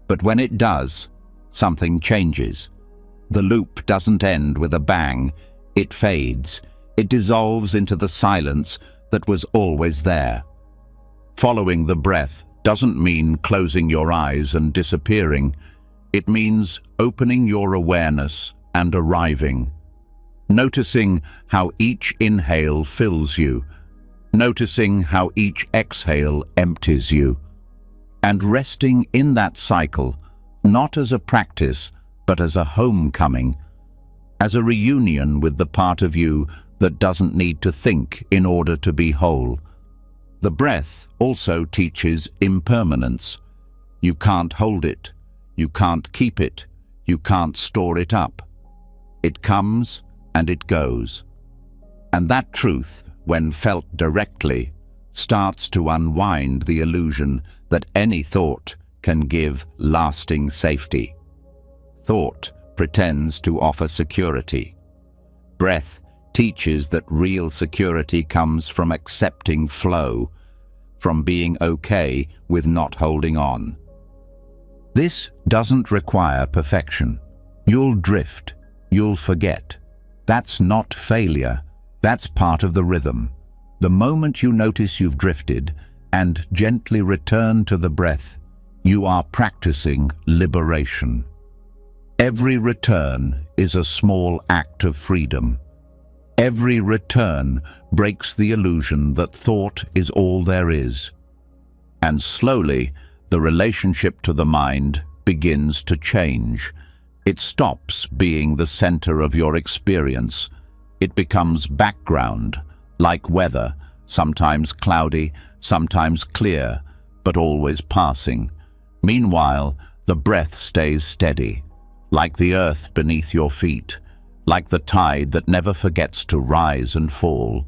But when it does, something changes. The loop doesn't end with a bang. It fades. It dissolves into the silence that was always there. Following the breath doesn't mean closing your eyes and disappearing. It means opening your awareness and arriving. Noticing how each inhale fills you. Noticing how each exhale empties you. And resting in that cycle, not as a practice, but as a homecoming, as a reunion with the part of you that doesn't need to think in order to be whole. The breath also teaches impermanence. You can't hold it, you can't keep it, you can't store it up. It comes and it goes. And that truth, when felt directly, starts to unwind the illusion that any thought can give lasting safety. Thought pretends to offer security. Breath teaches that real security comes from accepting flow, from being okay with not holding on. This doesn't require perfection. You'll drift, you'll forget. That's not failure, that's part of the rhythm. The moment you notice you've drifted and gently return to the breath, you are practicing liberation. Every return is a small act of freedom. Every return breaks the illusion that thought is all there is. And slowly, the relationship to the mind begins to change. It stops being the center of your experience. It becomes background, like weather, sometimes cloudy, sometimes clear, but always passing. Meanwhile, the breath stays steady, like the earth beneath your feet, like the tide that never forgets to rise and fall.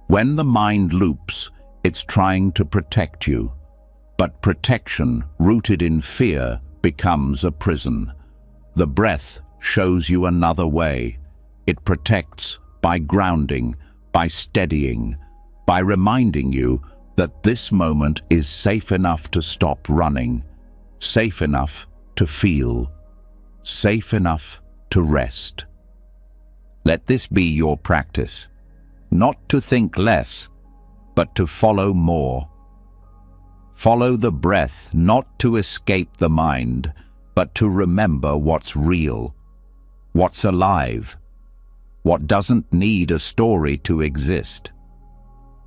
When the mind loops, it's trying to protect you. But protection, rooted in fear, becomes a prison. The breath shows you another way. It protects by grounding, by steadying, by reminding you that this moment is safe enough to stop running, safe enough to feel, safe enough to rest. Let this be your practice, not to think less, but to follow more. Follow the breath, not to escape the mind, but to remember what's real, what's alive, what doesn't need a story to exist.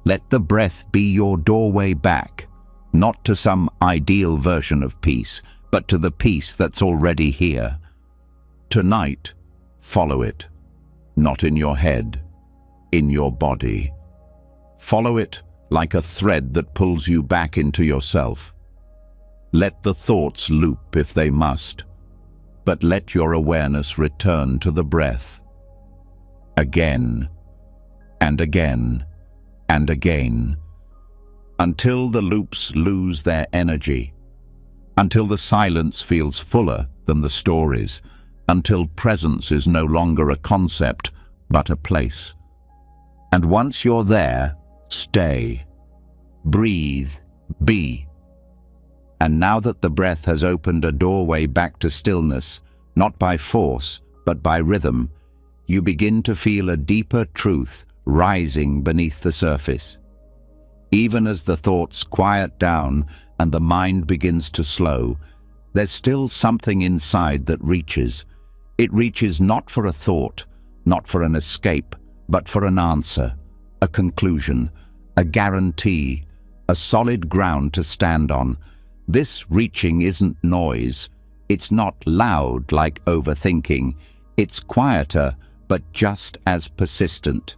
Let the breath be your doorway back, not to some ideal version of peace, but to the peace that's already here. Tonight, follow it, not in your head, in your body. Follow it like a thread that pulls you back into yourself. Let the thoughts loop if they must, but let your awareness return to the breath. Again, and again, and again, until the loops lose their energy, until the silence feels fuller than the stories, until presence is no longer a concept, but a place. And once you're there, stay, breathe, be. And now that the breath has opened a doorway back to stillness, not by force, but by rhythm, you begin to feel a deeper truth rising beneath the surface. Even as the thoughts quiet down and the mind begins to slow, there's still something inside that reaches. It reaches not for a thought, not for an escape, but for an answer, a conclusion, a guarantee, a solid ground to stand on. This reaching isn't noise. It's not loud like overthinking. It's quieter, but just as persistent.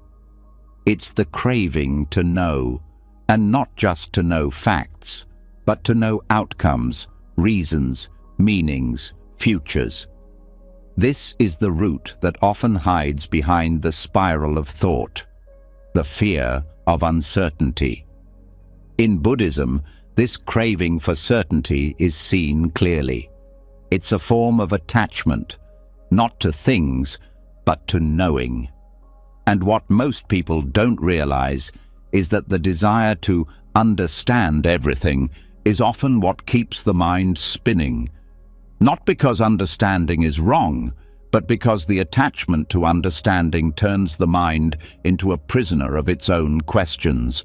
It's the craving to know, and not just to know facts, but to know outcomes, reasons, meanings, futures. This is the root that often hides behind the spiral of thought, the fear of uncertainty. In Buddhism, this craving for certainty is seen clearly. It's a form of attachment, not to things, but to knowing. And what most people don't realize is that the desire to understand everything is often what keeps the mind spinning. Not because understanding is wrong, but because the attachment to understanding turns the mind into a prisoner of its own questions.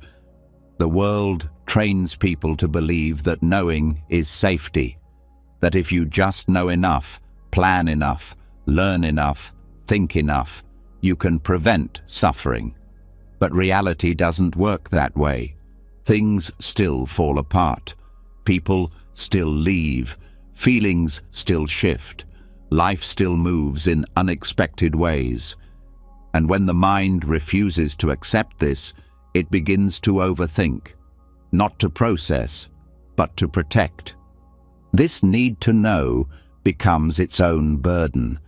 The world trains people to believe that knowing is safety, that if you just know enough, plan enough, learn enough, think enough, you can prevent suffering. But reality doesn't work that way. Things still fall apart. People still leave. Feelings still shift. Life still moves in unexpected ways. And when the mind refuses to accept this, it begins to overthink, not to process, but to protect. This need to know becomes its own burden.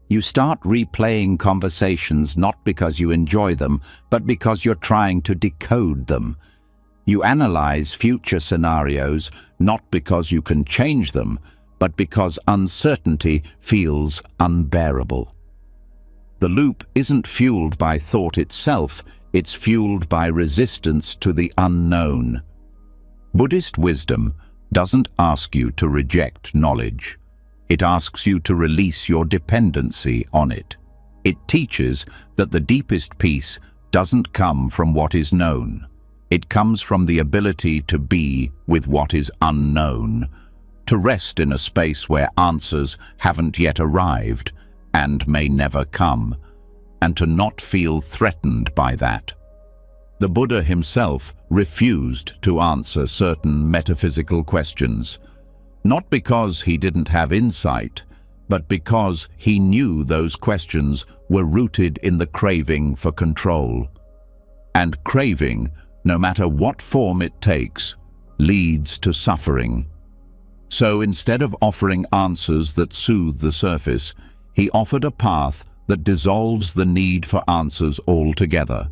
You start replaying conversations not because you enjoy them, but because you're trying to decode them. You analyze future scenarios not because you can change them, but because uncertainty feels unbearable. The loop isn't fueled by thought itself, it's fueled by resistance to the unknown. Buddhist wisdom doesn't ask you to reject knowledge. It asks you to release your dependency on it. It teaches that the deepest peace doesn't come from what is known. It comes from the ability to be with what is unknown, to rest in a space where answers haven't yet arrived and may never come, and to not feel threatened by that. The Buddha himself refused to answer certain metaphysical questions, not because he didn't have insight, but because he knew those questions were rooted in the craving for control. And craving, no matter what form it takes, leads to suffering. So instead of offering answers that soothe the surface, he offered a path that dissolves the need for answers altogether.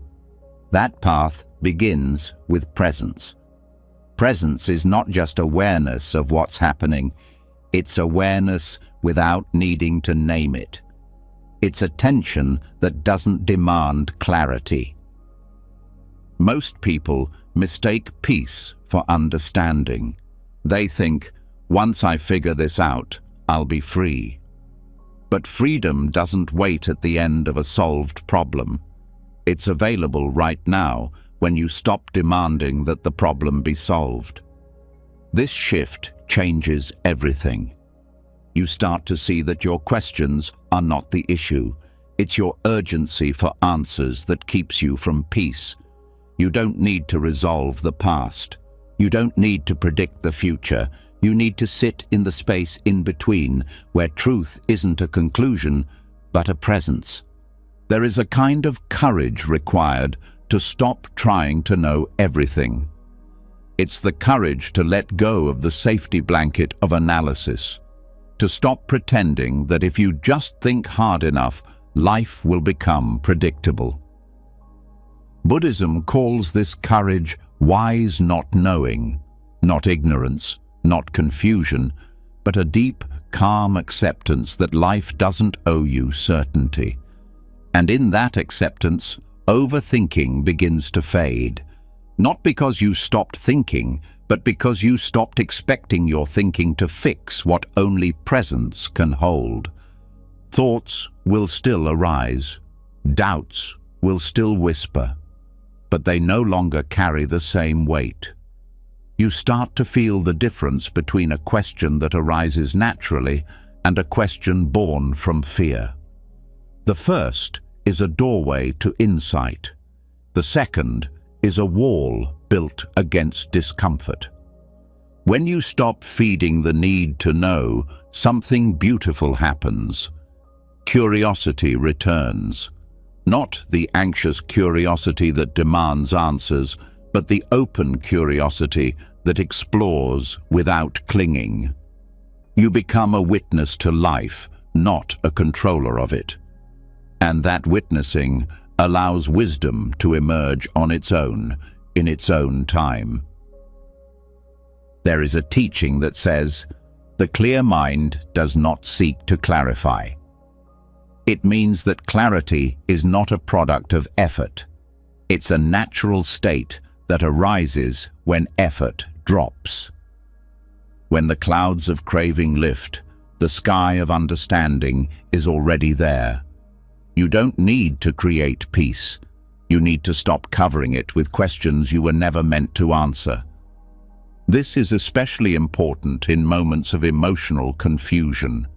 That path begins with presence. Presence is not just awareness of what's happening, it's awareness without needing to name it. It's a tension that doesn't demand clarity. Most people mistake peace for understanding. They think, once I figure this out, I'll be free. But freedom doesn't wait at the end of a solved problem. It's available right now when you stop demanding that the problem be solved. This shift changes everything. You start to see that your questions are not the issue. It's your urgency for answers that keeps you from peace. You don't need to resolve the past. You don't need to predict the future. You need to sit in the space in between, where truth isn't a conclusion, but a presence. There is a kind of courage required to stop trying to know everything. It's the courage to let go of the safety blanket of analysis, to stop pretending that if you just think hard enough, life will become predictable. Buddhism calls this courage wise not knowing, not ignorance, not confusion, but a deep, calm acceptance that life doesn't owe you certainty. And in that acceptance, overthinking begins to fade. Not because you stopped thinking, but because you stopped expecting your thinking to fix what only presence can hold. Thoughts will still arise. Doubts will still whisper, but they no longer carry the same weight. You start to feel the difference between a question that arises naturally and a question born from fear. The first is a doorway to insight. The second is a wall built against discomfort. When you stop feeding the need to know, something beautiful happens. Curiosity returns. Not the anxious curiosity that demands answers, but the open curiosity that explores without clinging. You become a witness to life, not a controller of it. And that witnessing allows wisdom to emerge on its own, in its own time. There is a teaching that says, the clear mind does not seek to clarify. It means that clarity is not a product of effort. It's a natural state that arises when effort drops. When the clouds of craving lift, the sky of understanding is already there. You don't need to create peace. You need to stop covering it with questions you were never meant to answer. This is especially important in moments of emotional confusion.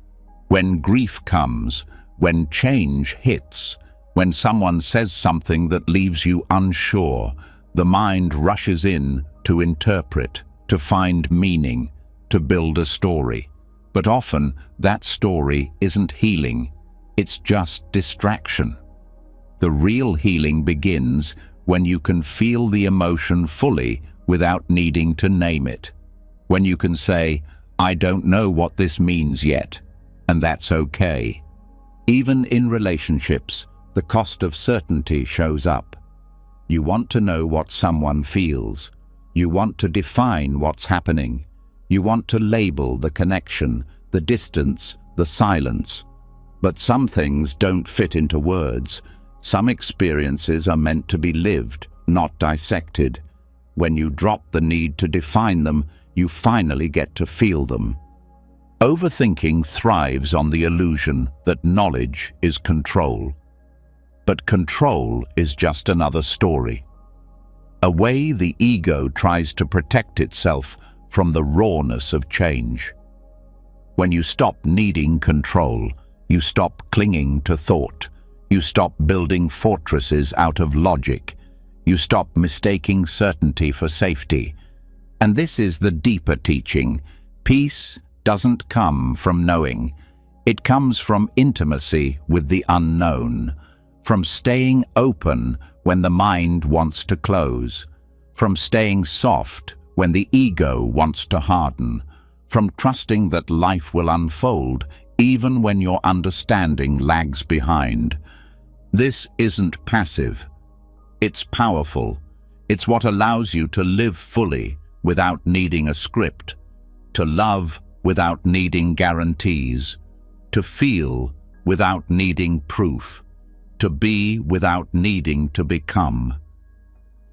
When grief comes, when change hits, when someone says something that leaves you unsure, the mind rushes in to interpret, to find meaning, to build a story. But often, that story isn't healing. It's just distraction. The real healing begins when you can feel the emotion fully without needing to name it. When you can say, I don't know what this means yet, and that's okay. Even in relationships, the cost of certainty shows up. You want to know what someone feels. You want to define what's happening. You want to label the connection, the distance, the silence. But some things don't fit into words. Some experiences are meant to be lived, not dissected. When you drop the need to define them, you finally get to feel them. Overthinking thrives on the illusion that knowledge is control. But control is just another story. A way the ego tries to protect itself from the rawness of change. When you stop needing control, you stop clinging to thought. You stop building fortresses out of logic. You stop mistaking certainty for safety. And this is the deeper teaching. Peace doesn't come from knowing. It comes from intimacy with the unknown, from staying open when the mind wants to close, from staying soft when the ego wants to harden, from trusting that life will unfold even when your understanding lags behind. This isn't passive. It's powerful. It's what allows you to live fully without needing a script, to love without needing guarantees, to feel without needing proof, to be without needing to become.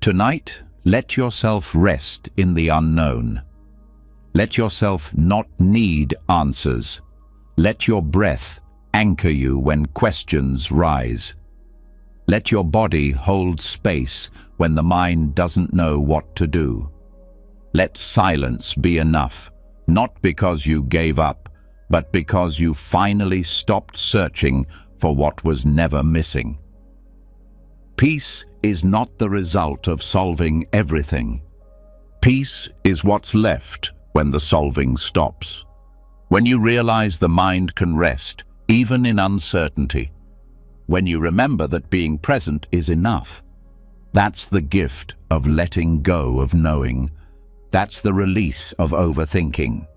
Tonight, let yourself rest in the unknown. Let yourself not need answers. Let your breath anchor you when questions rise. Let your body hold space when the mind doesn't know what to do. Let silence be enough, not because you gave up, but because you finally stopped searching for what was never missing. Peace is not the result of solving everything. Peace is what's left when the solving stops. When you realize the mind can rest, even in uncertainty. When you remember that being present is enough. That's the gift of letting go of knowing. That's the release of overthinking.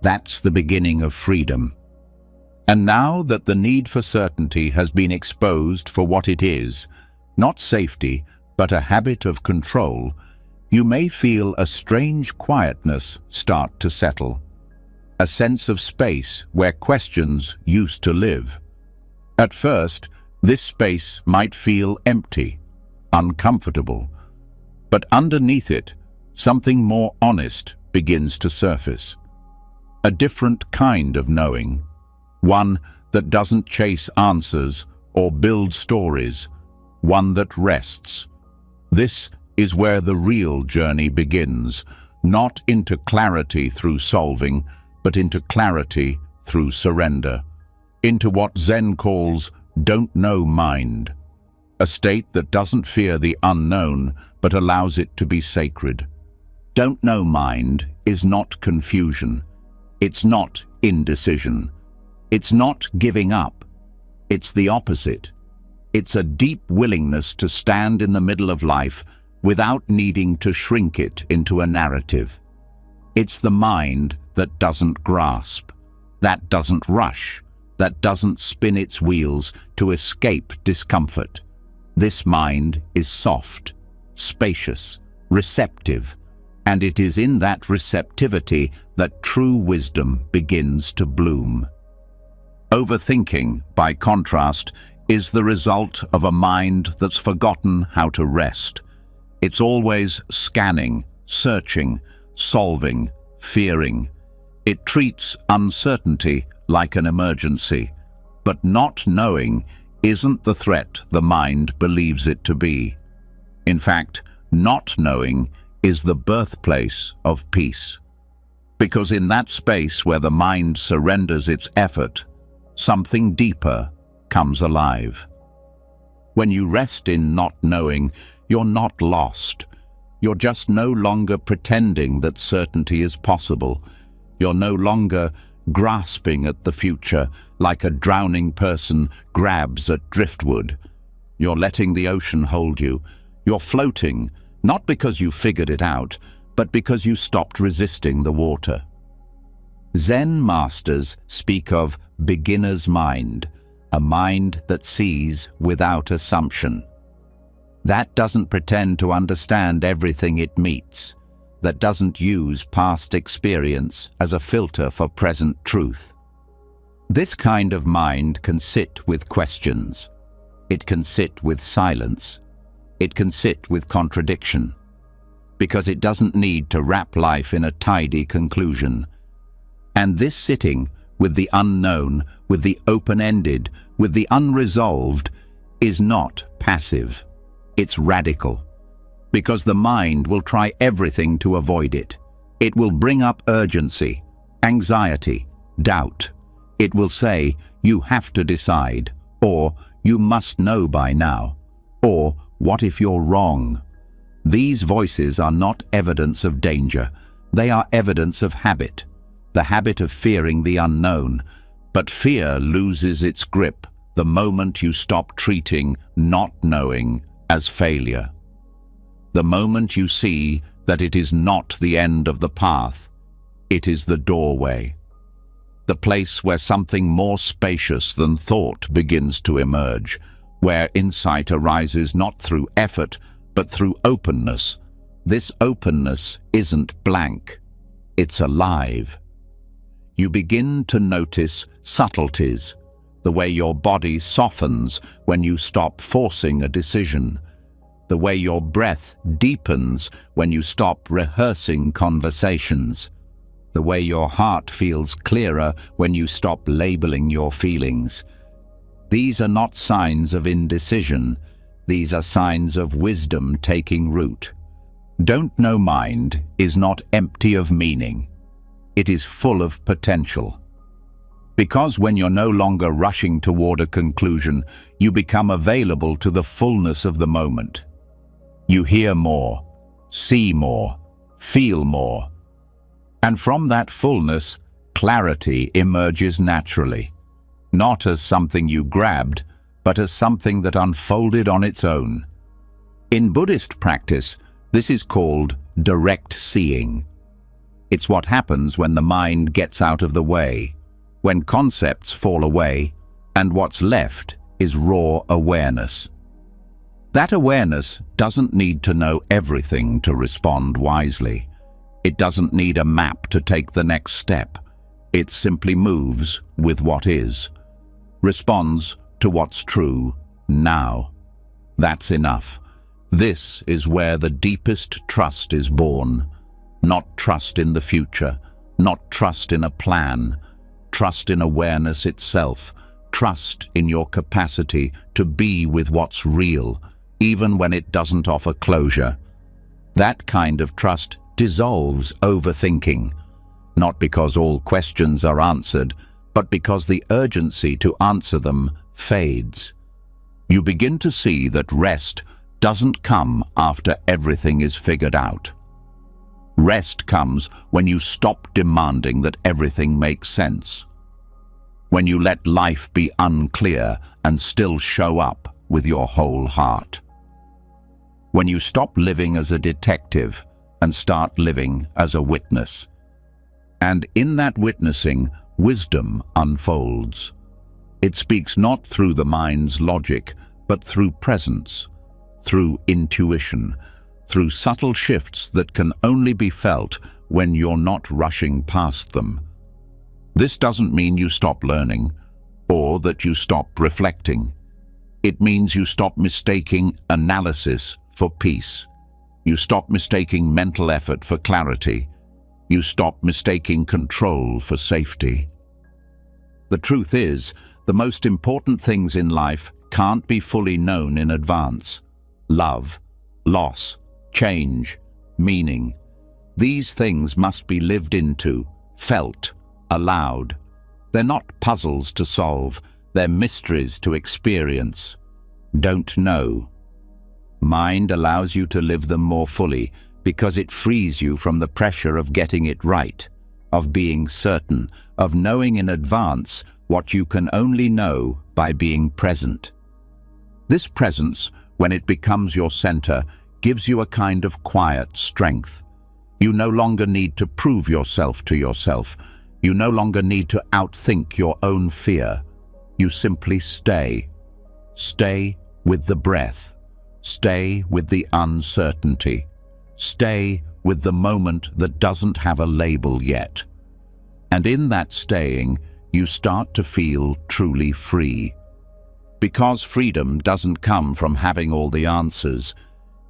That's the beginning of freedom. And now that the need for certainty has been exposed for what it is, not safety, but a habit of control, you may feel a strange quietness start to settle. A sense of space where questions used to live. At first, this space might feel empty, uncomfortable, but underneath it, something more honest begins to surface. A different kind of knowing, one that doesn't chase answers or build stories, one that rests. This is where the real journey begins, not into clarity through solving, but into clarity through surrender, into what Zen calls don't know mind, a state that doesn't fear the unknown, but allows it to be sacred. Don't know mind is not confusion. It's not indecision. It's not giving up. It's the opposite. It's a deep willingness to stand in the middle of life without needing to shrink it into a narrative. It's the mind that doesn't grasp, that doesn't rush, that doesn't spin its wheels to escape discomfort. This mind is soft, spacious, receptive, and it is in that receptivity that true wisdom begins to bloom. Overthinking, by contrast, is the result of a mind that's forgotten how to rest. It's always scanning, searching, solving, fearing. It treats uncertainty like an emergency, but not knowing isn't the threat the mind believes it to be. In fact, not knowing is the birthplace of peace. Because in that space where the mind surrenders its effort, something deeper comes alive. When you rest in not knowing, you're not lost. You're just no longer pretending that certainty is possible. You're no longer grasping at the future like a drowning person grabs at driftwood. You're letting the ocean hold you. You're floating, not because you figured it out, but because you stopped resisting the water. Zen masters speak of beginner's mind, a mind that sees without assumption. That doesn't pretend to understand everything it meets, that doesn't use past experience as a filter for present truth. This kind of mind can sit with questions. It can sit with silence. It can sit with contradiction, because it doesn't need to wrap life in a tidy conclusion. And this sitting with the unknown, with the open-ended, with the unresolved, is not passive. It's radical, because the mind will try everything to avoid it. It will bring up urgency, anxiety, doubt. It will say, you have to decide, or you must know by now, or what if you're wrong? These voices are not evidence of danger. They are evidence of habit, the habit of fearing the unknown. But fear loses its grip the moment you stop treating not knowing as failure. The moment you see that it is not the end of the path, it is the doorway. The place where something more spacious than thought begins to emerge, where insight arises not through effort, but through openness. This openness isn't blank, it's alive. You begin to notice subtleties, the way your body softens when you stop forcing a decision, the way your breath deepens when you stop rehearsing conversations, the way your heart feels clearer when you stop labeling your feelings. These are not signs of indecision. These are signs of wisdom taking root. Don't know mind is not empty of meaning. It is full of potential. Because when you're no longer rushing toward a conclusion, you become available to the fullness of the moment. You hear more, see more, feel more. And from that fullness, clarity emerges naturally, not as something you grabbed, but as something that unfolded on its own. In Buddhist practice, this is called direct seeing. It's what happens when the mind gets out of the way, when concepts fall away, and what's left is raw awareness. That awareness doesn't need to know everything to respond wisely. It doesn't need a map to take the next step. It simply moves with what is, responds to what's true now. That's enough. This is where the deepest trust is born. Not trust in the future, not trust in a plan, trust in awareness itself, trust in your capacity to be with what's real, even when it doesn't offer closure. That kind of trust dissolves overthinking, not because all questions are answered, but because the urgency to answer them fades. You begin to see that rest doesn't come after everything is figured out. Rest comes when you stop demanding that everything makes sense. When you let life be unclear and still show up with your whole heart. When you stop living as a detective and start living as a witness. And in that witnessing, wisdom unfolds. It speaks not through the mind's logic, but through presence, through intuition, through subtle shifts that can only be felt when you're not rushing past them. This doesn't mean you stop learning, or that you stop reflecting. It means you stop mistaking analysis for peace. You stop mistaking mental effort for clarity. You stop mistaking control for safety. The truth is, the most important things in life can't be fully known in advance. Love, loss, change, meaning. These things must be lived into, felt, allowed. They're not puzzles to solve, they're mysteries to experience. Don't know. Mind allows you to live them more fully because it frees you from the pressure of getting it right, of being certain, of knowing in advance what you can only know by being present. This presence, when it becomes your center, gives you a kind of quiet strength. You no longer need to prove yourself to yourself. You no longer need to outthink your own fear. You simply stay. Stay with the breath. Stay with the uncertainty. Stay with the moment that doesn't have a label yet. And in that staying, you start to feel truly free. Because freedom doesn't come from having all the answers.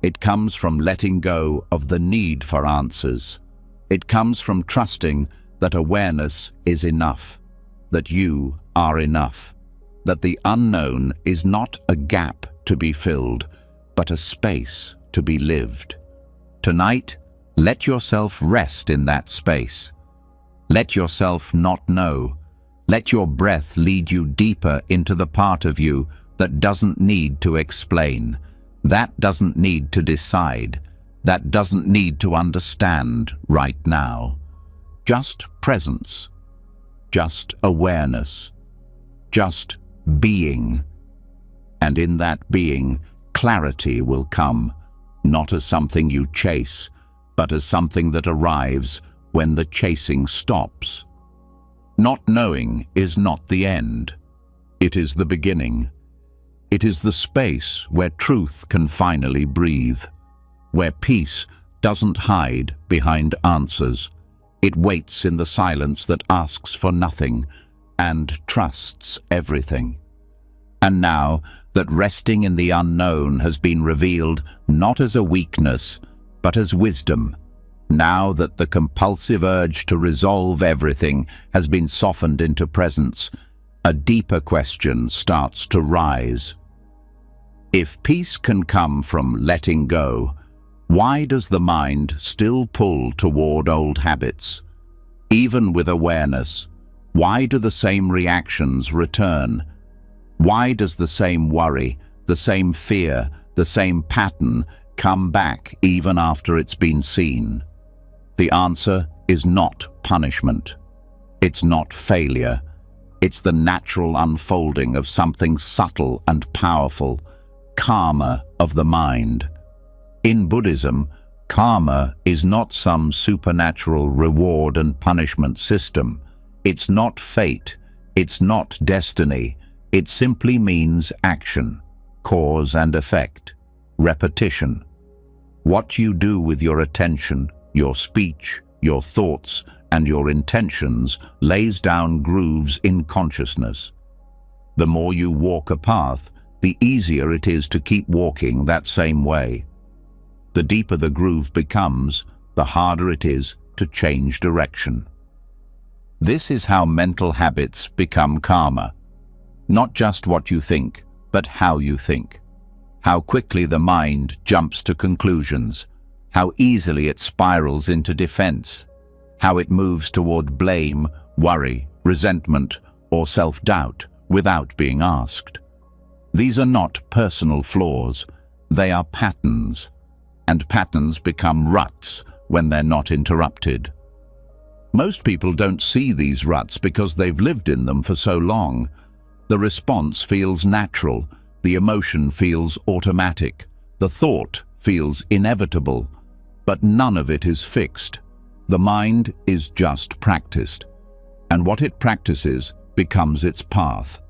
It comes from letting go of the need for answers. It comes from trusting that awareness is enough, that you are enough, that the unknown is not a gap to be filled, but a space to be lived. Tonight, let yourself rest in that space. Let yourself not know. Let your breath lead you deeper into the part of you that doesn't need to explain, that doesn't need to decide, that doesn't need to understand right now. Just presence, just awareness, just being. And in that being, clarity will come, not as something you chase, but as something that arrives when the chasing stops. Not knowing is not the end. It is the beginning. It is the space where truth can finally breathe, where peace doesn't hide behind answers. It waits in the silence that asks for nothing, and trusts everything. And now that resting in the unknown has been revealed not as a weakness, but as wisdom, now that the compulsive urge to resolve everything has been softened into presence, a deeper question starts to rise. If peace can come from letting go, why does the mind still pull toward old habits? Even with awareness, why do the same reactions return? Why does the same worry, the same fear, the same pattern come back even after it's been seen? The answer is not punishment. It's not failure. It's the natural unfolding of something subtle and powerful, karma of the mind. In Buddhism, karma is not some supernatural reward and punishment system. It's not fate. It's not destiny. It simply means action, cause and effect, repetition. What you do with your attention, your speech, your thoughts, and your intentions lays down grooves in consciousness. The more you walk a path, the easier it is to keep walking that same way. The deeper the groove becomes, the harder it is to change direction. This is how mental habits become karma. Not just what you think, but how you think. How quickly the mind jumps to conclusions. How easily it spirals into defense. How it moves toward blame, worry, resentment, or self-doubt without being asked. These are not personal flaws. They are patterns. And patterns become ruts when they're not interrupted. Most people don't see these ruts because they've lived in them for so long. The response feels natural, the emotion feels automatic, the thought feels inevitable, but none of it is fixed. The mind is just practiced, and what it practices becomes its path.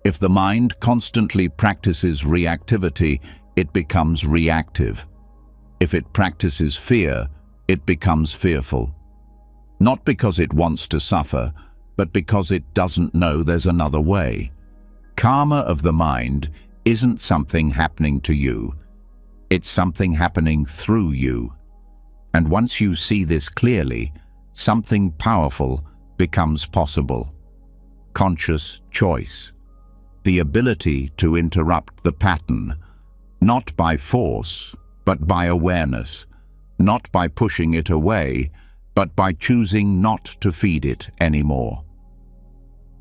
If the mind constantly practices reactivity, it becomes reactive. If it practices fear, it becomes fearful. Not because it wants to suffer, but because it doesn't know there's another way. Karma of the mind isn't something happening to you. It's something happening through you. And once you see this clearly, something powerful becomes possible. Conscious choice. The ability to interrupt the pattern, not by force, but by awareness, not by pushing it away, but by choosing not to feed it anymore.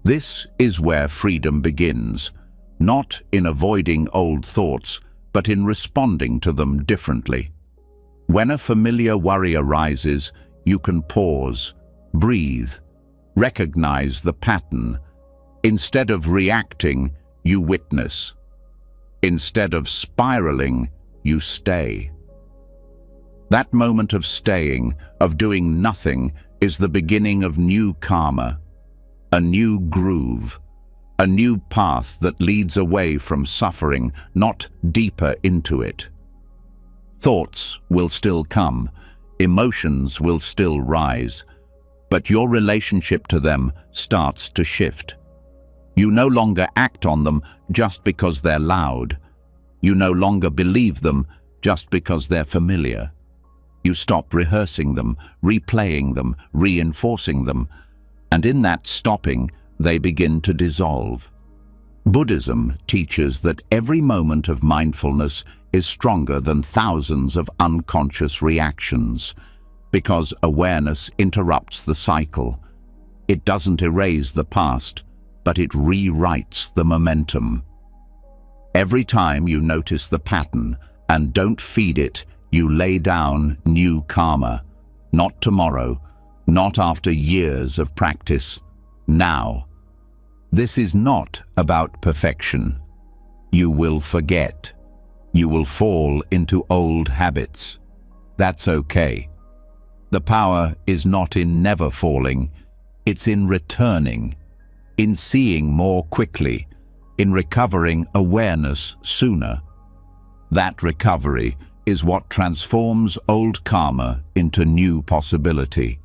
This is where freedom begins, not in avoiding old thoughts, but in responding to them differently. When a familiar worry arises, you can pause, breathe, recognize the pattern. Instead of reacting, you witness. Instead of spiraling, you stay. That moment of staying, of doing nothing, is the beginning of new karma, a new groove, a new path that leads away from suffering, not deeper into it. Thoughts will still come, emotions will still rise, but your relationship to them starts to shift. You no longer act on them just because they're loud. You no longer believe them just because they're familiar. You stop rehearsing them, replaying them, reinforcing them, and in that stopping, they begin to dissolve. Buddhism teaches that every moment of mindfulness is stronger than thousands of unconscious reactions, because awareness interrupts the cycle. It doesn't erase the past, but it rewrites the momentum. Every time you notice the pattern and don't feed it, you lay down new karma. Not tomorrow, not after years of practice. Now. This is not about perfection. You will forget. You will fall into old habits. That's okay. The power is not in never falling. It's in returning, in seeing more quickly, in recovering awareness sooner. That recovery is what transforms old karma into new possibility.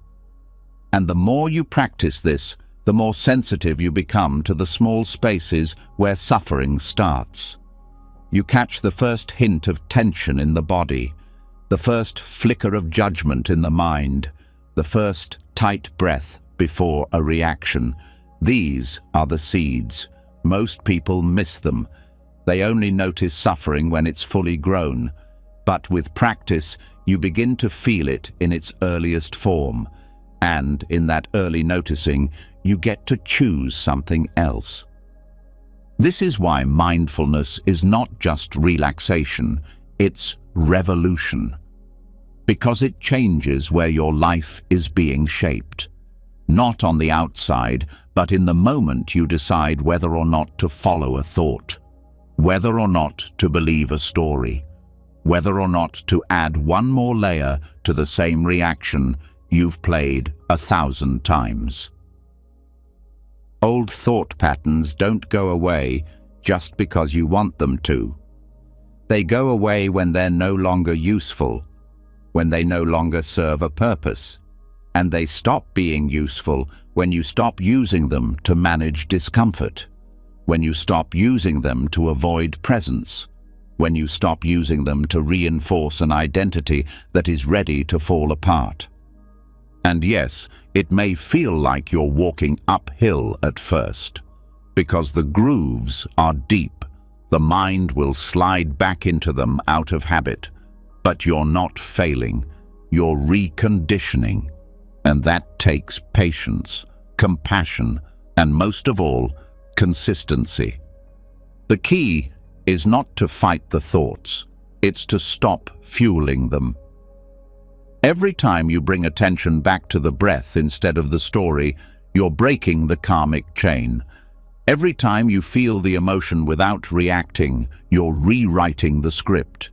And the more you practice this, the more sensitive you become to the small spaces where suffering starts. You catch the first hint of tension in the body, the first flicker of judgment in the mind, the first tight breath before a reaction. These are the seeds. Most people miss them. They only notice suffering when it's fully grown. But with practice, you begin to feel it in its earliest form. And in that early noticing, you get to choose something else. This is why mindfulness is not just relaxation, it's revolution. Because it changes where your life is being shaped. Not on the outside, but in the moment you decide whether or not to follow a thought, whether or not to believe a story, whether or not to add one more layer to the same reaction you've played 1,000 times. Old thought patterns don't go away just because you want them to. They go away when they're no longer useful, when they no longer serve a purpose, and they stop being useful when you stop using them to manage discomfort, when you stop using them to avoid presence, when you stop using them to reinforce an identity that is ready to fall apart. And yes, it may feel like you're walking uphill at first, because the grooves are deep. The mind will slide back into them out of habit. But you're not failing, you're reconditioning. And that takes patience, compassion, and most of all, consistency. The key is not to fight the thoughts, it's to stop fueling them. Every time you bring attention back to the breath instead of the story, you're breaking the karmic chain. Every time you feel the emotion without reacting, you're rewriting the script.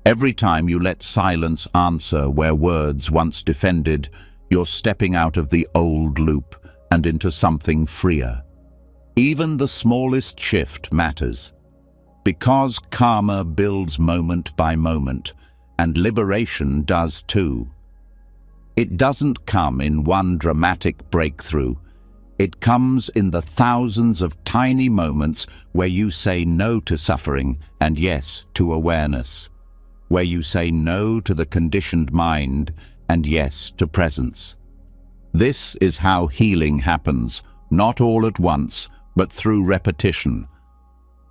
Every time you let silence answer where words once defended, you're stepping out of the old loop and into something freer. Even the smallest shift matters. Because karma builds moment by moment, and liberation does too. It doesn't come in one dramatic breakthrough. It comes in the thousands of tiny moments where you say no to suffering and yes to awareness, where you say no to the conditioned mind and yes to presence. This is how healing happens, not all at once, but through repetition.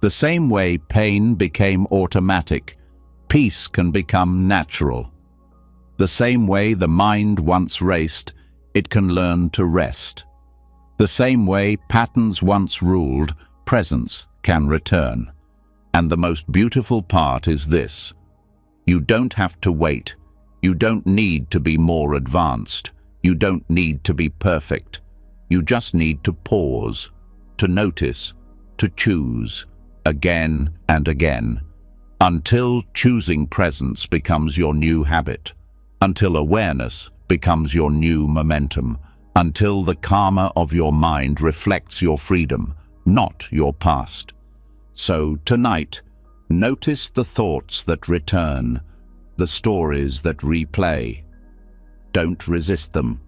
The same way pain became automatic, peace can become natural. The same way the mind once raced, it can learn to rest. The same way patterns once ruled, presence can return. And the most beautiful part is this: you don't have to wait. You don't need to be more advanced. You don't need to be perfect. You just need to pause, to notice, to choose, again and again, until choosing presence becomes your new habit, until awareness becomes your new momentum, until the karma of your mind reflects your freedom, not your past. So tonight, notice the thoughts that return, the stories that replay. Don't resist them.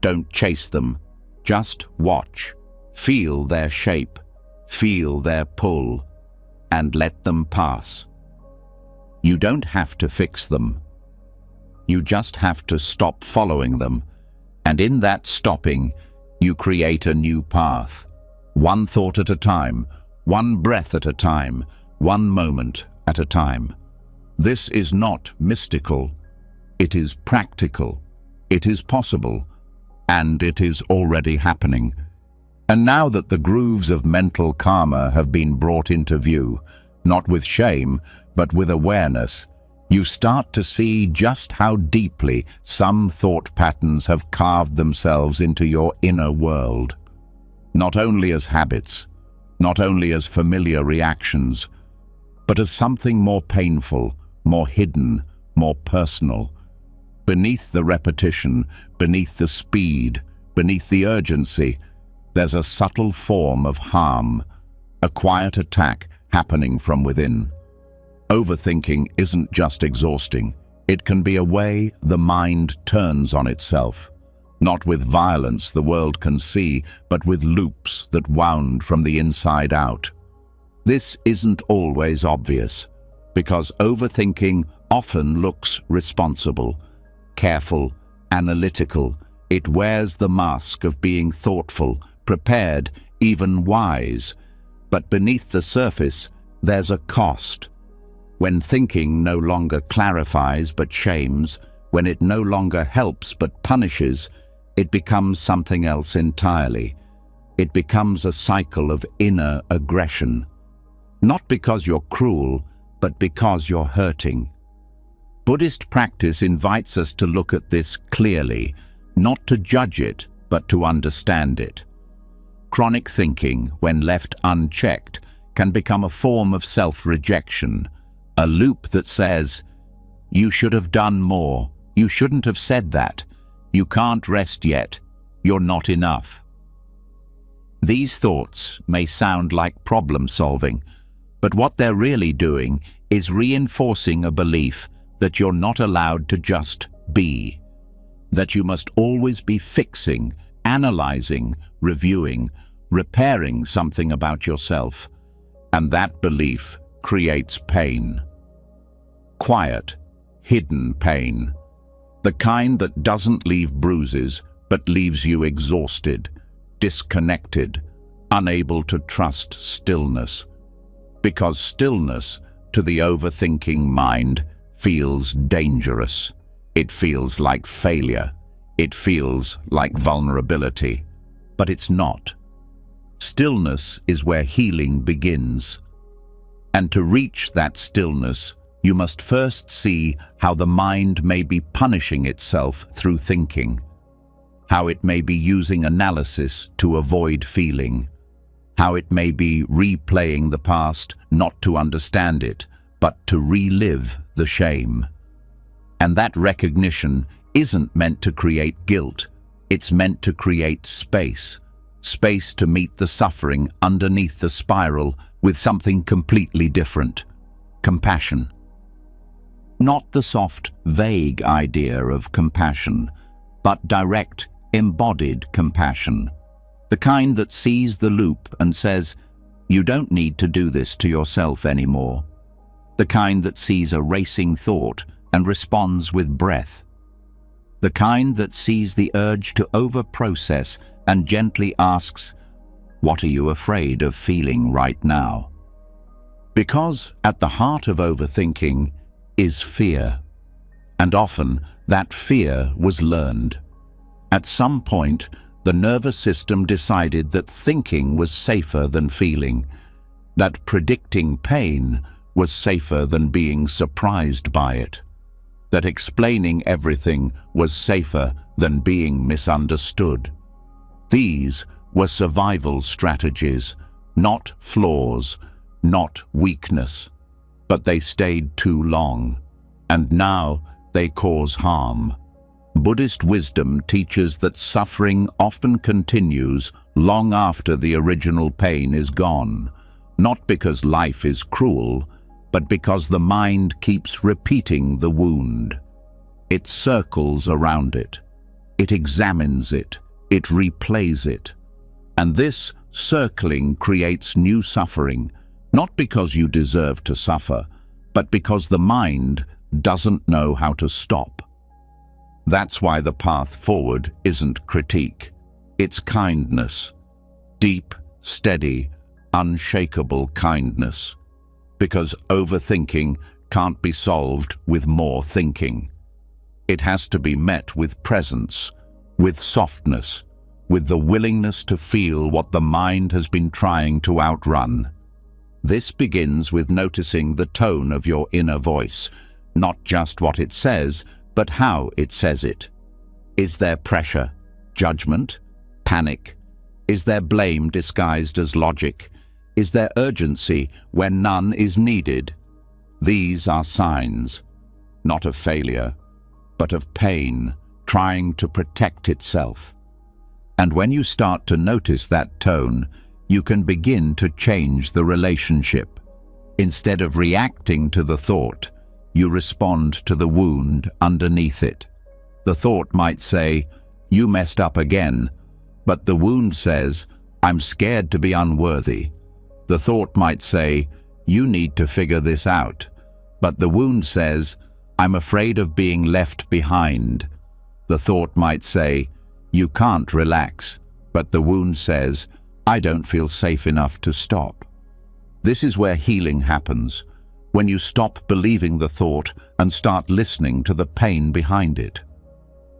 Don't chase them. Just watch. Feel their shape. Feel their pull. And let them pass. You don't have to fix them. You just have to stop following them. And in that stopping, you create a new path. One thought at a time, one breath at a time, one moment at a time. This is not mystical. It is practical. It is possible. And it is already happening. And now that the grooves of mental karma have been brought into view, not with shame, but with awareness, you start to see just how deeply some thought patterns have carved themselves into your inner world. Not only as habits, not only as familiar reactions, but as something more painful, more hidden, more personal. Beneath the repetition, beneath the speed, beneath the urgency, there's a subtle form of harm, a quiet attack happening from within. Overthinking isn't just exhausting. It can be a way the mind turns on itself, Not with violence the world can see, but with loops that wound from the inside out. This isn't always obvious, because overthinking often looks responsible, careful, analytical. It wears the mask of being thoughtful, prepared, even wise. But beneath the surface, there's a cost. When thinking no longer clarifies but shames, when it no longer helps but punishes, it becomes something else entirely. It becomes a cycle of inner aggression. Not because you're cruel, but because you're hurting. Buddhist practice invites us to look at this clearly, not to judge it, but to understand it. Chronic thinking, when left unchecked, can become a form of self-rejection, a loop that says, "You should have done more. You shouldn't have said that. You can't rest yet. You're not enough." These thoughts may sound like problem-solving, but what they're really doing is reinforcing a belief that you're not allowed to just be, that you must always be fixing, analyzing, reviewing, repairing something about yourself. And that belief creates pain. Quiet, hidden pain. The kind that doesn't leave bruises, but leaves you exhausted, disconnected, unable to trust stillness. Because stillness, to the overthinking mind, feels dangerous. It feels like failure. It feels like vulnerability. But it's not. Stillness is where healing begins. And to reach that stillness, you must first see how the mind may be punishing itself through thinking, how it may be using analysis to avoid feeling, how it may be replaying the past not to understand it, but to relive the shame. And that recognition isn't meant to create guilt, it's meant to create space. Space to meet the suffering underneath the spiral with something completely different. Compassion. Not the soft, vague idea of compassion, but direct, embodied compassion. The kind that sees the loop and says, "You don't need to do this to yourself anymore." The kind that sees a racing thought and responds with breath. The kind that sees the urge to over-process and gently asks, "What are you afraid of feeling right now?" Because at the heart of overthinking is fear. And often that fear was learned. At some point, the nervous system decided that thinking was safer than feeling, that predicting pain was safer than being surprised by it, that explaining everything was safer than being misunderstood. These were survival strategies, not flaws, not weakness. But they stayed too long, and now they cause harm. Buddhist wisdom teaches that suffering often continues long after the original pain is gone, not because life is cruel, but because the mind keeps repeating the wound. It circles around it. It examines it. It replays it. And this circling creates new suffering, not because you deserve to suffer, but because the mind doesn't know how to stop. That's why the path forward isn't critique. It's kindness. Deep, steady, unshakable kindness. Because overthinking can't be solved with more thinking. It has to be met with presence, with softness, with the willingness to feel what the mind has been trying to outrun. This begins with noticing the tone of your inner voice, not just what it says, but how it says it. Is there pressure, judgment, panic? Is there blame disguised as logic? Is there urgency when none is needed? These are signs, not of failure, but of pain trying to protect itself. And when you start to notice that tone, you can begin to change the relationship. Instead of reacting to the thought, you respond to the wound underneath it. The thought might say, you messed up again. But the wound says, I'm scared to be unworthy. The thought might say, you need to figure this out. But the wound says, I'm afraid of being left behind. The thought might say, you can't relax. But the wound says, I don't feel safe enough to stop. This is where healing happens, when you stop believing the thought and start listening to the pain behind it.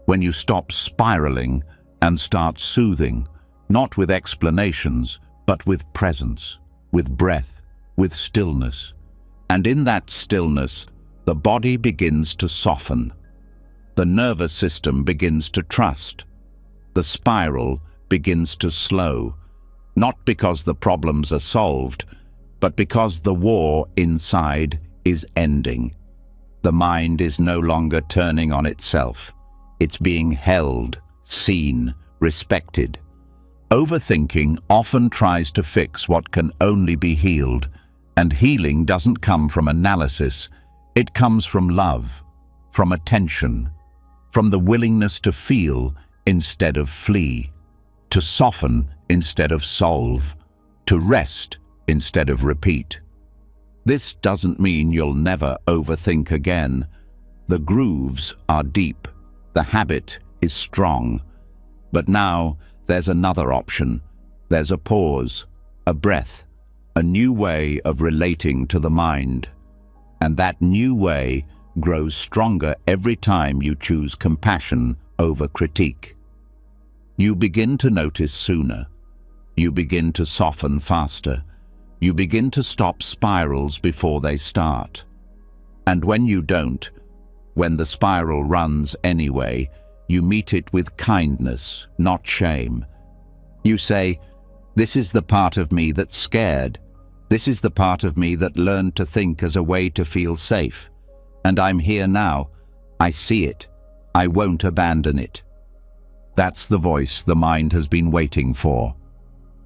When you stop spiraling and start soothing, not with explanations, but with presence, with breath, with stillness. And in that stillness, the body begins to soften. The nervous system begins to trust. The spiral begins to slow, not because the problems are solved, but because the war inside is ending. The mind is no longer turning on itself. It's being held, seen, respected. Overthinking often tries to fix what can only be healed, and healing doesn't come from analysis. It comes from love, from attention, from the willingness to feel instead of flee, to soften instead of solve, to rest instead of repeat. This doesn't mean you'll never overthink again. The grooves are deep, the habit is strong. But now there's another option. There's a pause, a breath, a new way of relating to the mind. And that new way grows stronger every time you choose compassion over critique. You begin to notice sooner. You begin to soften faster. You begin to stop spirals before they start. And when you don't, when the spiral runs anyway, you meet it with kindness, not shame. You say, this is the part of me that's scared. This is the part of me that learned to think as a way to feel safe. And I'm here now. I see it. I won't abandon it. That's the voice the mind has been waiting for.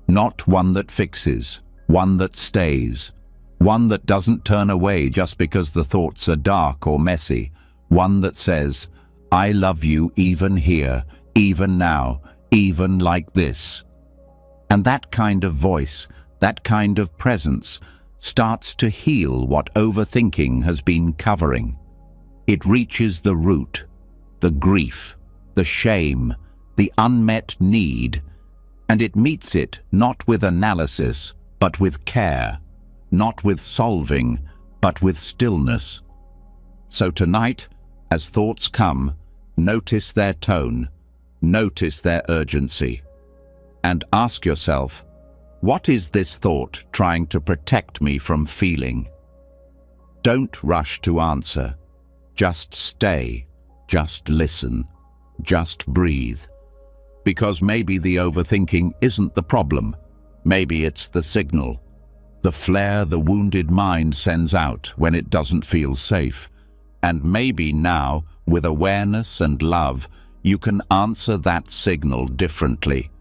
Not one that fixes, one that stays, one that doesn't turn away just because the thoughts are dark or messy, one that says, I love you even here, even now, even like this. And that kind of voice, that kind of presence, starts to heal what overthinking has been covering. It reaches the root, the grief, the shame, the unmet need, and it meets it not with analysis, but with care, not with solving, but with stillness. So tonight, as thoughts come, notice their tone, notice their urgency, and ask yourself, what is this thought trying to protect me from feeling? Don't rush to answer. Just stay, just listen, just breathe. Because maybe the overthinking isn't the problem. Maybe it's the signal, the flare the wounded mind sends out when it doesn't feel safe. And maybe now, with awareness and love, you can answer that signal differently.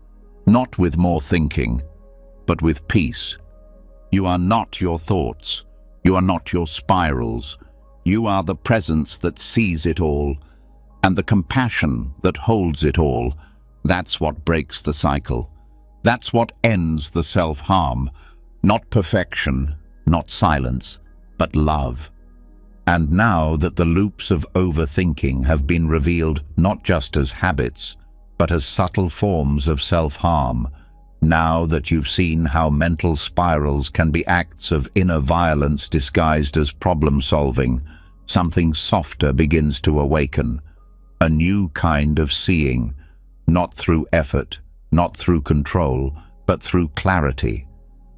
Not with more thinking, but with peace. You are not your thoughts. You are not your spirals. You are the presence that sees it all, and the compassion that holds it all. That's what breaks the cycle. That's what ends the self-harm. Not perfection, not silence, but love. And now that the loops of overthinking have been revealed not just as habits, but as subtle forms of self-harm, now that you've seen how mental spirals can be acts of inner violence disguised as problem-solving, something softer begins to awaken. A new kind of seeing, not through effort, not through control, but through clarity.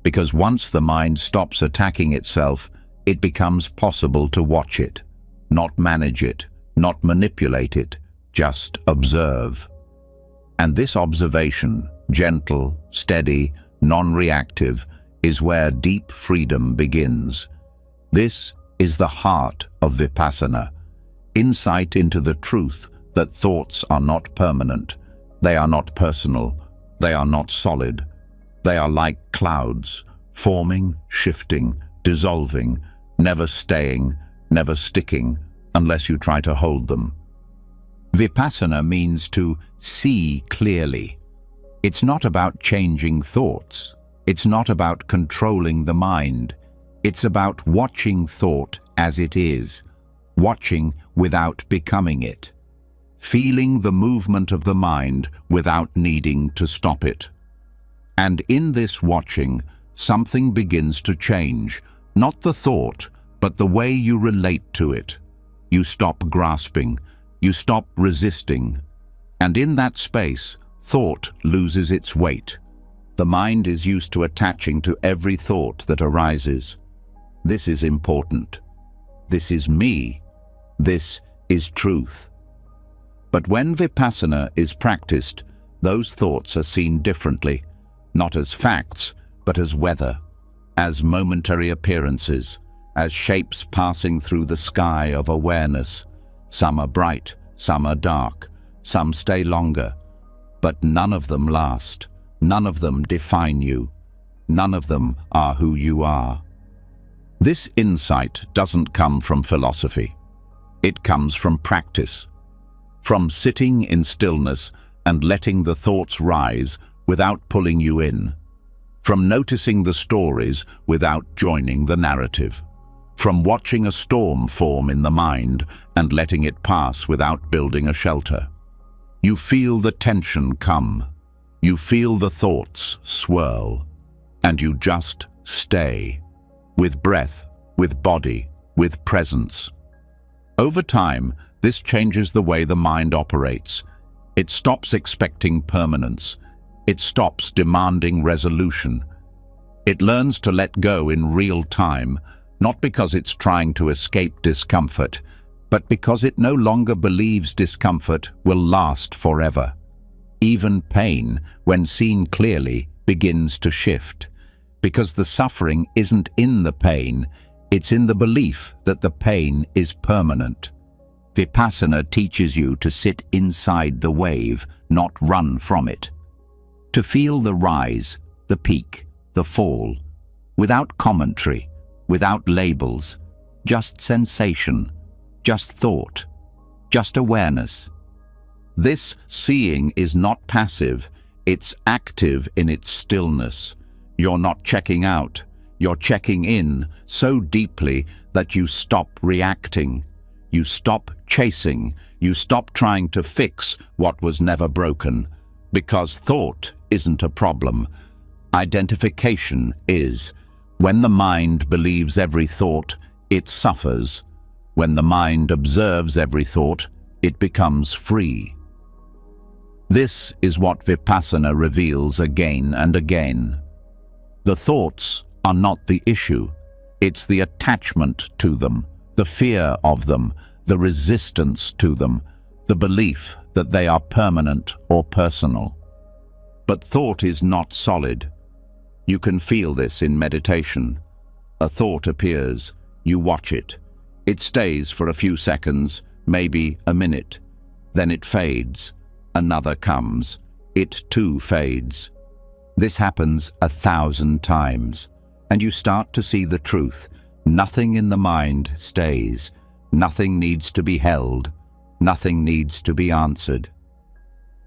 Because once the mind stops attacking itself, it becomes possible to watch it, not manage it, not manipulate it, just observe. And this observation, gentle, steady, non-reactive, is where deep freedom begins. This is the heart of Vipassana, insight into the truth that thoughts are not permanent, they are not personal, they are not solid. They are like clouds, forming, shifting, dissolving, never staying, never sticking, unless you try to hold them. Vipassana means to see clearly. It's not about changing thoughts. It's not about controlling the mind. It's about watching thought as it is, watching without becoming it, feeling the movement of the mind without needing to stop it. And in this watching, something begins to change, not the thought, but the way you relate to it. You stop grasping, you stop resisting, and in that space, thought loses its weight. The mind is used to attaching to every thought that arises. This is important. This is me. This is truth. But when Vipassana is practiced, those thoughts are seen differently, not as facts, but as weather, as momentary appearances, as shapes passing through the sky of awareness. Some are bright, some are dark, some stay longer, but none of them last. None of them define you. None of them are who you are. This insight doesn't come from philosophy. It comes from practice, from sitting in stillness and letting the thoughts rise without pulling you in, from noticing the stories without joining the narrative, from watching a storm form in the mind and letting it pass without building a shelter. You feel the tension come. You feel the thoughts swirl, and you just stay, with breath, with body, with presence. Over time, this changes the way the mind operates. It stops expecting permanence. It stops demanding resolution. It learns to let go in real time, not because it's trying to escape discomfort, but because it no longer believes discomfort will last forever. Even pain, when seen clearly, begins to shift, because the suffering isn't in the pain, it's in the belief that the pain is permanent. Vipassana teaches you to sit inside the wave, not run from it. To feel the rise, the peak, the fall, without commentary, without labels, just sensation, just thought, just awareness. This seeing is not passive, it's active in its stillness. You're not checking out, you're checking in so deeply that you stop reacting. You stop chasing, you stop trying to fix what was never broken. Because thought isn't a problem. Identification is. When the mind believes every thought, it suffers. When the mind observes every thought, it becomes free. This is what Vipassana reveals again and again. The thoughts are not the issue. It's the attachment to them, the fear of them, the resistance to them, the belief that they are permanent or personal. But thought is not solid. You can feel this in meditation. A thought appears, you watch it. It stays for a few seconds, maybe a minute. Then it fades. Another comes. It too fades. This happens 1,000 times, and you start to see the truth. Nothing in the mind stays. Nothing needs to be held. Nothing needs to be answered.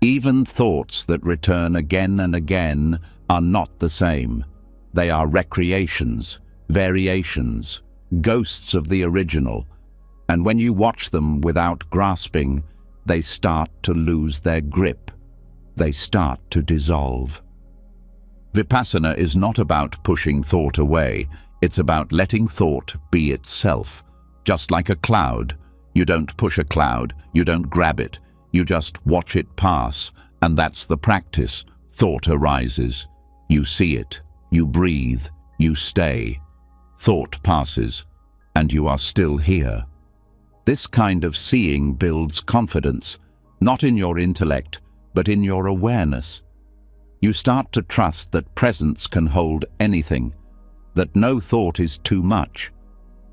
Even thoughts that return again and again are not the same. They are recreations, variations, ghosts of the original. And when you watch them without grasping, they start to lose their grip. They start to dissolve. Vipassana is not about pushing thought away. It's about letting thought be itself. Just like a cloud. You don't push a cloud, you don't grab it. You just watch it pass, and that's the practice. Thought arises. You see it. You breathe. You stay. Thought passes, and you are still here. This kind of seeing builds confidence, not in your intellect, but in your awareness. You start to trust that presence can hold anything, that no thought is too much,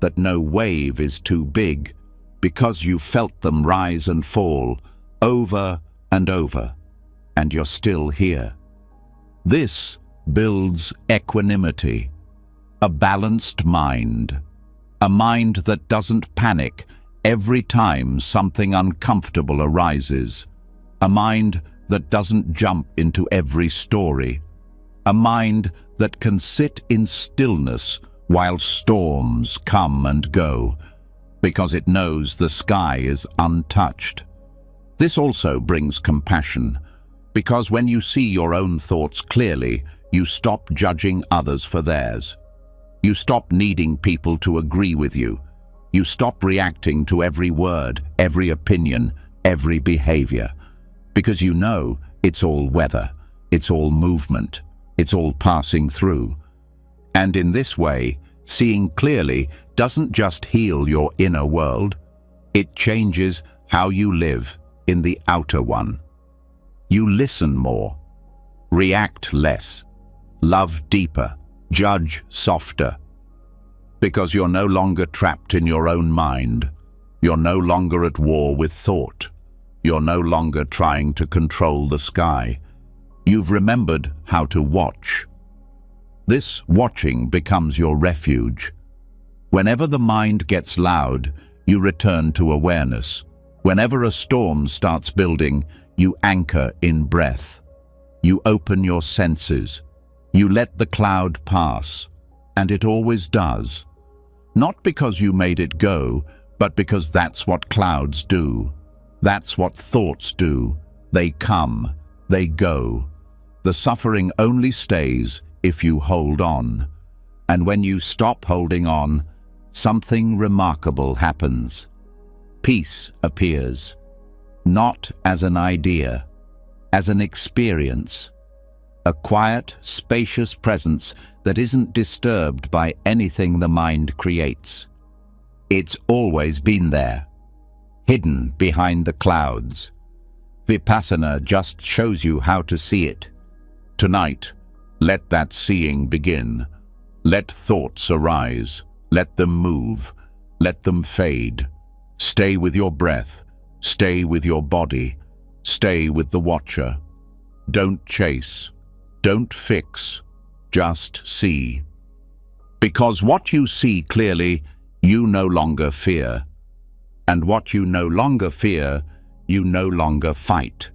that no wave is too big, because you felt them rise and fall, over and over, and you're still here. This builds equanimity, a balanced mind, a mind that doesn't panic every time something uncomfortable arises, a mind that doesn't jump into every story, a mind that can sit in stillness while storms come and go, because it knows the sky is untouched. This also brings compassion, because when you see your own thoughts clearly, you stop judging others for theirs. You stop needing people to agree with you. You stop reacting to every word, every opinion, every behavior, because you know it's all weather, it's all movement, it's all passing through. And in this way, seeing clearly doesn't just heal your inner world, it changes how you live in the outer one. You listen more, react less, love deeper, judge softer, because you're no longer trapped in your own mind. You're no longer at war with thought. You're no longer trying to control the sky. You've remembered how to watch. This watching becomes your refuge. Whenever the mind gets loud, you return to awareness. Whenever a storm starts building, you anchor in breath. You open your senses. You let the cloud pass, and it always does. Not because you made it go, but because that's what clouds do. That's what thoughts do. They come, they go. The suffering only stays if you hold on. And when you stop holding on, something remarkable happens. Peace appears, not as an idea, as an experience. A quiet, spacious presence that isn't disturbed by anything the mind creates. It's always been there, hidden behind the clouds. Vipassana just shows you how to see it. Tonight, let that seeing begin. Let thoughts arise. Let them move. Let them fade. Stay with your breath. Stay with your body. Stay with the watcher. Don't chase. Don't fix. Just see. Because what you see clearly, you no longer fear. And what you no longer fear, you no longer fight.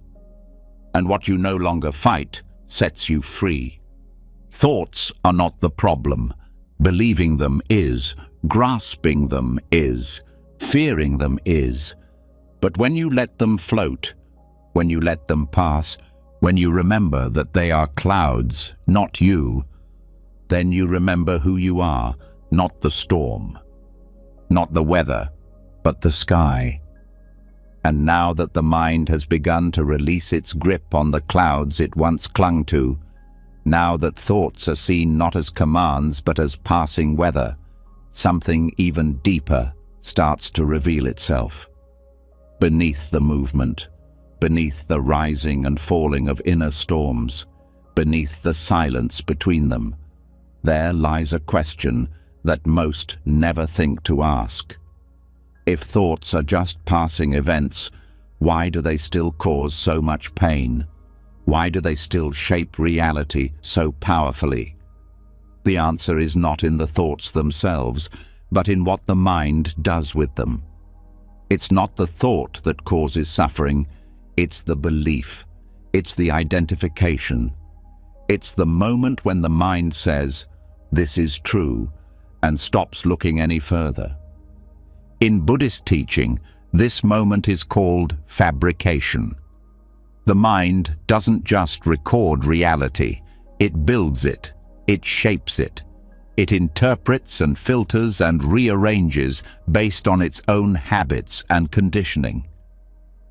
And what you no longer fight sets you free. Thoughts are not the problem. Believing them is. Grasping them is. Fearing them is. But when you let them float, when you let them pass, when you remember that they are clouds, not you, then you remember who you are, not the storm, not the weather, but the sky. And now that the mind has begun to release its grip on the clouds it once clung to, now that thoughts are seen not as commands but as passing weather, something even deeper starts to reveal itself. Beneath the movement, beneath the rising and falling of inner storms, beneath the silence between them, there lies a question that most never think to ask. If thoughts are just passing events, why do they still cause so much pain? Why do they still shape reality so powerfully? The answer is not in the thoughts themselves, but in what the mind does with them. It's not the thought that causes suffering, it's the belief, it's the identification. It's the moment when the mind says, "This is true," and stops looking any further. In Buddhist teaching, this moment is called fabrication. The mind doesn't just record reality, it builds it, it shapes it. It interprets and filters and rearranges based on its own habits and conditioning.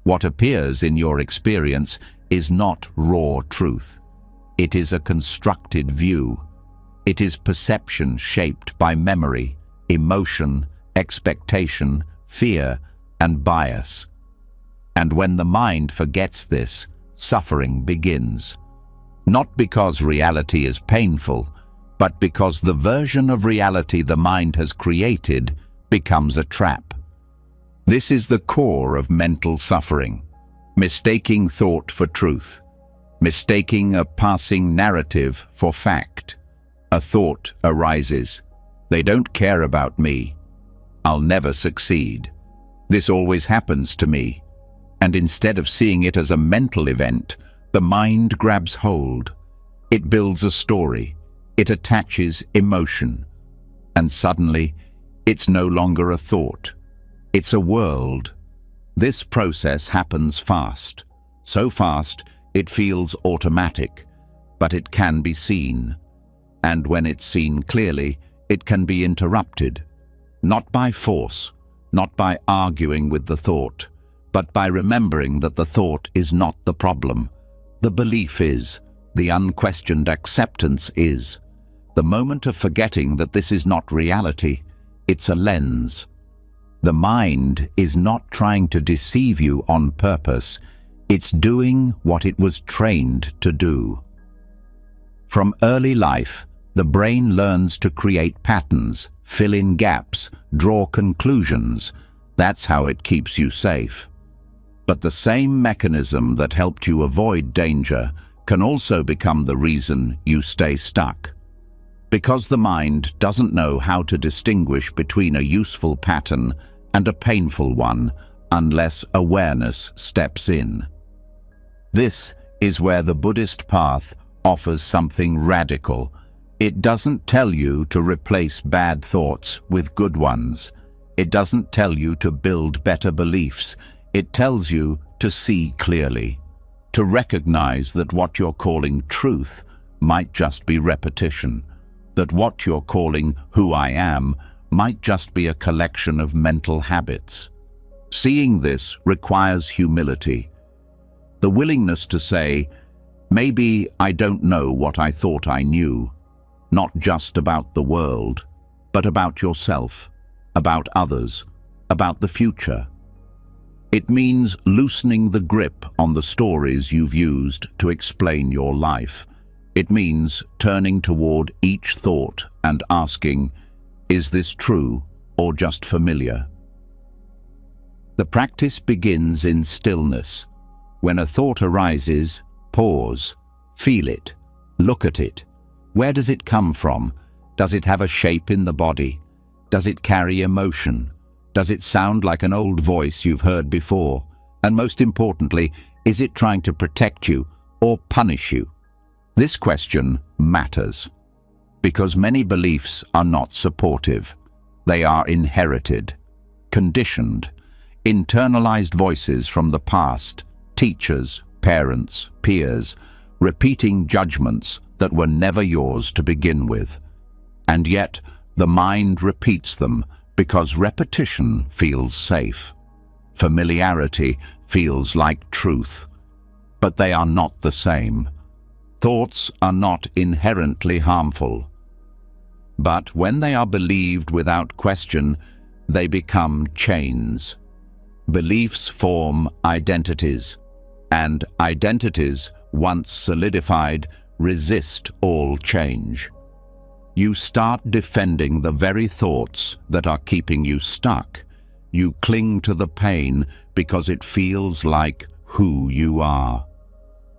What appears in your experience is not raw truth. It is a constructed view. It is perception shaped by memory, emotion, expectation, fear, and bias. And when the mind forgets this, suffering begins. Not because reality is painful, but because the version of reality the mind has created becomes a trap. This is the core of mental suffering, mistaking thought for truth, mistaking a passing narrative for fact. A thought arises, "They don't care about me. I'll never succeed." This always happens to me. And instead of seeing it as a mental event, the mind grabs hold. It builds a story. It attaches emotion. And suddenly, it's no longer a thought. It's a world. This process happens fast. So fast, it feels automatic, but it can be seen. And when it's seen clearly, it can be interrupted. Not by force, not by arguing with the thought, but by remembering that the thought is not the problem. The belief is. The unquestioned acceptance is. The moment of forgetting that this is not reality, it's a lens. The mind is not trying to deceive you on purpose. It's doing what it was trained to do. From early life, the brain learns to create patterns, fill in gaps, draw conclusions. That's how it keeps you safe. But the same mechanism that helped you avoid danger can also become the reason you stay stuck. Because the mind doesn't know how to distinguish between a useful pattern and a painful one unless awareness steps in. This is where the Buddhist path offers something radical. It doesn't tell you to replace bad thoughts with good ones. It doesn't tell you to build better beliefs. It tells you to see clearly, to recognize that what you're calling truth might just be repetition, that what you're calling who I am might just be a collection of mental habits. Seeing this requires humility, the willingness to say, maybe I don't know what I thought I knew, not just about the world, but about yourself, about others, about the future. It means loosening the grip on the stories you've used to explain your life. It means turning toward each thought and asking, is this true or just familiar? The practice begins in stillness. When a thought arises, pause, feel it, look at it. Where does it come from? Does it have a shape in the body? Does it carry emotion? Does it sound like an old voice you've heard before? And most importantly, is it trying to protect you or punish you? This question matters because many beliefs are not supportive. They are inherited, conditioned, internalized voices from the past, teachers, parents, peers, repeating judgments that were never yours to begin with. And yet, the mind repeats them because repetition feels safe. Familiarity feels like truth. But they are not the same. Thoughts are not inherently harmful. But when they are believed without question, they become chains. Beliefs form identities, and identities, once solidified, resist all change. You start defending the very thoughts that are keeping you stuck. You cling to the pain because it feels like who you are.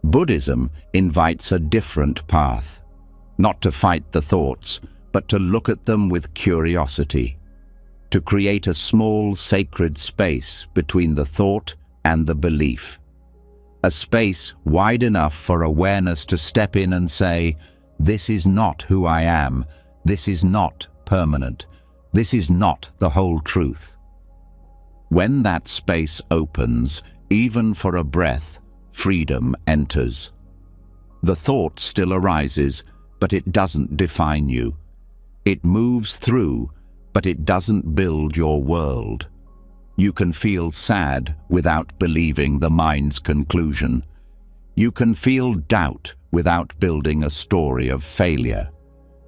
Buddhism invites a different path, not to fight the thoughts, but to look at them with curiosity, to create a small sacred space between the thought and the belief. A space wide enough for awareness to step in and say, this is not who I am, this is not permanent, this is not the whole truth. When that space opens, even for a breath, freedom enters. The thought still arises, but it doesn't define you. It moves through, but it doesn't build your world. You can feel sad without believing the mind's conclusion. You can feel doubt without building a story of failure.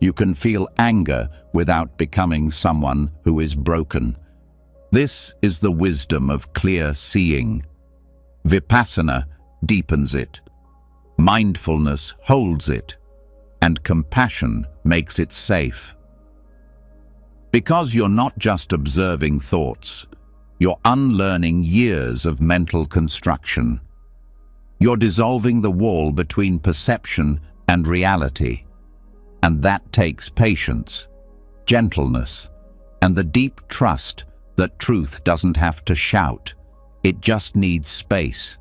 You can feel anger without becoming someone who is broken. This is the wisdom of clear seeing. Vipassana deepens it. Mindfulness holds it. And compassion makes it safe. Because you're not just observing thoughts, you're unlearning years of mental construction. You're dissolving the wall between perception and reality. And that takes patience, gentleness, and the deep trust that truth doesn't have to shout. It just needs space.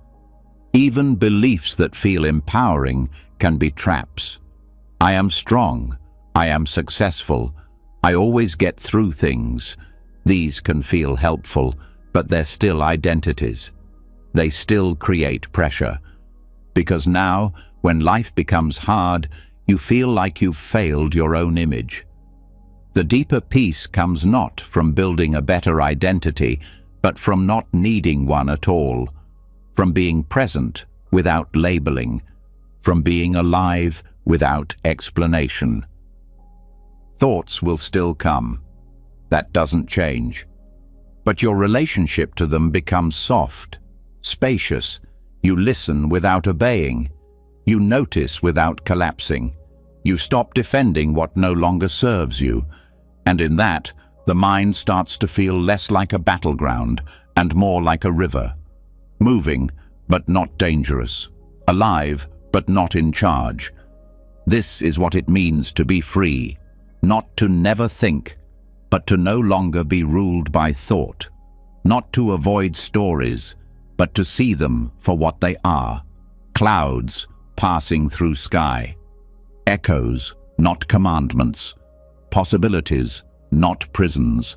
Even beliefs that feel empowering can be traps. I am strong. I am successful. I always get through things. These can feel helpful, but they're still identities. They still create pressure. Because now, when life becomes hard, you feel like you've failed your own image. The deeper peace comes not from building a better identity, but from not needing one at all, from being present without labeling, from being alive without explanation. Thoughts will still come. That doesn't change. But your relationship to them becomes soft, spacious. You listen without obeying. You notice without collapsing. You stop defending what no longer serves you. And in that, the mind starts to feel less like a battleground and more like a river. Moving, but not dangerous. Alive, but not in charge. This is what it means to be free. Not to never think, but to no longer be ruled by thought. Not to avoid stories, but to see them for what they are. Clouds passing through sky. Echoes, not commandments. Possibilities, not prisons.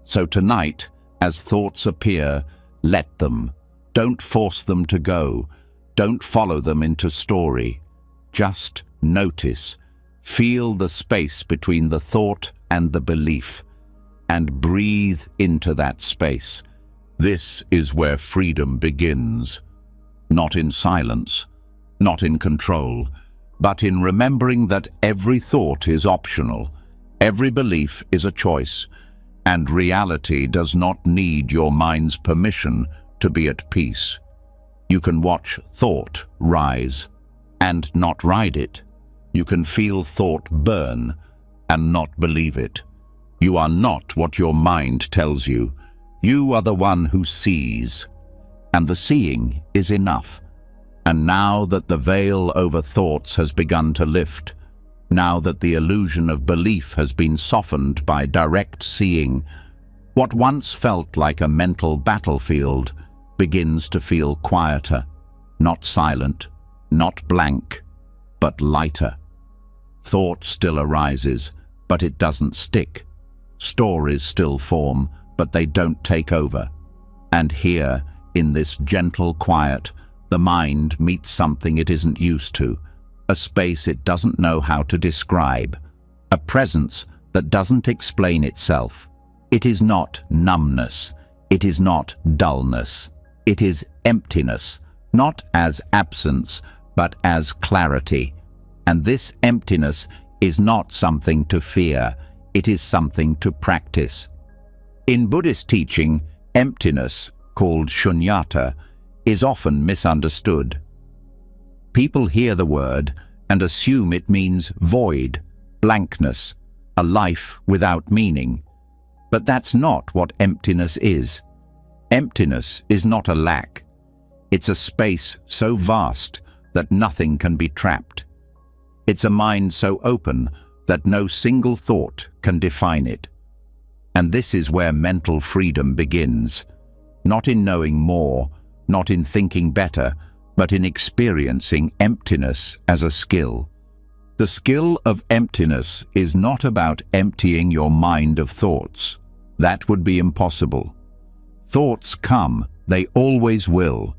So tonight, as thoughts appear, let them. Don't force them to go. Don't follow them into story. Just notice. Feel the space between the thought and the belief, and breathe into that space. This is where freedom begins. Not in silence, not in control, but in remembering that every thought is optional, every belief is a choice, and reality does not need your mind's permission to be at peace. You can watch thought rise and not ride it. You can feel thought burn and not believe it. You are not what your mind tells you. You are the one who sees, and the seeing is enough. And now that the veil over thoughts has begun to lift, now that the illusion of belief has been softened by direct seeing, what once felt like a mental battlefield begins to feel quieter, not silent, not blank, but lighter. Thought still arises, but it doesn't stick. Stories still form, but they don't take over. And here, in this gentle quiet, the mind meets something it isn't used to, a space it doesn't know how to describe, a presence that doesn't explain itself. It is not numbness, it is not dullness, it is emptiness, not as absence, but as clarity. And this emptiness is not something to fear, it is something to practice. In Buddhist teaching, emptiness, called shunyata, is often misunderstood. People hear the word and assume it means void, blankness, a life without meaning. But that's not what emptiness is. Emptiness is not a lack. It's a space so vast that nothing can be trapped. It's a mind so open that no single thought can define it. And this is where mental freedom begins, not in knowing more, not in thinking better, but in experiencing emptiness as a skill. The skill of emptiness is not about emptying your mind of thoughts. That would be impossible. Thoughts come, they always will.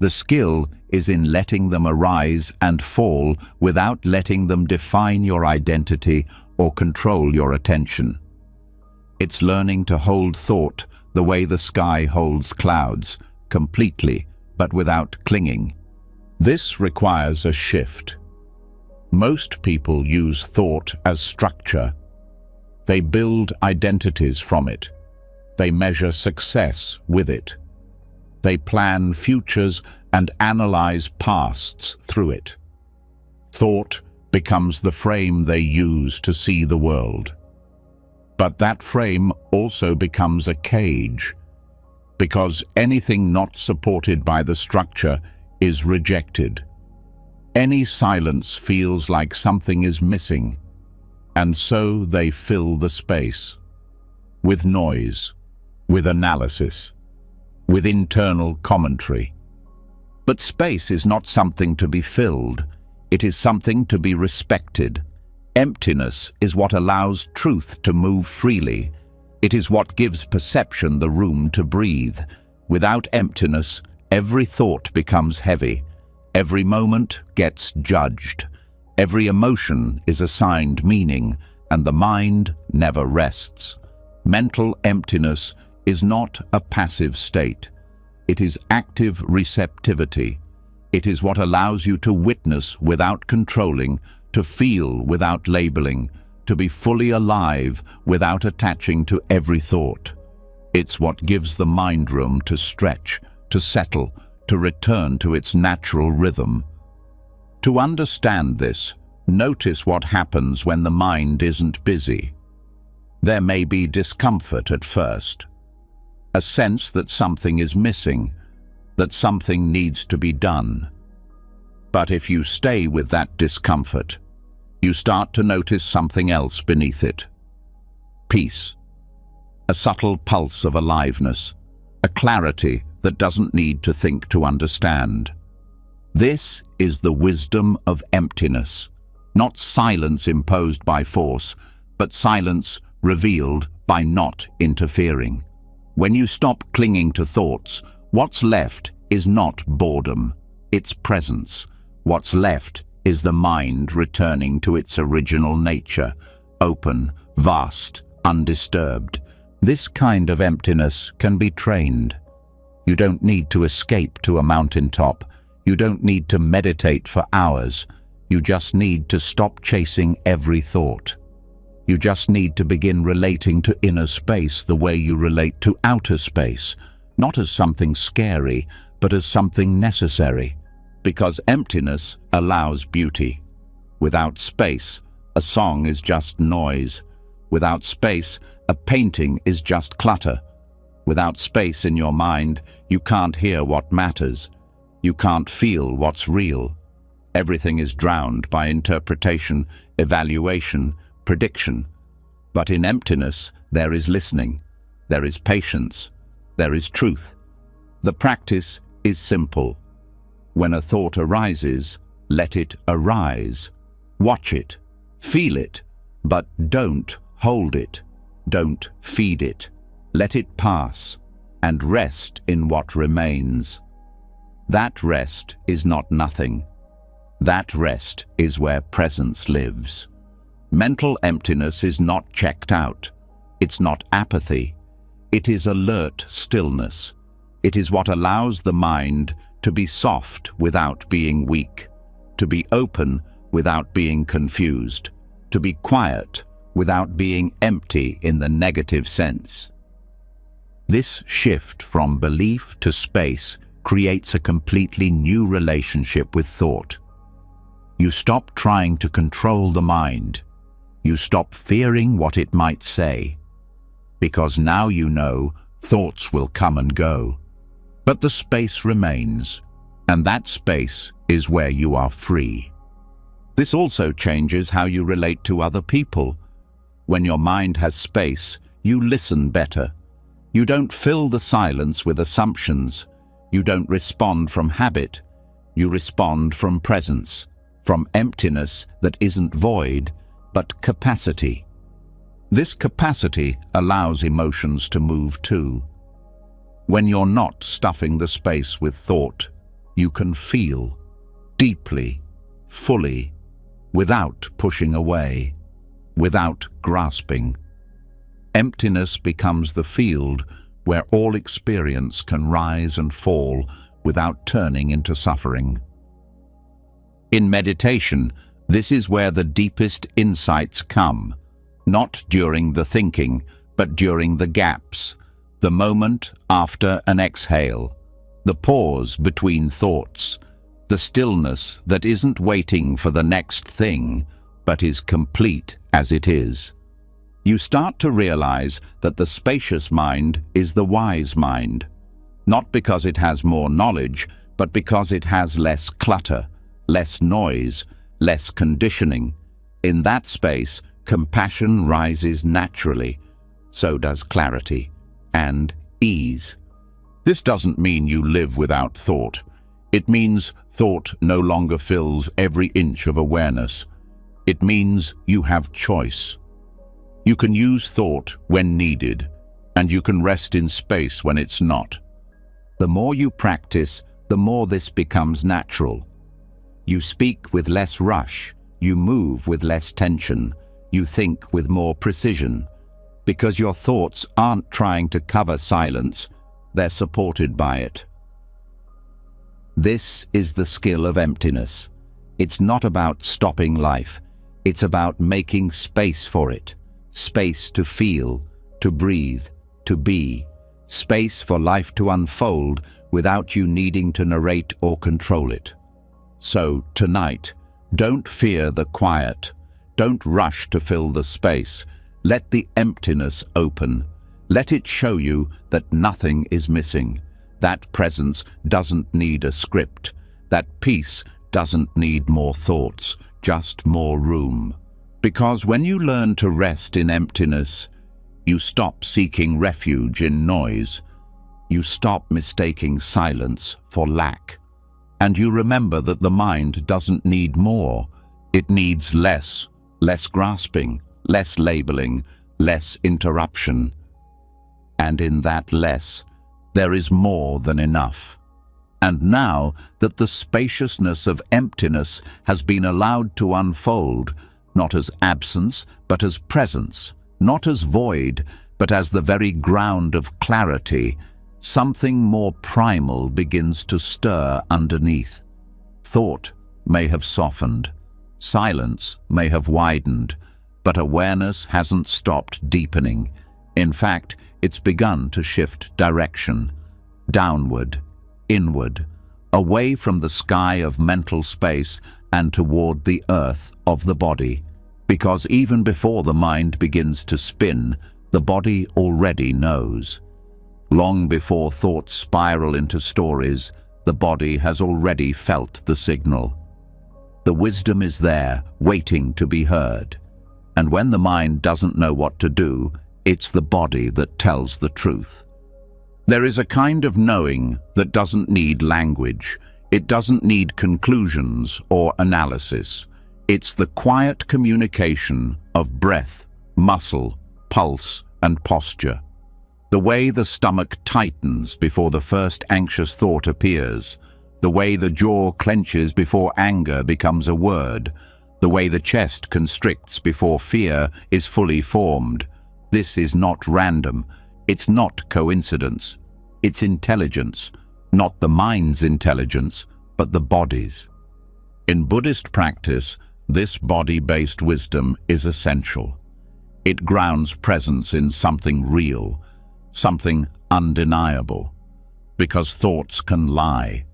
The skill is in letting them arise and fall without letting them define your identity or control your attention. It's learning to hold thought the way the sky holds clouds, completely, but without clinging. This requires a shift. Most people use thought as structure. They build identities from it. They measure success with it. They plan futures and analyze pasts through it. Thought becomes the frame they use to see the world. But that frame also becomes a cage, because anything not supported by the structure is rejected. Any silence feels like something is missing, and so they fill the space with noise, with analysis, with internal commentary. But space is not something to be filled. It is something to be respected. Emptiness is what allows truth to move freely. It is what gives perception the room to breathe. Without emptiness, every thought becomes heavy. Every moment gets judged. Every emotion is assigned meaning, and the mind never rests. Mental emptiness is not a passive state. It is active receptivity. It is what allows you to witness without controlling, to feel without labeling, to be fully alive without attaching to every thought. It's what gives the mind room to stretch, to settle, to return to its natural rhythm. To understand this, notice what happens when the mind isn't busy. There may be discomfort at first, a sense that something is missing, that something needs to be done. But if you stay with that discomfort, you start to notice something else beneath it. Peace, a subtle pulse of aliveness, a clarity that doesn't need to think to understand. This is the wisdom of emptiness, not silence imposed by force, but silence revealed by not interfering. When you stop clinging to thoughts, what's left is not boredom, it's presence. What's left is the mind returning to its original nature, open, vast, undisturbed. This kind of emptiness can be trained. You don't need to escape to a mountaintop. You don't need to meditate for hours. You just need to stop chasing every thought. You just need to begin relating to inner space the way you relate to outer space, not as something scary, but as something necessary. Because emptiness allows beauty. Without space, a song is just noise. Without space, a painting is just clutter. Without space in your mind, you can't hear what matters. You can't feel what's real. Everything is drowned by interpretation, evaluation, prediction. But in emptiness, there is listening, there is patience, there is truth. The practice is simple. When a thought arises, let it arise. Watch it, feel it, but don't hold it. Don't feed it. Let it pass, and rest in what remains. That rest is not nothing. That rest is where presence lives. Mental emptiness is not checked out. It's not apathy. It is alert stillness. It is what allows the mind to be soft without being weak, to be open without being confused, to be quiet without being empty in the negative sense. This shift from belief to space creates a completely new relationship with thought. You stop trying to control the mind. You stop fearing what it might say. Because now you know thoughts will come and go. But the space remains, and that space is where you are free. This also changes how you relate to other people. When your mind has space, you listen better. You don't fill the silence with assumptions. You don't respond from habit. You respond from presence, from emptiness that isn't void, but capacity. This capacity allows emotions to move too. When you're not stuffing the space with thought, you can feel deeply, fully, without pushing away, without grasping. Emptiness becomes the field where all experience can rise and fall without turning into suffering. In meditation, this is where the deepest insights come, not during the thinking, but during the gaps, the moment after an exhale, the pause between thoughts, the stillness that isn't waiting for the next thing, but is complete as it is. You start to realize that the spacious mind is the wise mind, not because it has more knowledge, but because it has less clutter, less noise, less conditioning. In that space, compassion rises naturally. So does clarity. and ease. This doesn't mean you live without thought. It means thought no longer fills every inch of awareness. It means you have choice. You can use thought when needed, and you can rest in space when it's not. The more you practice, the more this becomes natural. You speak with less rush, you move with less tension, you think with more precision, because your thoughts aren't trying to cover silence, they're supported by it. This is the skill of emptiness. It's not about stopping life, it's about making space for it. Space to feel, to breathe, to be. Space for life to unfold without you needing to narrate or control it. So, tonight, don't fear the quiet. Don't rush to fill the space. Let the emptiness open. Let it show you that nothing is missing. That presence doesn't need a script. That peace doesn't need more thoughts, just more room. Because when you learn to rest in emptiness, you stop seeking refuge in noise. You stop mistaking silence for lack. And you remember that the mind doesn't need more. It needs less grasping, less labeling, less interruption. And in that less, there is more than enough. And now that the spaciousness of emptiness has been allowed to unfold, not as absence, but as presence, not as void, but as the very ground of clarity, something more primal begins to stir underneath. Thought may have softened, silence may have widened, but awareness hasn't stopped deepening. In fact, it's begun to shift direction, downward, inward, away from the sky of mental space and toward the earth of the body. Because even before the mind begins to spin, the body already knows. Long before thoughts spiral into stories, the body has already felt the signal. The wisdom is there, waiting to be heard. And when the mind doesn't know what to do, it's the body that tells the truth. There is a kind of knowing that doesn't need language. It doesn't need conclusions or analysis. It's the quiet communication of breath, muscle, pulse, and posture. The way the stomach tightens before the first anxious thought appears, the way the jaw clenches before anger becomes a word, the way the chest constricts before fear is fully formed. This is not random. It's not coincidence. It's intelligence, not the mind's intelligence, but the body's. In Buddhist practice, this body-based wisdom is essential. It grounds presence in something real, something undeniable, because thoughts can lie.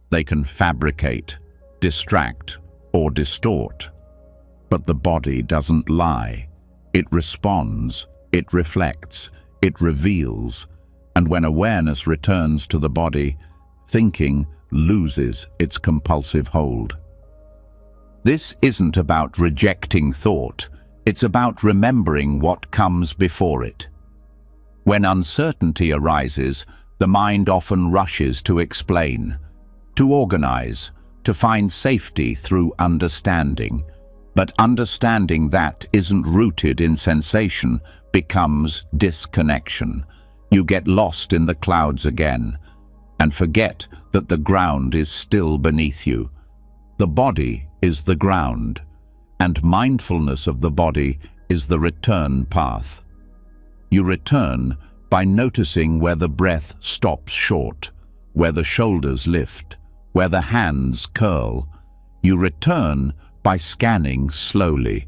They can fabricate, distract, or distort. But the body doesn't lie. It responds, it reflects, it reveals, and when awareness returns to the body, thinking loses its compulsive hold. This isn't about rejecting thought, it's about remembering what comes before it. When uncertainty arises, the mind often rushes to explain, to organize, to find safety through understanding. But understanding that isn't rooted in sensation becomes disconnection. You get lost in the clouds again, and forget that the ground is still beneath you. The body is the ground, and mindfulness of the body is the return path. You return by noticing where the breath stops short, where the shoulders lift, where the hands curl. You return by scanning slowly,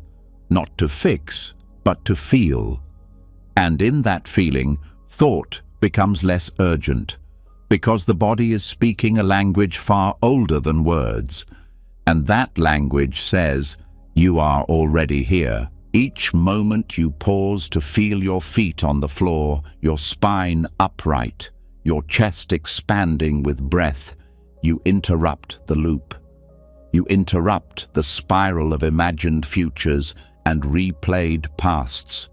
not to fix, but to feel. And in that feeling, thought becomes less urgent, because the body is speaking a language far older than words. And that language says, you are already here. Each moment you pause to feel your feet on the floor, your spine upright, your chest expanding with breath, you interrupt the loop. You interrupt the spiral of imagined futures and replayed pasts,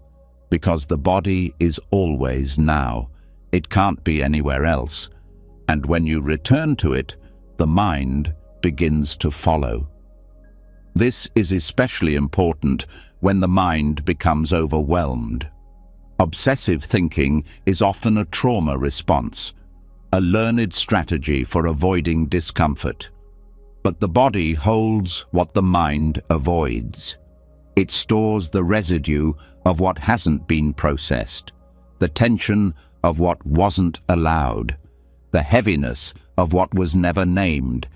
because the body is always now, It can't be anywhere else. And when you return to it, the mind begins to follow. This is especially important when the mind becomes overwhelmed. Obsessive thinking is often a trauma response, a learned strategy for avoiding discomfort. But the body holds what the mind avoids. It stores the residue of what hasn't been processed, the tension of what wasn't allowed, the heaviness of what was never named.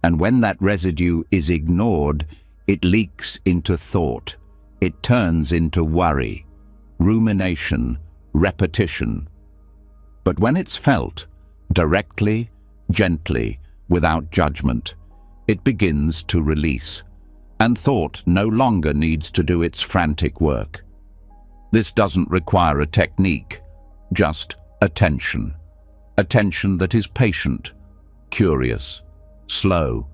And when that residue is ignored, it leaks into thought. It turns into worry, rumination, repetition. But when it's felt, directly, gently, without judgment, it begins to release, and thought no longer needs to do its frantic work. This doesn't require a technique, just attention. Attention that is patient, curious, slow.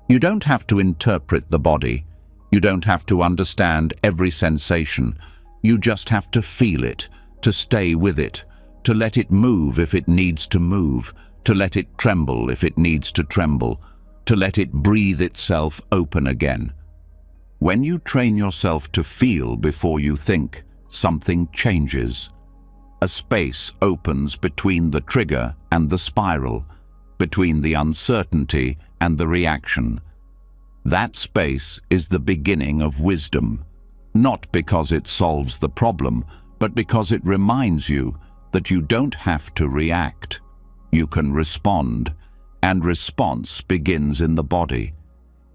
You don't have to interpret the body. You don't have to understand every sensation. You just have to feel it, to stay with it, to let it move if it needs to move, to let it tremble if it needs to tremble, to let it breathe itself open again. When you train yourself to feel before you think, something changes. A space opens between the trigger and the spiral, between the uncertainty and the reaction. That space is the beginning of wisdom, not because it solves the problem, but because it reminds you that you don't have to react. You can respond, and response begins in the body.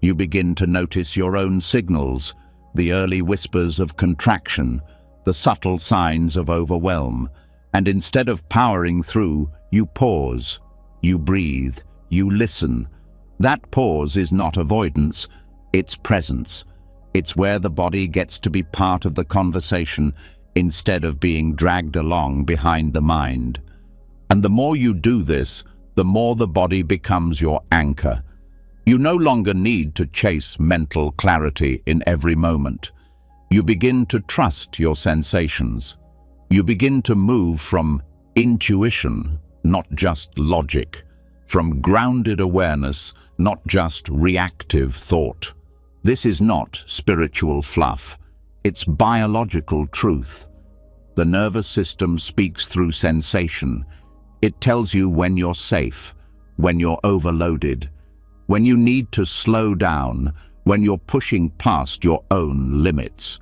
You begin to notice your own signals, the early whispers of contraction, the subtle signs of overwhelm, and instead of powering through, you pause, you breathe, you listen. That pause is not avoidance, it's presence. It's where the body gets to be part of the conversation instead of being dragged along behind the mind. And the more you do this, the more the body becomes your anchor. You no longer need to chase mental clarity in every moment. You begin to trust your sensations. You begin to move from intuition, not just logic, from grounded awareness, not just reactive thought. This is not spiritual fluff. It's biological truth. The nervous system speaks through sensation. It tells you when you're safe, when you're overloaded, when you need to slow down, when you're pushing past your own limits.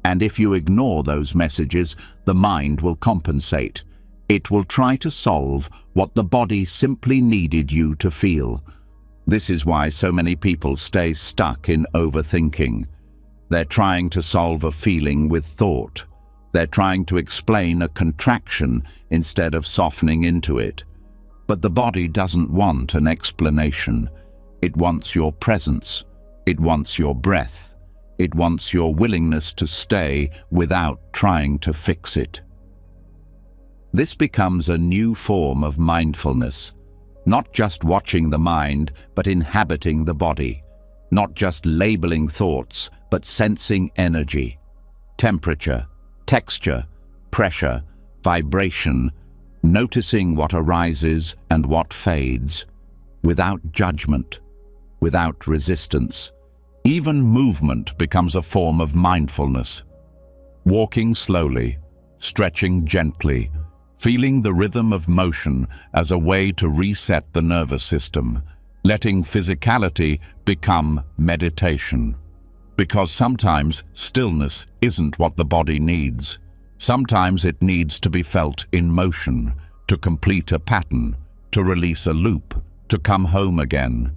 And if you ignore those messages, the mind will compensate. It will try to solve what the body simply needed you to feel. This is why so many people stay stuck in overthinking. They're trying to solve a feeling with thought. They're trying to explain a contraction instead of softening into it. But the body doesn't want an explanation. It wants your presence. It wants your breath. It wants your willingness to stay without trying to fix it. This becomes a new form of mindfulness. Not just watching the mind, but inhabiting the body. Not just labeling thoughts, but sensing energy, temperature, texture, pressure, vibration, noticing what arises and what fades, without judgment, without resistance. Even movement becomes a form of mindfulness. Walking slowly, stretching gently, feeling the rhythm of motion as a way to reset the nervous system, letting physicality become meditation. Because sometimes stillness isn't what the body needs. Sometimes it needs to be felt in motion, to complete a pattern, to release a loop, to come home again.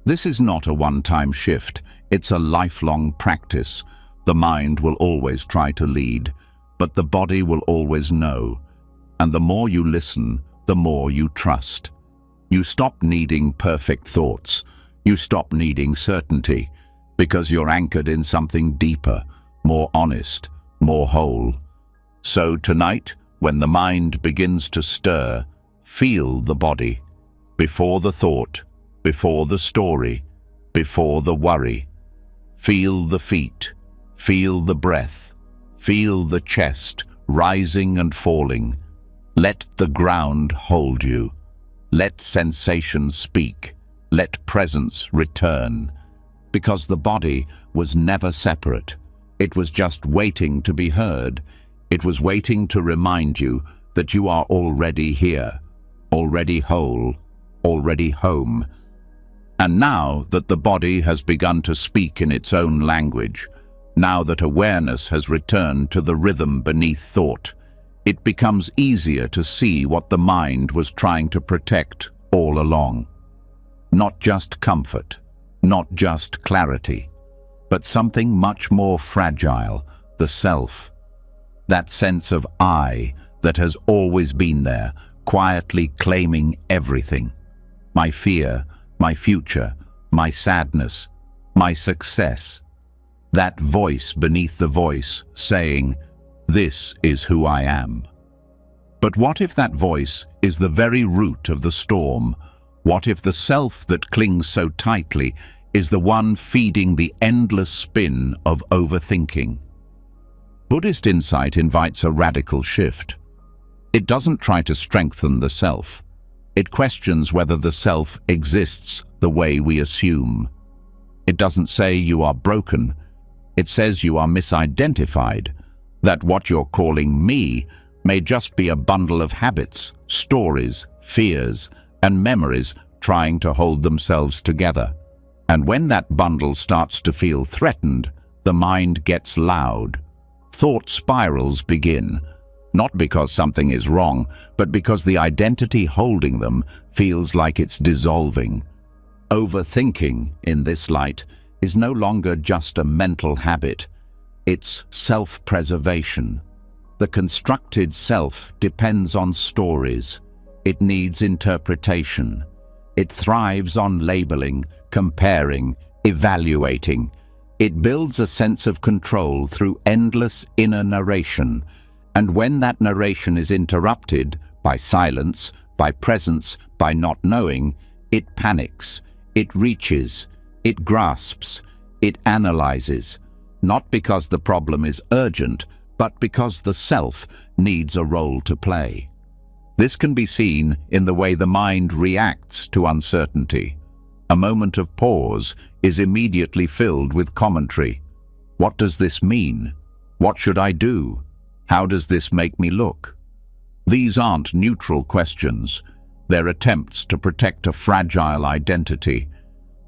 This is not a one-time shift, it's a lifelong practice. The mind will always try to lead, but the body will always know. And the more you listen, the more you trust. You stop needing perfect thoughts. You stop needing certainty, because you're anchored in something deeper, more honest, more whole. So tonight, when the mind begins to stir, feel the body. Before the thought, before the story, before the worry. Feel the feet, feel the breath, feel the chest rising and falling. Let the ground hold you. Let sensation speak. Let presence return. Because the body was never separate. It was just waiting to be heard. It was waiting to remind you that you are already here, already whole, already home. And now that the body has begun to speak in its own language, now that awareness has returned to the rhythm beneath thought, it becomes easier to see what the mind was trying to protect all along. Not just comfort, not just clarity, but something much more fragile, the self. That sense of I that has always been there, quietly claiming everything. My fear, my future, my sadness, my success. That voice beneath the voice saying, "This is who I am." But what if that voice is the very root of the storm? What if the self that clings so tightly is the one feeding the endless spin of overthinking? Buddhist insight invites a radical shift. It doesn't try to strengthen the self. It questions whether the self exists the way we assume. It doesn't say you are broken. It says you are misidentified, that what you're calling me may just be a bundle of habits, stories, fears, and memories trying to hold themselves together. And when that bundle starts to feel threatened, the mind gets loud. Thought spirals begin, not because something is wrong, but because the identity holding them feels like it's dissolving. Overthinking, in this light, is no longer just a mental habit. It's self-preservation. The constructed self depends on stories. It needs interpretation. It thrives on labeling, comparing, evaluating. It builds a sense of control through endless inner narration. And when that narration is interrupted by silence, by presence, by not knowing, it panics, it reaches, it grasps, it analyzes, not because the problem is urgent, but because the self needs a role to play. This can be seen in the way the mind reacts to uncertainty. A moment of pause is immediately filled with commentary. What does this mean? What should I do? How does this make me look? These aren't neutral questions. They're attempts to protect a fragile identity,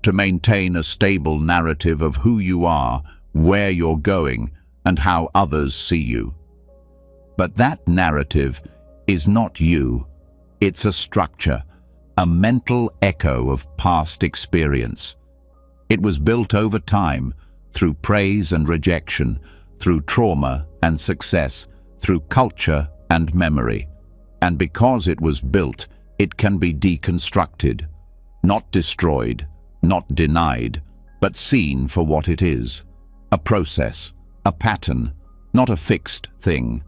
to maintain a stable narrative of who you are, where you're going, and how others see you. But that narrative is not you. It's a structure, a mental echo of past experience. It was built over time, through praise and rejection, through trauma and success, through culture and memory. And because it was built, it can be deconstructed, not destroyed, not denied, but seen for what it is. A process, a pattern, not a fixed thing.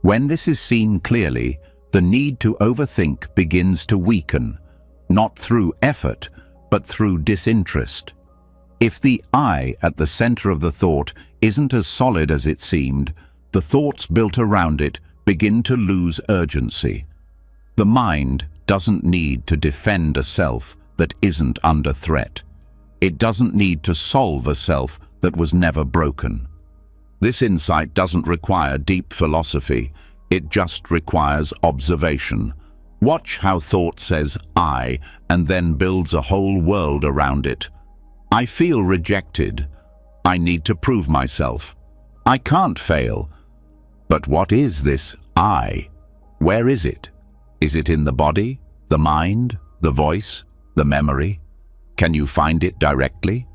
When this is seen clearly, the need to overthink begins to weaken, not through effort, but through disinterest. If the I at the center of the thought isn't as solid as it seemed, the thoughts built around it begin to lose urgency. The mind doesn't need to defend a self that isn't under threat. It doesn't need to solve a self that was never broken. This insight doesn't require deep philosophy. It just requires observation. Watch how thought says I and then builds a whole world around it. I feel rejected. I need to prove myself. I can't fail. But what is this I? Where is it? Is it in the body, the mind, the voice, the memory? Can you find it directly?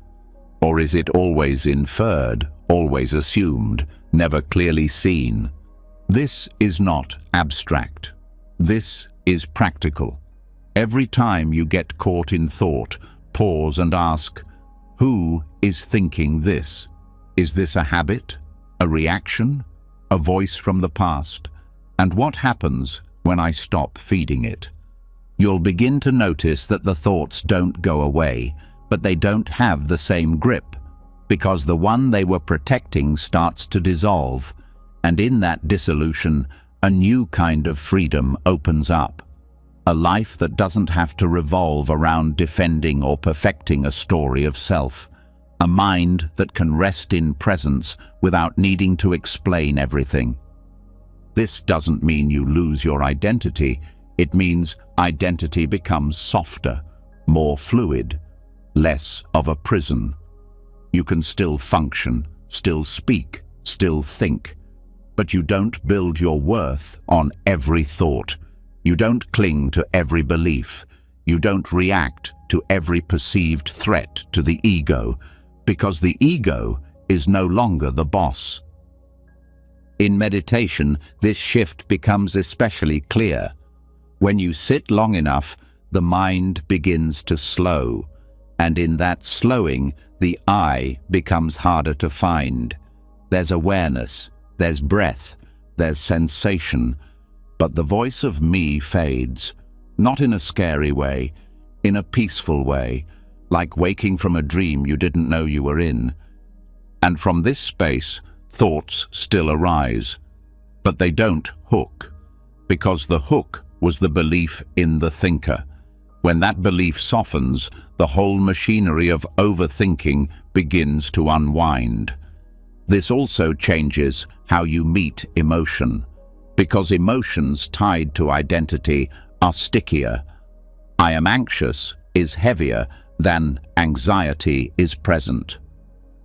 Or is it always inferred, always assumed, never clearly seen? This is not abstract. This is practical. Every time you get caught in thought, pause and ask, who is thinking this? Is this a habit, a reaction, a voice from the past? And what happens when I stop feeding it? You'll begin to notice that the thoughts don't go away, but they don't have the same grip, because the one they were protecting starts to dissolve, and in that dissolution, A new kind of freedom opens up. A life that doesn't have to revolve around defending or perfecting a story of self. A mind that can rest in presence without needing to explain everything. This doesn't mean you lose your identity. It means identity becomes softer, more fluid, less of a prison. You can still function, still speak, still think, but you don't build your worth on every thought. You don't cling to every belief. You don't react to every perceived threat to the ego, because the ego is no longer the boss. In meditation, this shift becomes especially clear. When you sit long enough, the mind begins to slow, and in that slowing, the I becomes harder to find. There's awareness, there's breath, there's sensation, but the voice of me fades, not in a scary way, in a peaceful way, like waking from a dream you didn't know you were in. And from this space, thoughts still arise, but they don't hook, because the hook was the belief in the thinker. When that belief softens, the whole machinery of overthinking begins to unwind. This also changes how you meet emotion, because emotions tied to identity are stickier. I am anxious is heavier than anxiety is present.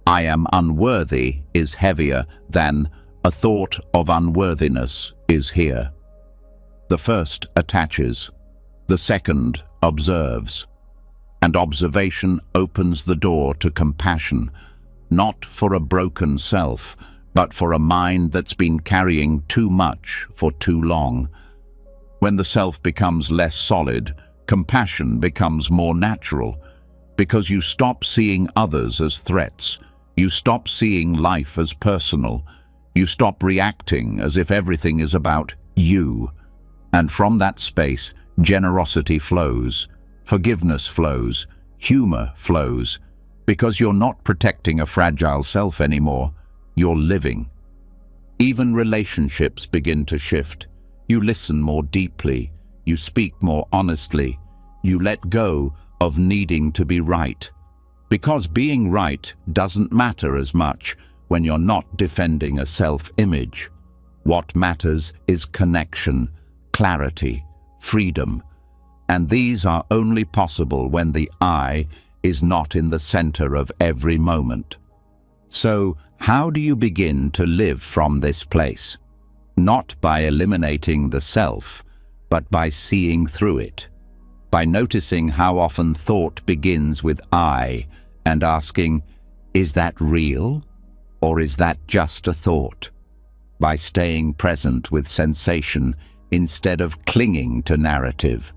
I am unworthy is heavier than a thought of unworthiness is here. The first attaches, the second observes, and observation opens the door to compassion, not for a broken self, but for a mind that's been carrying too much for too long. When the self becomes less solid, compassion becomes more natural, because you stop seeing others as threats. You stop seeing life as personal. You stop reacting as if everything is about you. And from that space, generosity flows, forgiveness flows, humor flows, because you're not protecting a fragile self anymore, you're living. Even relationships begin to shift. You listen more deeply, you speak more honestly, you let go of needing to be right. Because being right doesn't matter as much when you're not defending a self-image. What matters is connection, clarity, freedom, and these are only possible when the I is not in the center of every moment. So, how do you begin to live from this place? Not by eliminating the self, but by seeing through it, by noticing how often thought begins with I and asking, is that real, or is that just a thought? By staying present with sensation instead of clinging to narrative,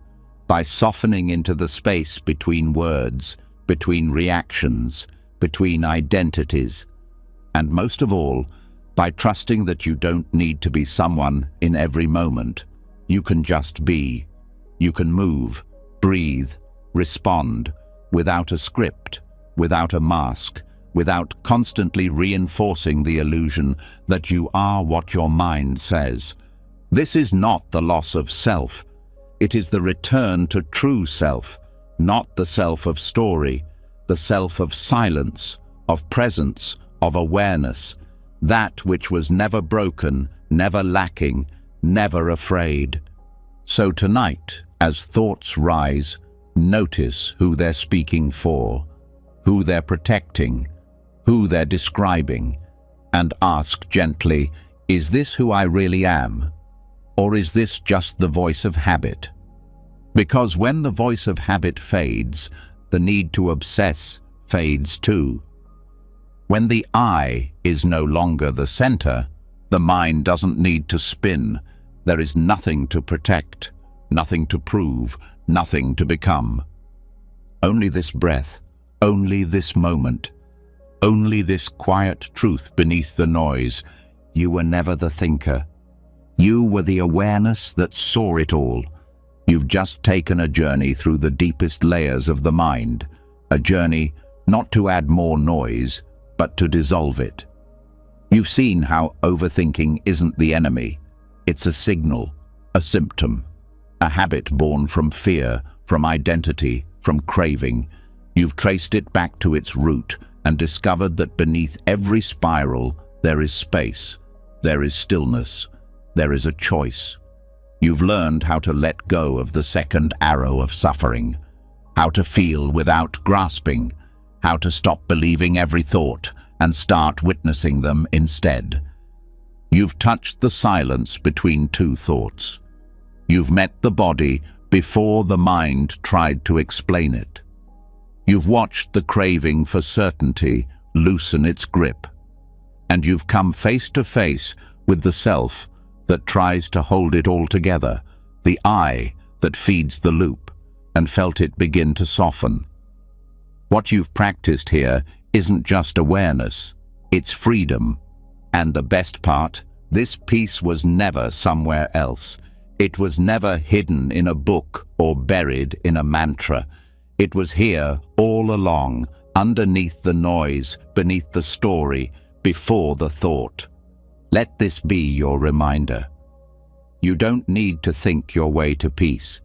by softening into the space between words, between reactions, between identities, and most of all, by trusting that you don't need to be someone in every moment. You can just be. You can move, breathe, respond, without a script, without a mask, without constantly reinforcing the illusion that you are what your mind says. This is not the loss of self. It is the return to true self, not the self of story, the self of silence, of presence, of awareness, that which was never broken, never lacking, never afraid. So tonight, as thoughts rise, notice who they're speaking for, who they're protecting, who they're describing, and ask gently, is this who I really am? Or is this just the voice of habit? Because when the voice of habit fades, the need to obsess fades too. When the I is no longer the center, the mind doesn't need to spin. There is nothing to protect, nothing to prove, nothing to become. Only this breath, only this moment, only this quiet truth beneath the noise. You were never the thinker. You were the awareness that saw it all. You've just taken a journey through the deepest layers of the mind, a journey not to add more noise, but to dissolve it. You've seen how overthinking isn't the enemy. It's a signal, a symptom, a habit born from fear, from identity, from craving. You've traced it back to its root and discovered that beneath every spiral there is space, there is stillness, there is a choice. You've learned how to let go of the second arrow of suffering, how to feel without grasping, how to stop believing every thought and start witnessing them instead. You've touched the silence between two thoughts. You've met the body before the mind tried to explain it. You've watched the craving for certainty loosen its grip. And you've come face to face with the self that tries to hold it all together, the I that feeds the loop, and felt it begin to soften. What you've practiced here isn't just awareness, it's freedom. And the best part, this peace was never somewhere else. It was never hidden in a book or buried in a mantra. It was here all along, underneath the noise, beneath the story, before the thought. Let this be your reminder. You don't need to think your way to peace.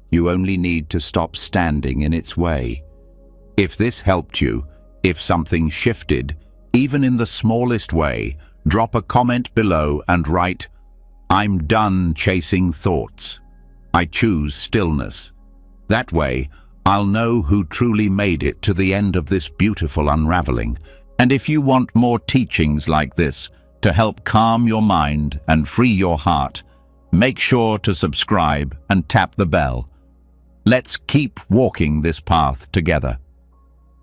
You only need to stop standing in its way. If this helped you, if something shifted, even in the smallest way, drop a comment below and write, "I'm done chasing thoughts. I choose stillness." That way, I'll know who truly made it to the end of this beautiful unraveling. And if you want more teachings like this to help calm your mind and free your heart, make sure to subscribe and tap the bell. Let's keep walking this path together.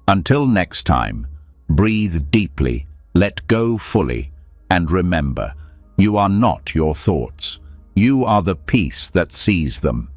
Until next time, breathe deeply, let go fully, and remember, you are not your thoughts. You are the peace that sees them.